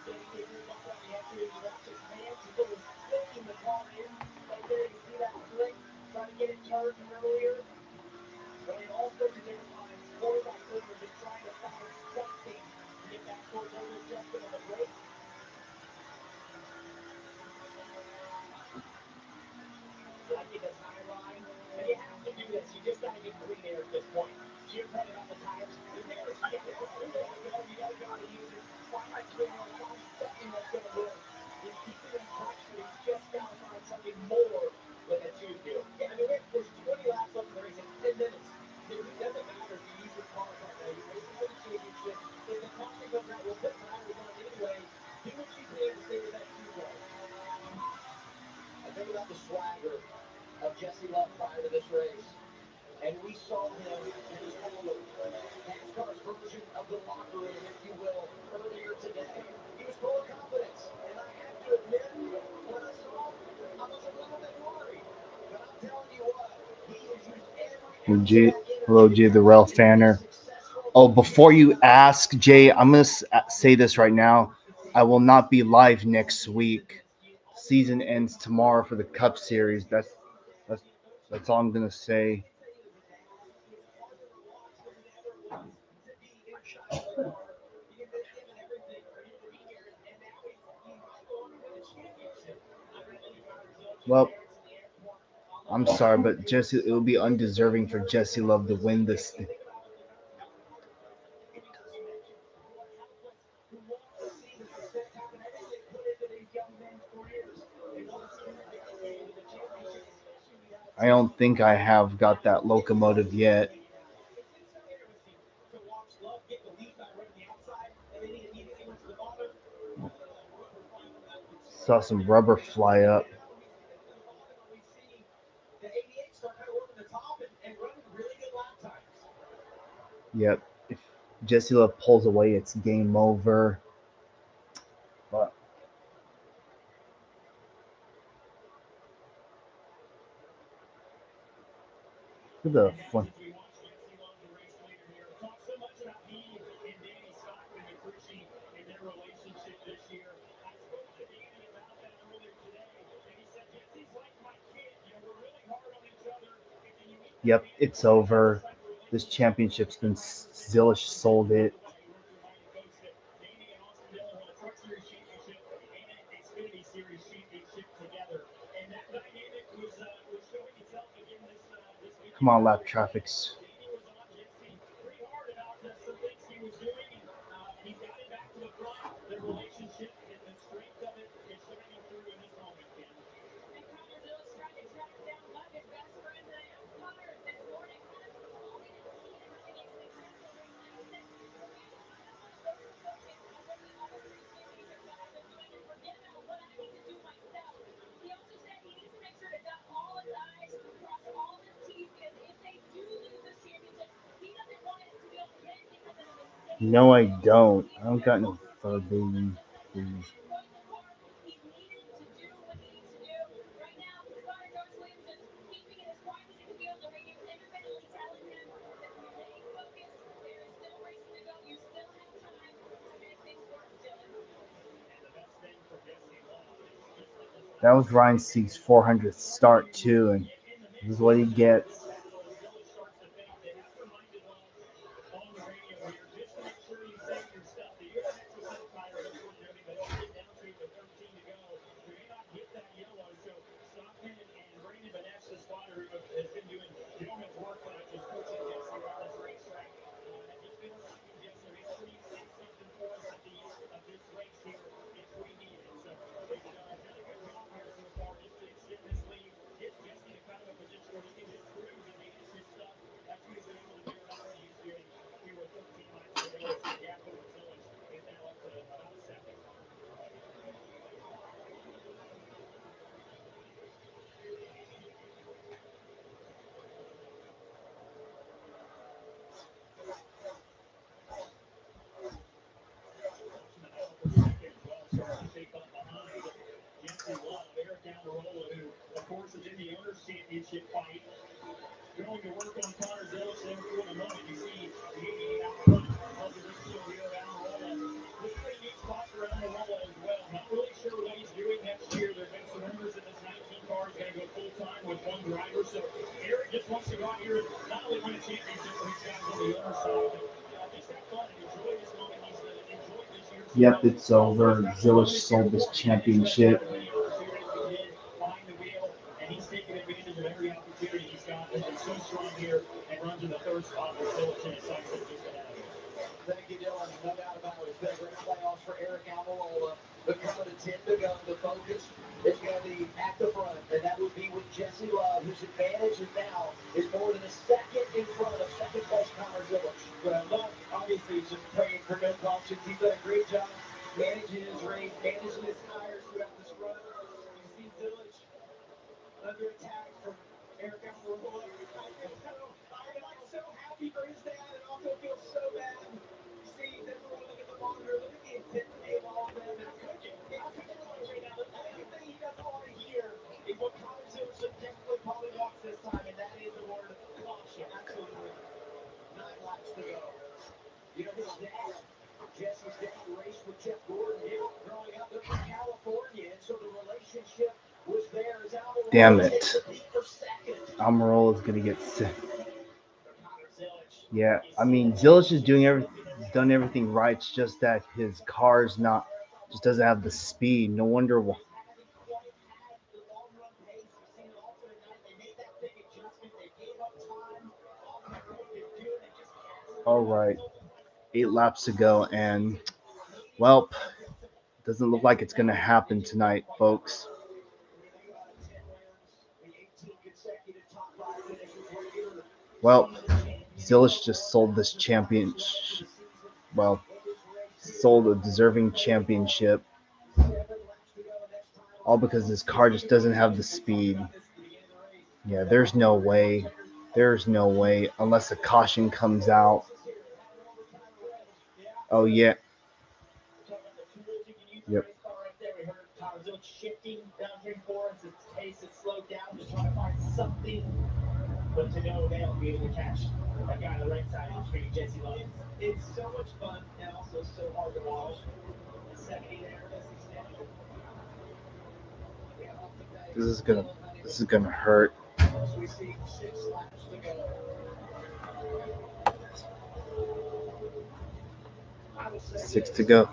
Getting to here, talk about the Xfinity. You watch his hands. He's almost flinging the car in right there. You see that flick, trying to get it turned earlier. But in all sorts of different lines, corner by corner, just trying to find something to get back towards over Justin on the brake. Like in this high line. And you have to do this. You just got to get clean air at this point. To your point about the tires, the air is shit. You got to go. You got to be able to use it. Find that clean air. Find something that's going to work. He's keeping them fresh, but he's just got to find something more with a tube deal. Yeah, I mean, there's 20 laps left in the race. It's 10 minutes. It doesn't matter if you use your cars right now. You're racing for the championship. If the caution comes out, we'll put tires on anyway. Do what you can to stay with that tube well. I think about the swagger of Jesse Love prior to this race. And we saw him in his own NASCAR's version of the locker room, if you will, earlier today. He was full of confidence. And I have to admit, when I saw him, I was a little bit worried. But I'm telling you what, he has used every ounce of that Hello, energy Jay the Rail Fanner. Oh, before you ask, Jay, I'm gonna say this right now. I will not be live next week. Season ends tomorrow for the Cup Series. That's that's all I'm gonna say. Well, I'm sorry, but Jesse, it would be undeserving for Jesse Love to win this thing. I don't think I have got that locomotive yet. Saw some rubber fly up. Yep. If Jesse Love pulls away, it's game over. But who the fuck? Yep, it's over. This championship's been Zillish sold it. Come on, lap traffics. No, I don't. I don't got no fur baby. Please. That was Ryan Sieg's 400th start too, and this is what he gets. course, is in the Owners' Championship fight. Going to work on Connor Zillich there for the moment. You see the 88 out front of the windshield here at Amarola. This is a neat spot for Amarola as well. Not really sure what he's doing next year. There have been some rumors that this 19 car is going to go full-time with one driver. So Eric just wants to go out here and not only win a championship for these guys on the owner's side, but just have fun and enjoy this moment. He's enjoyed this year. Yep, it's over. Zillich sold this championship. Behind the wheel, and he's taking advantage of every opportunity he's got. Has been so strong here and runs in the third spot with Zillich in his sights just ahead of him. Thank you, Dylan. No doubt about it. It's been a great playoffs for Eric Almirola. But coming to 10 to go, the focus is going to be at the front, and that would be with Jesse Love, whose advantage is now is more than a second in front of second place Connor Zillich. Well, Love obviously is just praying for no cautions. He's done a great job managing his race, managing his tires throughout this run. You see Zillich under attack from Eric Almirola. I'm so happy for his dad and also feel so bad. You see, everyone look at the monitor, look at the intensity of all of them. How could you? How could you want to right now? The only thing he doesn't want to hear is what Connor Zillich definitely probably wants this time, and that is the word caution. Absolutely. 9 laps to go. You know, his dad, Jesse's dad, raced with Jeff Gordon growing up in California, and so the relationship was there. As Almirola Damn it. takes the lead for second. Almirola is gonna get sick. Yeah, I mean Zillich is done everything right. It's just that his car's just doesn't have the speed. No wonder why. All right, 8 laps to go, and well, doesn't look like it's gonna happen tonight, folks. Well, Zillich just sold this championship. Well, sold a deserving championship. All because his car just doesn't have the speed. Yeah, there's no way. There's no way unless a caution comes out. Oh, yeah. Yep. Shifting down here for us, its pace has slowed down, just trying to find something, but to no avail to be able to catch that guy on the right side of the screen, Jesse Love. It's so much fun and also so hard to watch. The 70 there is extended. This is gonna hurt. So we see 6 laps to go. I will say 6 to go. A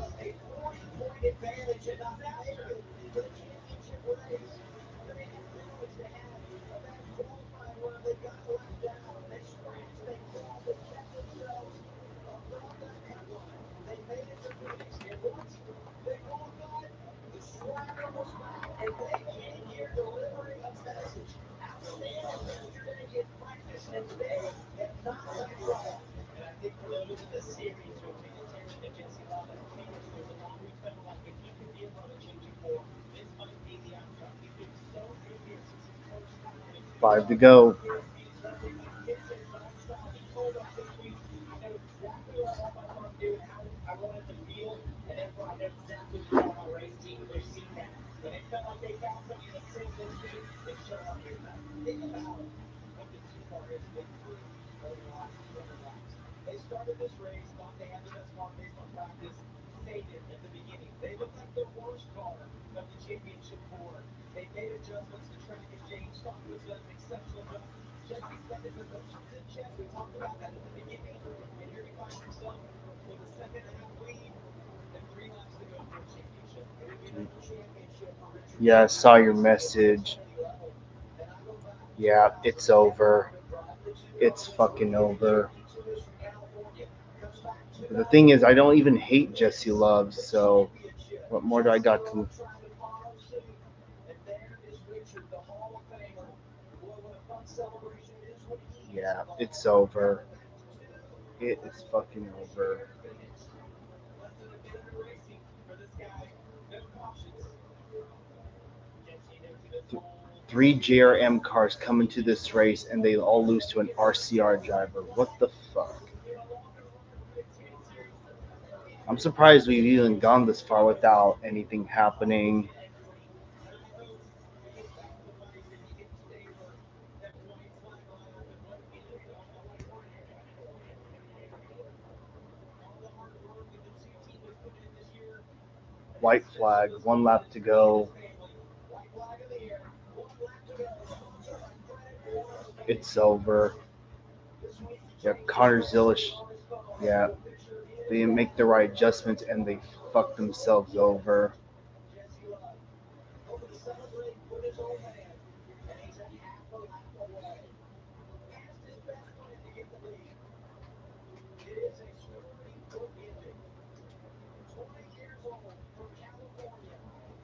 40-point advantage and not faster for the championship race. But they had minutes to have a bad qualifying run. They got left down. They scratched, they clawed, they kept themselves above that cut line. They made it to Phoenix. And once they qualified, the swagger was back. And they came here delivering a message. Outstanding yesterday in practice, and they have not let off. And I think for those in the series who have paid attention to Jesse Love at Phoenix, there's a lot we felt like if he could be a run changing for, this might be the outcome. He's been so good here since his first start. 5 to go. He told us this week, I know exactly what I want my car to do and how I want it to feel, and therefore I know exactly what I want my race team. They've seen that. When they felt like they found something that fit this week, they show up here tonight. Think about what the 2 car has been through over the last 200 laps. They started this race, thought they had the best car based on practice, faded at the beginning. They looked like the worst car of the championship four. They made adjustments. The track has changed. Stockman's done an exceptional job. Jesse said it, the motion's in check. We talked about that at the beginning. And here he finds himself with a second-and-a-half lead and 3 laps to go for a championship. It would be another championship for Richard. Yeah, I saw your message. Yeah, it's over. It's fucking over. But the thing is, I don't even hate Jesse Love, so what more do I got to? Yeah, it's over. It is fucking over. 3 JRM cars come into this race and they all lose to an RCR driver. What the fuck? I'm surprised we've even gone this far without anything happening. White flag, 1 lap to go. It's over. Yeah, Connor Zilish. Yeah, they didn't make the right adjustments and they fucked themselves over.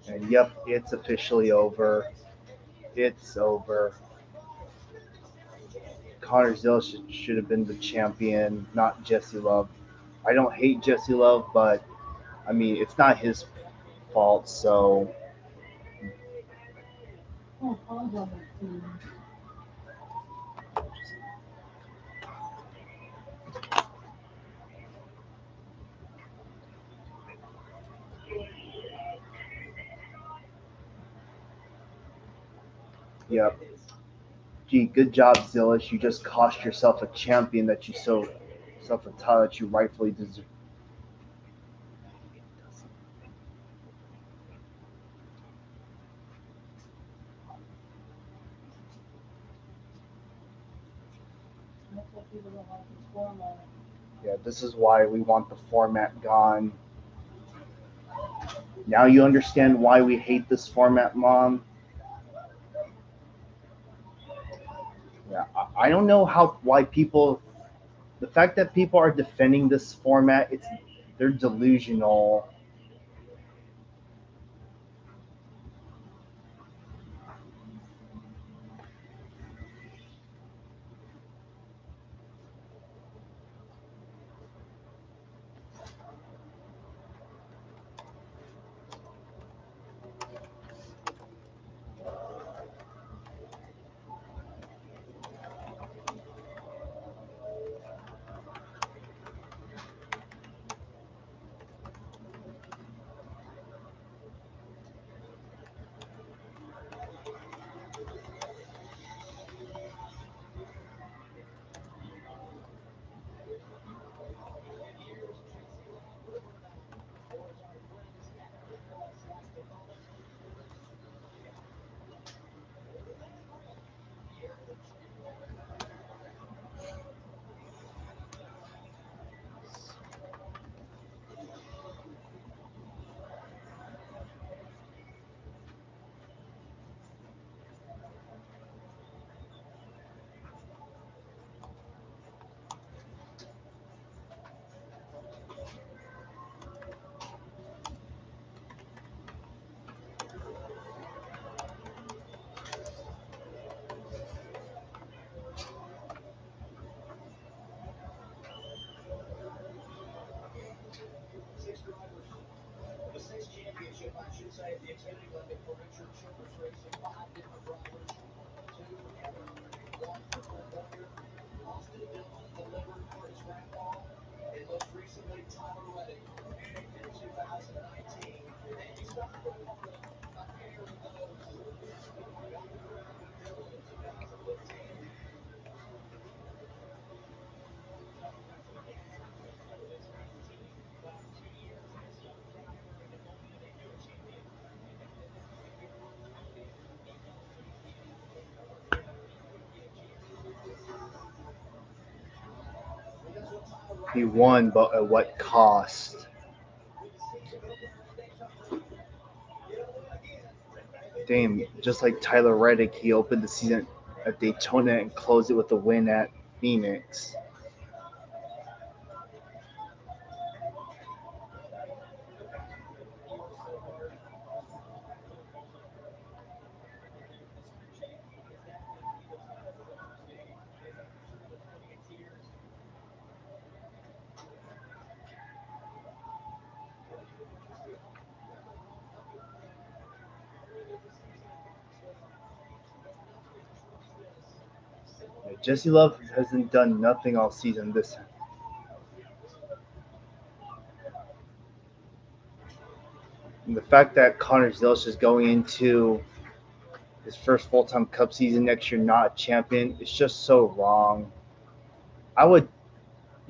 And yep, it's officially over. It's over. Connor Zilish should have been the champion, not Jesse Love. I don't hate Jesse Love, but I mean, it's not his fault, so yep. Gee, good job, Zilish. You just cost yourself a champion that you so self a title that you rightfully deserve. Yeah, this is why we want the format gone. Now you understand why we hate this format, Mom. Yeah, I don't know why people. The fact that people are defending this format, they're delusional. The sixth championship, I should say, at the Xfinity limit for Richard Childress Racing. 5 different drivers. 2 for Kevin, 1 for Clint Boyer. Austin Dillon delivered for his grandpa. And most recently, Tyler Reddick in 2019. And you start to part of a pair of those walking around with Dillon in 2015. He won, but at what cost? Damn, just like Tyler Reddick, he opened the season at Daytona and closed it with a win at Phoenix. Jesse Love hasn't done nothing all season. And the fact that Connor Zilisch is going into his first full-time Cup season next year, not a champion, it's just so wrong. I would,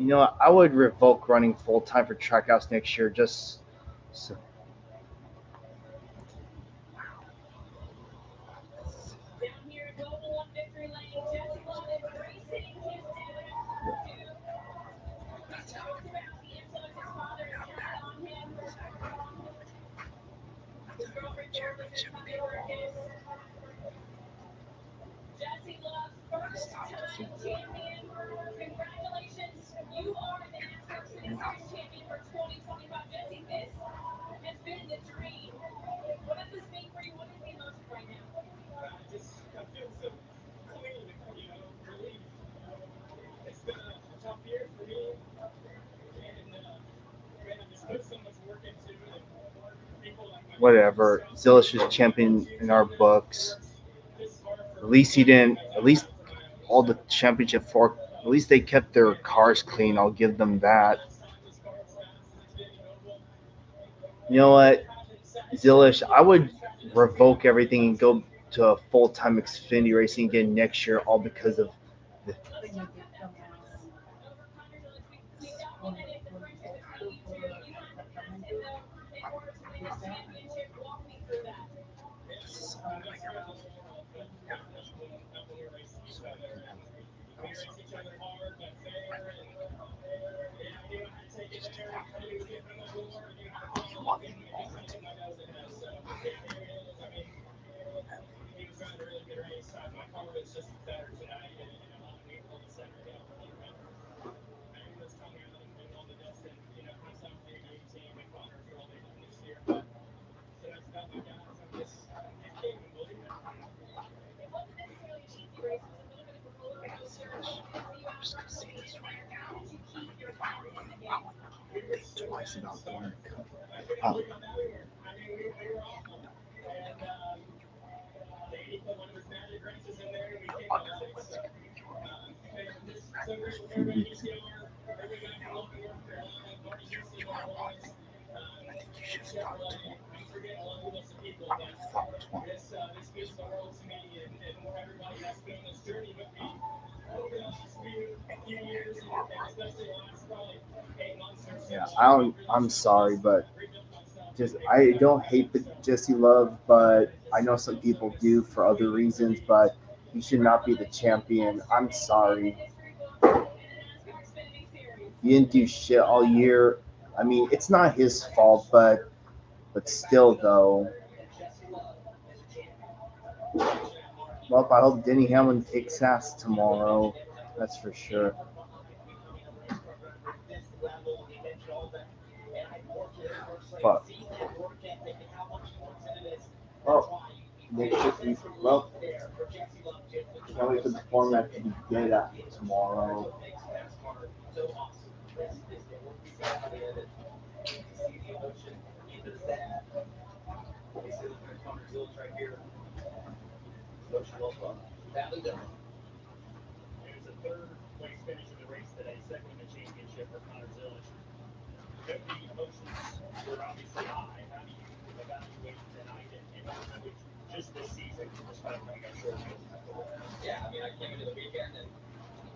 I would revoke running full-time for Trackhouse next year. Just so. Down here at Global One Victory Lane, Jesse Love embracing his dad. He talks about the influence his father has had on him. His girlfriend Jordan is coming for a kiss. Jesse Love, first-time champion. Congratulations. You are the NASCAR Xfinity Series champion for 2025. Jesse, this has been the dream. What does this mean for you? What is the emotion right now? I feel so clean, relief. It's been a tough year for me, and man, I just put so much work into it. And people like my Whatever. Zilisch is champion in our books. At least he didn't. At least all the championship four. At least they kept their cars clean. I'll give them that. You know what, Zilisch? I would revoke everything and go to a full-time Xfinity racing again next year, all because of the. We documented the friendship between you two. You had to pass him, though, in order to win this championship. Walk me through that. He was driving a really good race. My car was just better tonight, and I'm on a new cul-de-sac hill. He was coming out and on the dust, and hats off to you team and Connor for all they've done this year. But tonight's about my guys. I can't even believe it. It wasn't necessarily an easy race. It was a little bit of a roller coaster. To see you out front going in there, how did you keep your head in the game? We were so bad to start. I couldn't believe how bad we were. We were awful. And the 80 one of his magic races in there, and we came out with it. So, man, I'm just so grateful for everybody at ECR, everybody back in Logan, North Carolina, Marty Houston, my boys, Chevrolet. I'm forgetting a whole list of people, but this means the world to me, and everybody that's been on this journey with me over the last few years, and especially the last probably 8 months or so. Yeah, I'm sorry, but I don't hate the Jesse Love, but I know some people do for other reasons. But he should not be the champion. I'm sorry. He didn't do shit all year. I mean, it's not his fault, but still though. Well, I hope Denny Hamlin kicks ass tomorrow. That's for sure. Fuck. Well, next week, well, can't wait for the format to be good after tomorrow. It was a third-place finish in the race today, second in the championship for Connor Zilisch. The emotions were obviously high. How do you evaluate tonight and really just this season, despite coming up short against Buffalo? Yeah, I came into the weekend and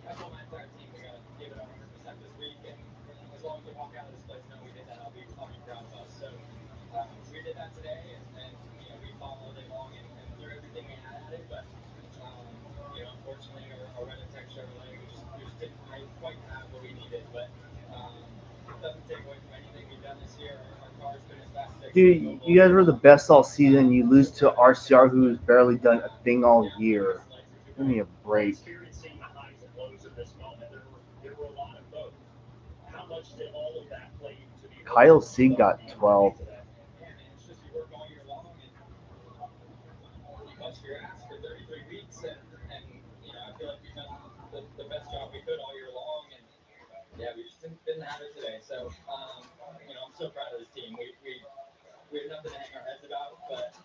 I told my entire team we gotta give it 100% this week, and as long as we walk out of this place knowing we did that, I'll be proud of us. So we did that today, and we fought all day long and threw everything we had at it, but unfortunately, our red and tech Chevrolet, we just didn't quite have what we needed, but. It doesn't take away from anything we've done this year. Our car's been as fast as Dude, you guys were the best all season. You lose to RCR, who's barely done a thing all year. Give me a break. Experiencing the highs and lows of this moment, there were a lot of both. How much did all of that play into the Kyle C got 12. Yeah, man, it's just you work all year long and you bust your ass for 33 weeks, and I feel like we've done the best job we could all year long, and yeah, we just didn't have it today. So, I'm so proud of this team. We have nothing to hang our heads about, but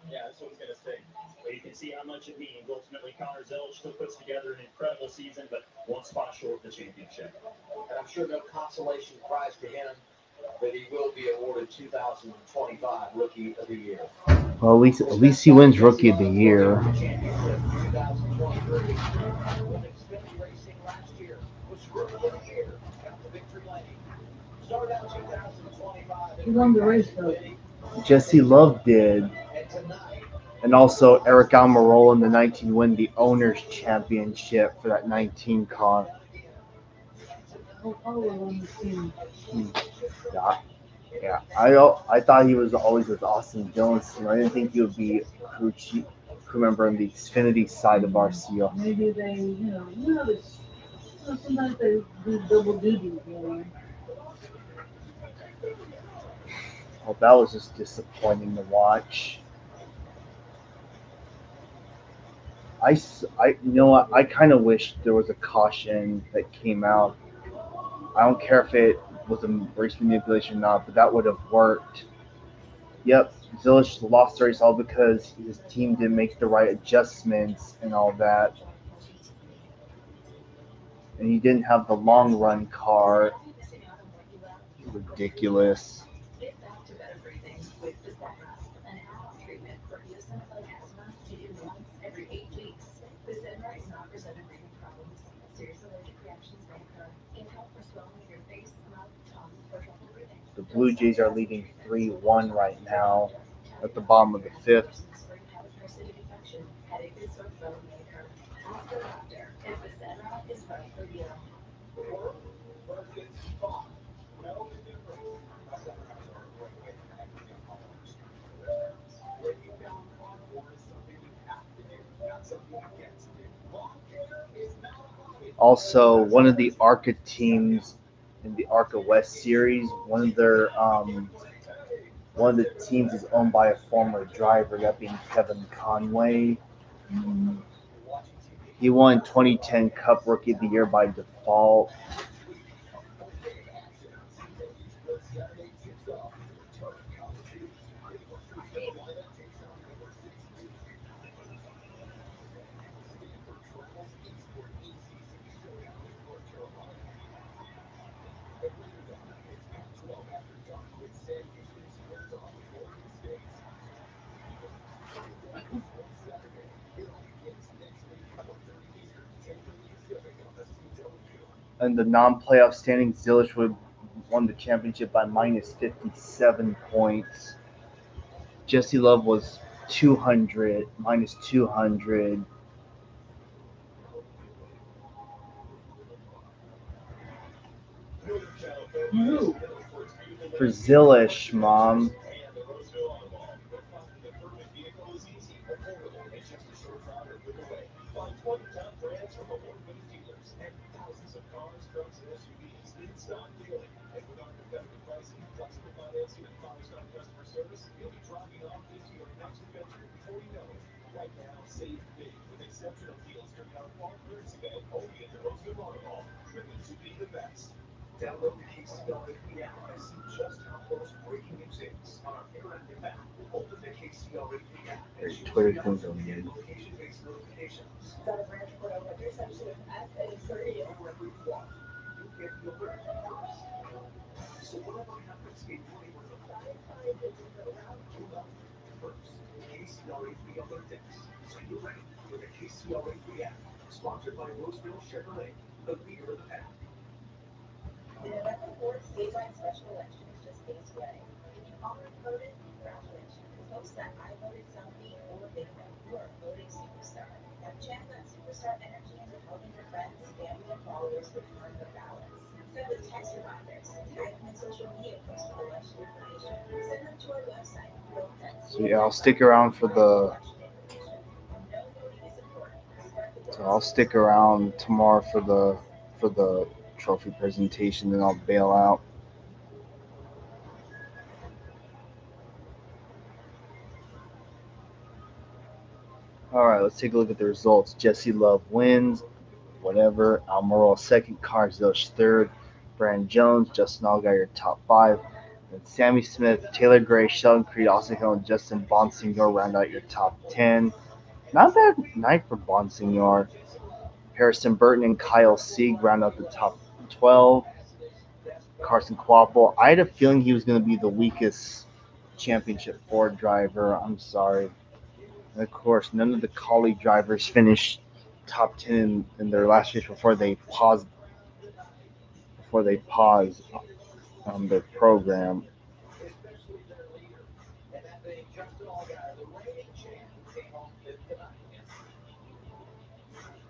yeah, this one's gonna sting. Well, you can see how much it means. Ultimately, Connor Zilisch still puts together an incredible season, but one spot short of the championship. And I'm sure no consolation prize for him that he will be awarded 2025 Rookie of the Year. Well, at least he wins Rookie of the Year. Championship 2023 with Xfinity Racing last year was Rookie of the Year. Got the victory lane. Started out 2025. He won the race though. Jesse Love did. And tonight, And also Eric Almirola in the 19 win the Owners Championship for that 19 car. All were on the team. Yeah, yeah. I thought he was always with Austin Jones. I didn't think he would be crew member on the Xfinity side of RCO. Maybe they, sometimes they do double duty, Well, that was just disappointing to watch. You know what? I kind of wish there was a caution that came out. I don't care if it was a race manipulation or not, but that would have worked. Yep, Zilish lost the race all because his team didn't make the right adjustments and all that. And he didn't have the long run car. Ridiculous. The Blue Jays are leading 3-1 right now at the bottom of the fifth. Also, one of the ARCA teams in the ARCA West series, one of the teams is owned by a former driver, that being Kevin Conway. He won 2010 Cup Rookie of the Year by default. In the non-playoff standings, Zilish would won the championship by minus 57 points. Jesse Love was 200, minus 200. For Zilish, Mom. find 20-ton brands from award-winning dealers and thousands of cars, trucks, and SUVs in stock daily. And with our competitive pricing, flexible financing, and 5-star customer service, you'll be driving off into your next adventure before you know it. Right now, save big with exceptional deals during our Farm Currency Day only at the Roseville Auto Mall. Driven to be the best. Download the KCR app and see just how close breaking news is on our interactive map. Open the KCR app and choose Twitter the things option on to the get location-based notifications. Wherever you are, you get the alert first. So whatever happens in your neighborhood, you know first. KCRA Free Alert Desk. So you're ready with the KCRA Free app. Sponsored by Roseville Chevrolet, the leader of the pack. The November 4th statewide special election is just days away. If you've already voted, congratulations. Post that I voted selfie or video. You are a voting superstar. Now channel that superstar energy into helping your friends, family, and followers return their ballots. Send them text reminders. Tag them in social media posts with election information. Send them to our website. So yeah, I'll stick around for the. So I'll stick around tomorrow for the trophy presentation, then I'll bail out. All right, let's take a look at the results. Jesse Love wins, whatever. Almirola second, Carzilch third, Brandon Jones, Justin Allgaier top 5, and Sammy Smith, Taylor Gray, Sheldon Creed, Austin Hill, and Justin Bonsignor round out your top 10. Not bad night for Bonsignor. Harrison Burton and Kyle Sieg round out the top 12. Carson Kvapil. I had a feeling he was going to be the weakest championship Ford driver. I'm sorry. And of course, none of the colleague drivers finished top 10 in their last race before they paused their program. Especially their leader. And that being Justin Allgaier, the reigning champ, came home fifth tonight.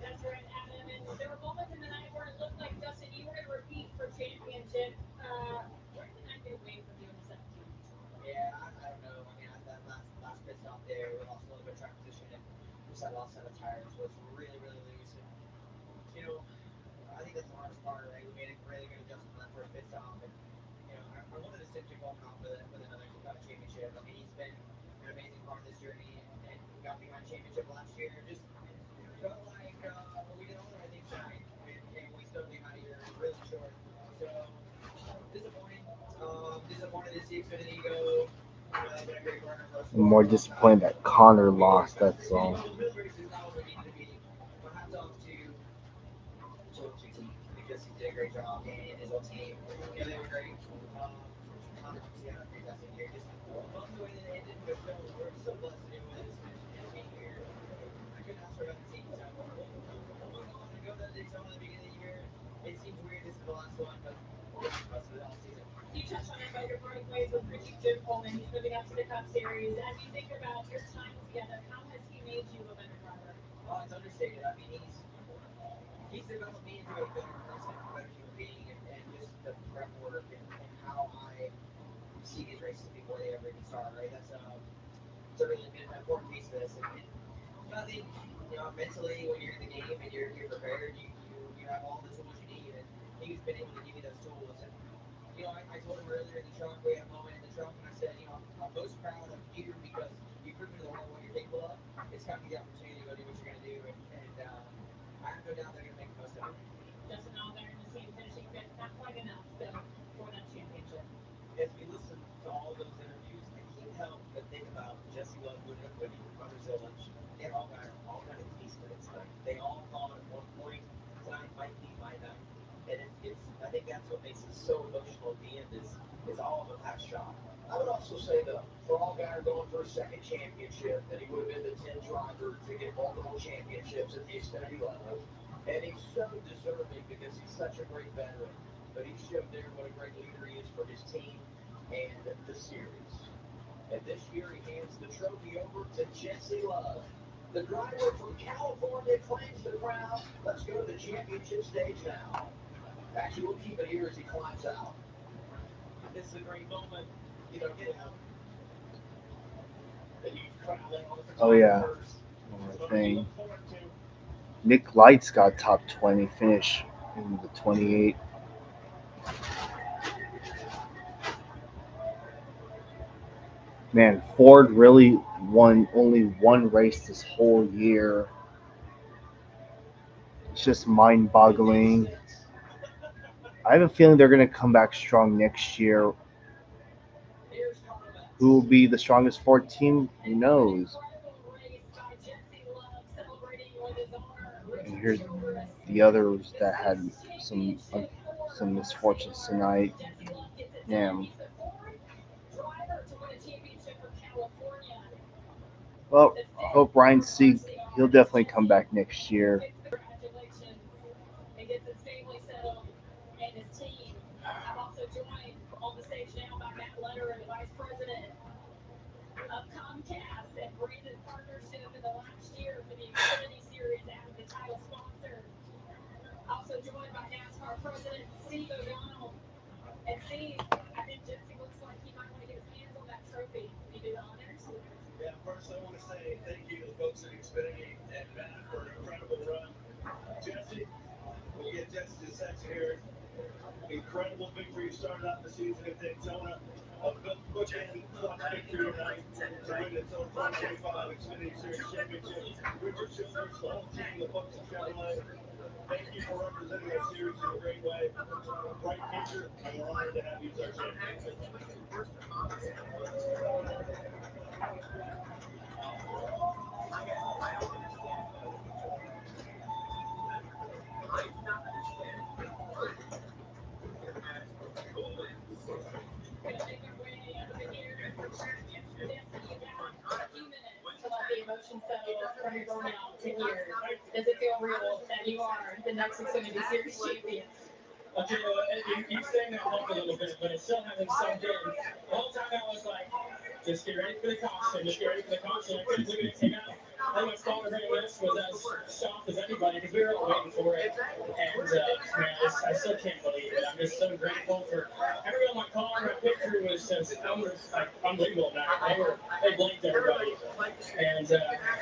That's right, Adam. And there were moments in the night where it looked like, Justin, you were going to repeat for championship. Where did the night get away from you in the 17? Yeah, I don't know. I mean, that last pit stop there, we lost a little bit of track position and just had lost set of tires. Was really, really loose. And, you know, I think that's the hardest part, right? We made a really good adjustment on that first pit stop. And, you know, I wanted to send Jim Coleman off with another championship. I mean, he's been an amazing part of this journey and we got behind championship last year. Just felt like we did all the right things tonight. And we still came out of here really short. So, disappointing. Disappointed to see Xfinity go. They've been a great partner for us I'm for a more long time. disappointed that Connor lost. That's all. This race is not where we needed to be. But hats off to GT because he did a great job and his whole team. You know, they were great. Connor obviously had a fantastic year. Just bummed the way that it ended, but still, we're so blessed to do this and be here. I couldn't ask for a better team. So we'll move on and go to Daytona at the beginning of the year. It seems weird this is the last one, but we'll get the rest of the off season. You touched on it, but you're parting ways with Jim Coleman. He's moving up to the Cup Series. As you think about your time together, how has he made you a better driver? It's understated. I mean, he's developed me into a better person, a better human being, and just the prep work and how I see these races before they ever even start. Right? That's it's a really important piece of this. And I think mentally when you're in the game and you're prepared, you have all the tools you need, and he's been able to give you those tools. And I told him earlier in the truck, we had a moment in the truck, and I said, I'm most proud of you because you've proven to the world what you're capable of. It's kind of the opportunity to go do what you're going to do, and I have no doubt they're going to make the most of it. Justin Allgaier and the team finishing fifth, not quite enough, though, for that championship. As we listen to all those interviews, I can't help but think about Jesse Love winning, Hunter Zillage, and Allgaier all kind of tasted it tonight. They all thought at one point tonight might be my night, and it's I think that's what makes it so emotional at the end is all of them have shot. I would also say, though, for Allgaier going for a second championship, that he would have been the 10th driver to get multiple championships at the Xfinity level. And he's so deserving because he's such a great veteran. But he showed there what a great leader he is for his team and the series. And this year he hands the trophy over to Jesse Love. The driver from California claims the crown. Let's go to the championship stage now. Actually, we'll keep it here as he climbs out. This is a great moment. Get out. The huge crowd there on the Oh yeah. One more thing. Nick Lights got top 20 finish in the 28. Man, Ford really won only one race this whole year. It's just mind-boggling. I have a feeling they're going to come back strong next year. Who will be the strongest Ford team? Who knows? And here's the others that had some misfortunes tonight. Damn. Well, I hope Ryan Sieg, he'll definitely come back next year. And gets his family settled and his team. I'm also joined on the stage now by Matt Letter, the Vice President of Comcast and branded partnership in the last year for the Xfinity Series as the title sponsor. Also joined by NASCAR President Steve O'Donnell. And Steve, I think Jesse looks like he might want to get his hands on that trophy. Can you do the honors? Yeah, first I want to say thank you to the folks at Xfinity and Matt for an incredible run. Jesse, we'll get Jesse a section here. Incredible victory. You started out the season at Daytona. A bookend clutch victory tonight to win the 2025 Xfinity Series Championship. Richard Childers, the whole team, the folks at Chevrolet, thank you for representing our series in a great way. Bright future, and we're honored to have you as our champion. next Xfinity Series champions. Okay, well, you saying that helped a little bit, but it still hasn't sunk in. The whole time I was like, just get ready for the caution, just get ready for the caution. I couldn't believe it came out. I think my father hearing this was as shocked as anybody because we were all waiting for it. And man, I still can't believe it. I'm just so grateful for everyone. My car, my picture was just like unbelievable. Now they blinked everybody. And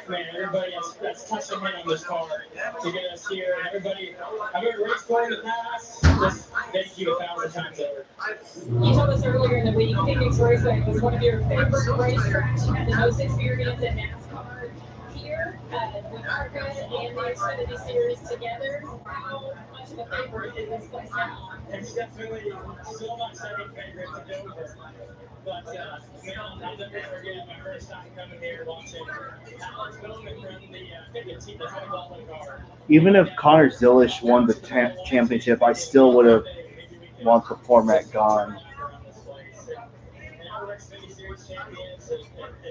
man, everybody that's touched a hand on this car to get us here, and everybody I've ever raced for in the past, just thank you 1,000 times over. You told us earlier in the week Phoenix Raceway was one of your favorite racetracks. You had the most experience in NASCAR. Here, with ARCA and the Xfinity Series together, how much of a favorite is this place now? It's definitely still my second favorite to Dover. But man, I'll never forget my first time coming here watching Alex Bowman run I think the team, the Tony Baldwin car. Even if Connor Zilish won the championship, I still would have want the format gone. And now we're Xfinity Series champions, it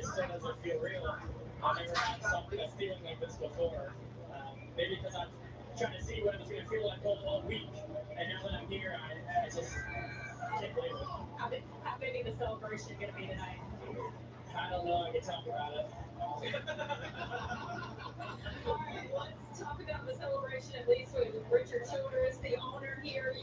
still doesn't feel real. I've never had a feeling like this before. Maybe because I'm trying to see what it's going to feel like all week. And now that I'm here, I just can't believe it. How big is the celebration going to be tonight? I don't know. I can talk about it. All right, let's talk about the celebration, at least with Richard Childress, the owner here.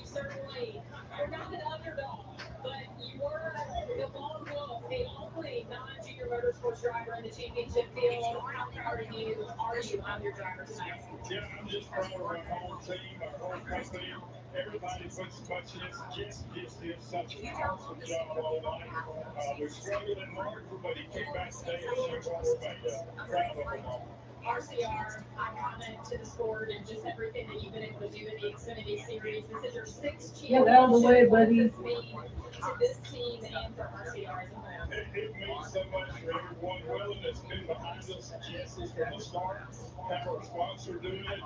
You're not an underdog, but you were the lone wolf, the only non-junior motorsports driver in the championship field. How proud of you are you of your driver tonight? Yeah, I'm just proud of our whole team, our whole company. Everybody puts much in this. Just did such an awesome job all night. We struggled in Martin, but he came back today and showed what we're made of. Proud of them all. RCR, iconic to the sport and just everything that you've been able to do in the Xfinity Series. This is your sixth championship. Get out of the way, What does buddy. this mean to this team and for RCR as a whole? It means so much for everyone willing that's been behind us. Jesse's from the start. Have our sponsor doing it.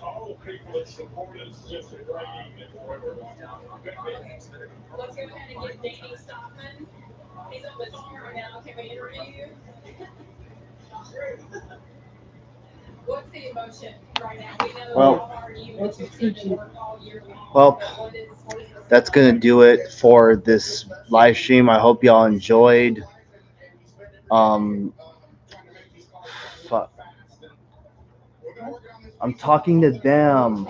All the people that support us. Just a great evening for everyone. Let's go ahead and get Danny Stockman. He's on the phone right now. Can we interview you? What's the emotion right now? We know how hard you and your team have worked all year long. Well, What is that's going to do it for this live stream. I hope y'all enjoyed. Fuck. I'm talking to them.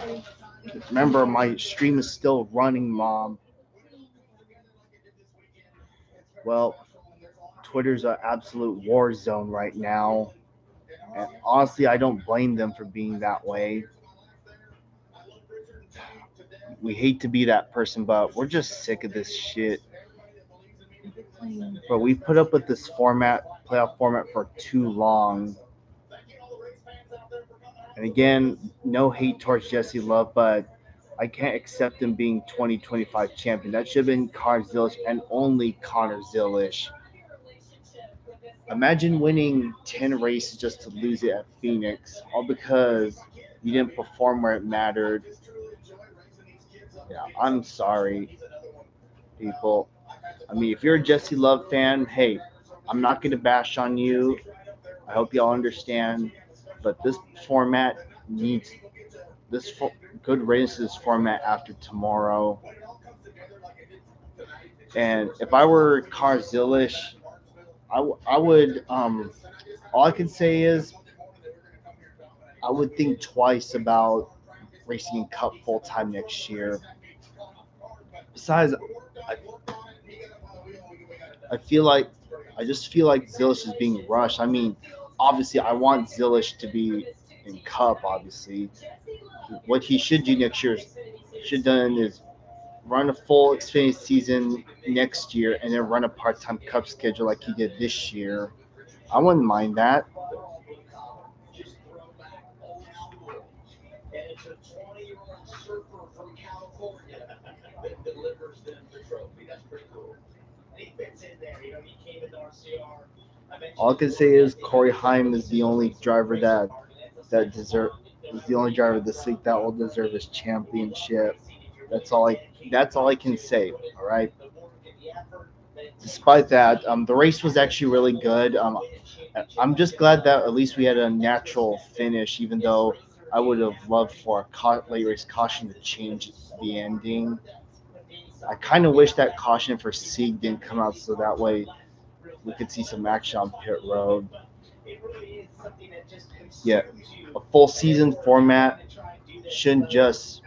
Remember, my stream is still running, Mom. Well, Twitter's an absolute war zone right now. And honestly, I don't blame them for being that way. We hate to be that person, but we're just sick of this shit. But we put up with this playoff format, for too long. And again, no hate towards Jesse Love, but I can't accept him being 2025 champion. That should have been Connor Zilish and only Connor Zilish. Imagine winning 10 races just to lose it at Phoenix, all because you didn't perform where it mattered. Yeah, I'm sorry, people. I mean, if you're a Jesse Love fan, hey, I'm not going to bash on you. I hope y'all understand. But this format needs good races format after tomorrow. And if I were Car Zilish, I would all I can say is I would think twice about racing in Cup full time next year. Besides, I just feel like Zilish is being rushed. I mean, obviously, I want Zilish to be in Cup. Obviously, what he should do next year should done is run a full Xfinity season next year and then run a part-time Cup schedule like he did this year. I wouldn't mind that. And it's a 20-year-old surfer from California that delivers them the trophy. That's pretty cool. And he fits in there. He came into RCR. All I can say is Corey Heim is the only driver that is the only driver this league that will deserve his championship. That's all I can say. All right. Despite that, the race was actually really good. I'm just glad that at least we had a natural finish, even though I would have loved for a late race caution to change the ending. I kind of wish that caution for Sieg didn't come out so that way we could see some action on pit road. Yeah, a full season format shouldn't just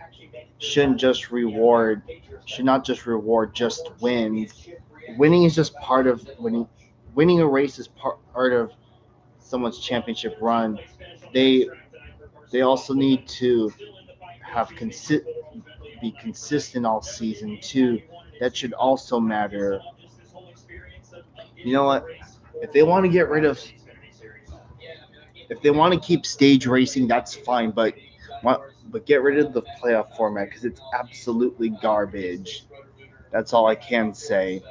reward should not just reward just wins. Winning is just part of winning. Winning a race is part of someone's championship run. They also need to have be consistent all season too. That should also matter. You know what? If they want to get rid of, if they want to keep stage racing, that's fine. But get rid of the playoff format because it's absolutely garbage. That's all I can say.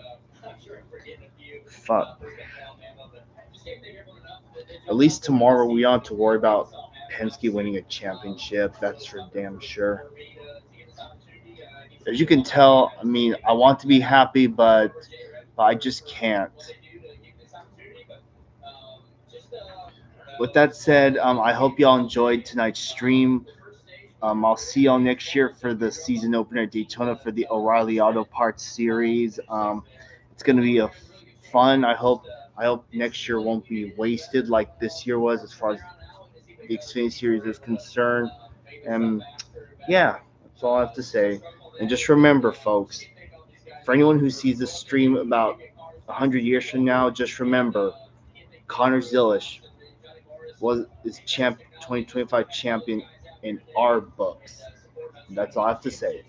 Fuck. At least tomorrow we don't have to worry about Penske winning a championship. That's for damn sure. As you can tell, I mean, I want to be happy, but I just can't. With that said, I hope y'all enjoyed tonight's stream. I'll see y'all next year for the season opener at Daytona for the O'Reilly Auto Parts series. It's gonna be fun. I hope next year won't be wasted like this year was as far as the Xfinity series is concerned. And yeah, that's all I have to say. And just remember, folks, for anyone who sees this stream about 100 years from now, just remember, Connor Zilish is 2025 champion in our books. That's all I have to say.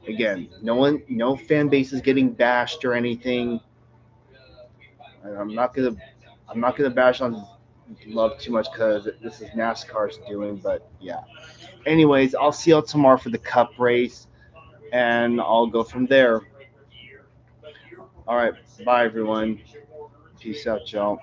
Again, no fan base is getting bashed or anything. I'm not gonna bash on Love too much because this is NASCAR's doing. But yeah. Anyways, I'll see y'all tomorrow for the Cup race, and I'll go from there. All right, bye everyone. Peace out, y'all.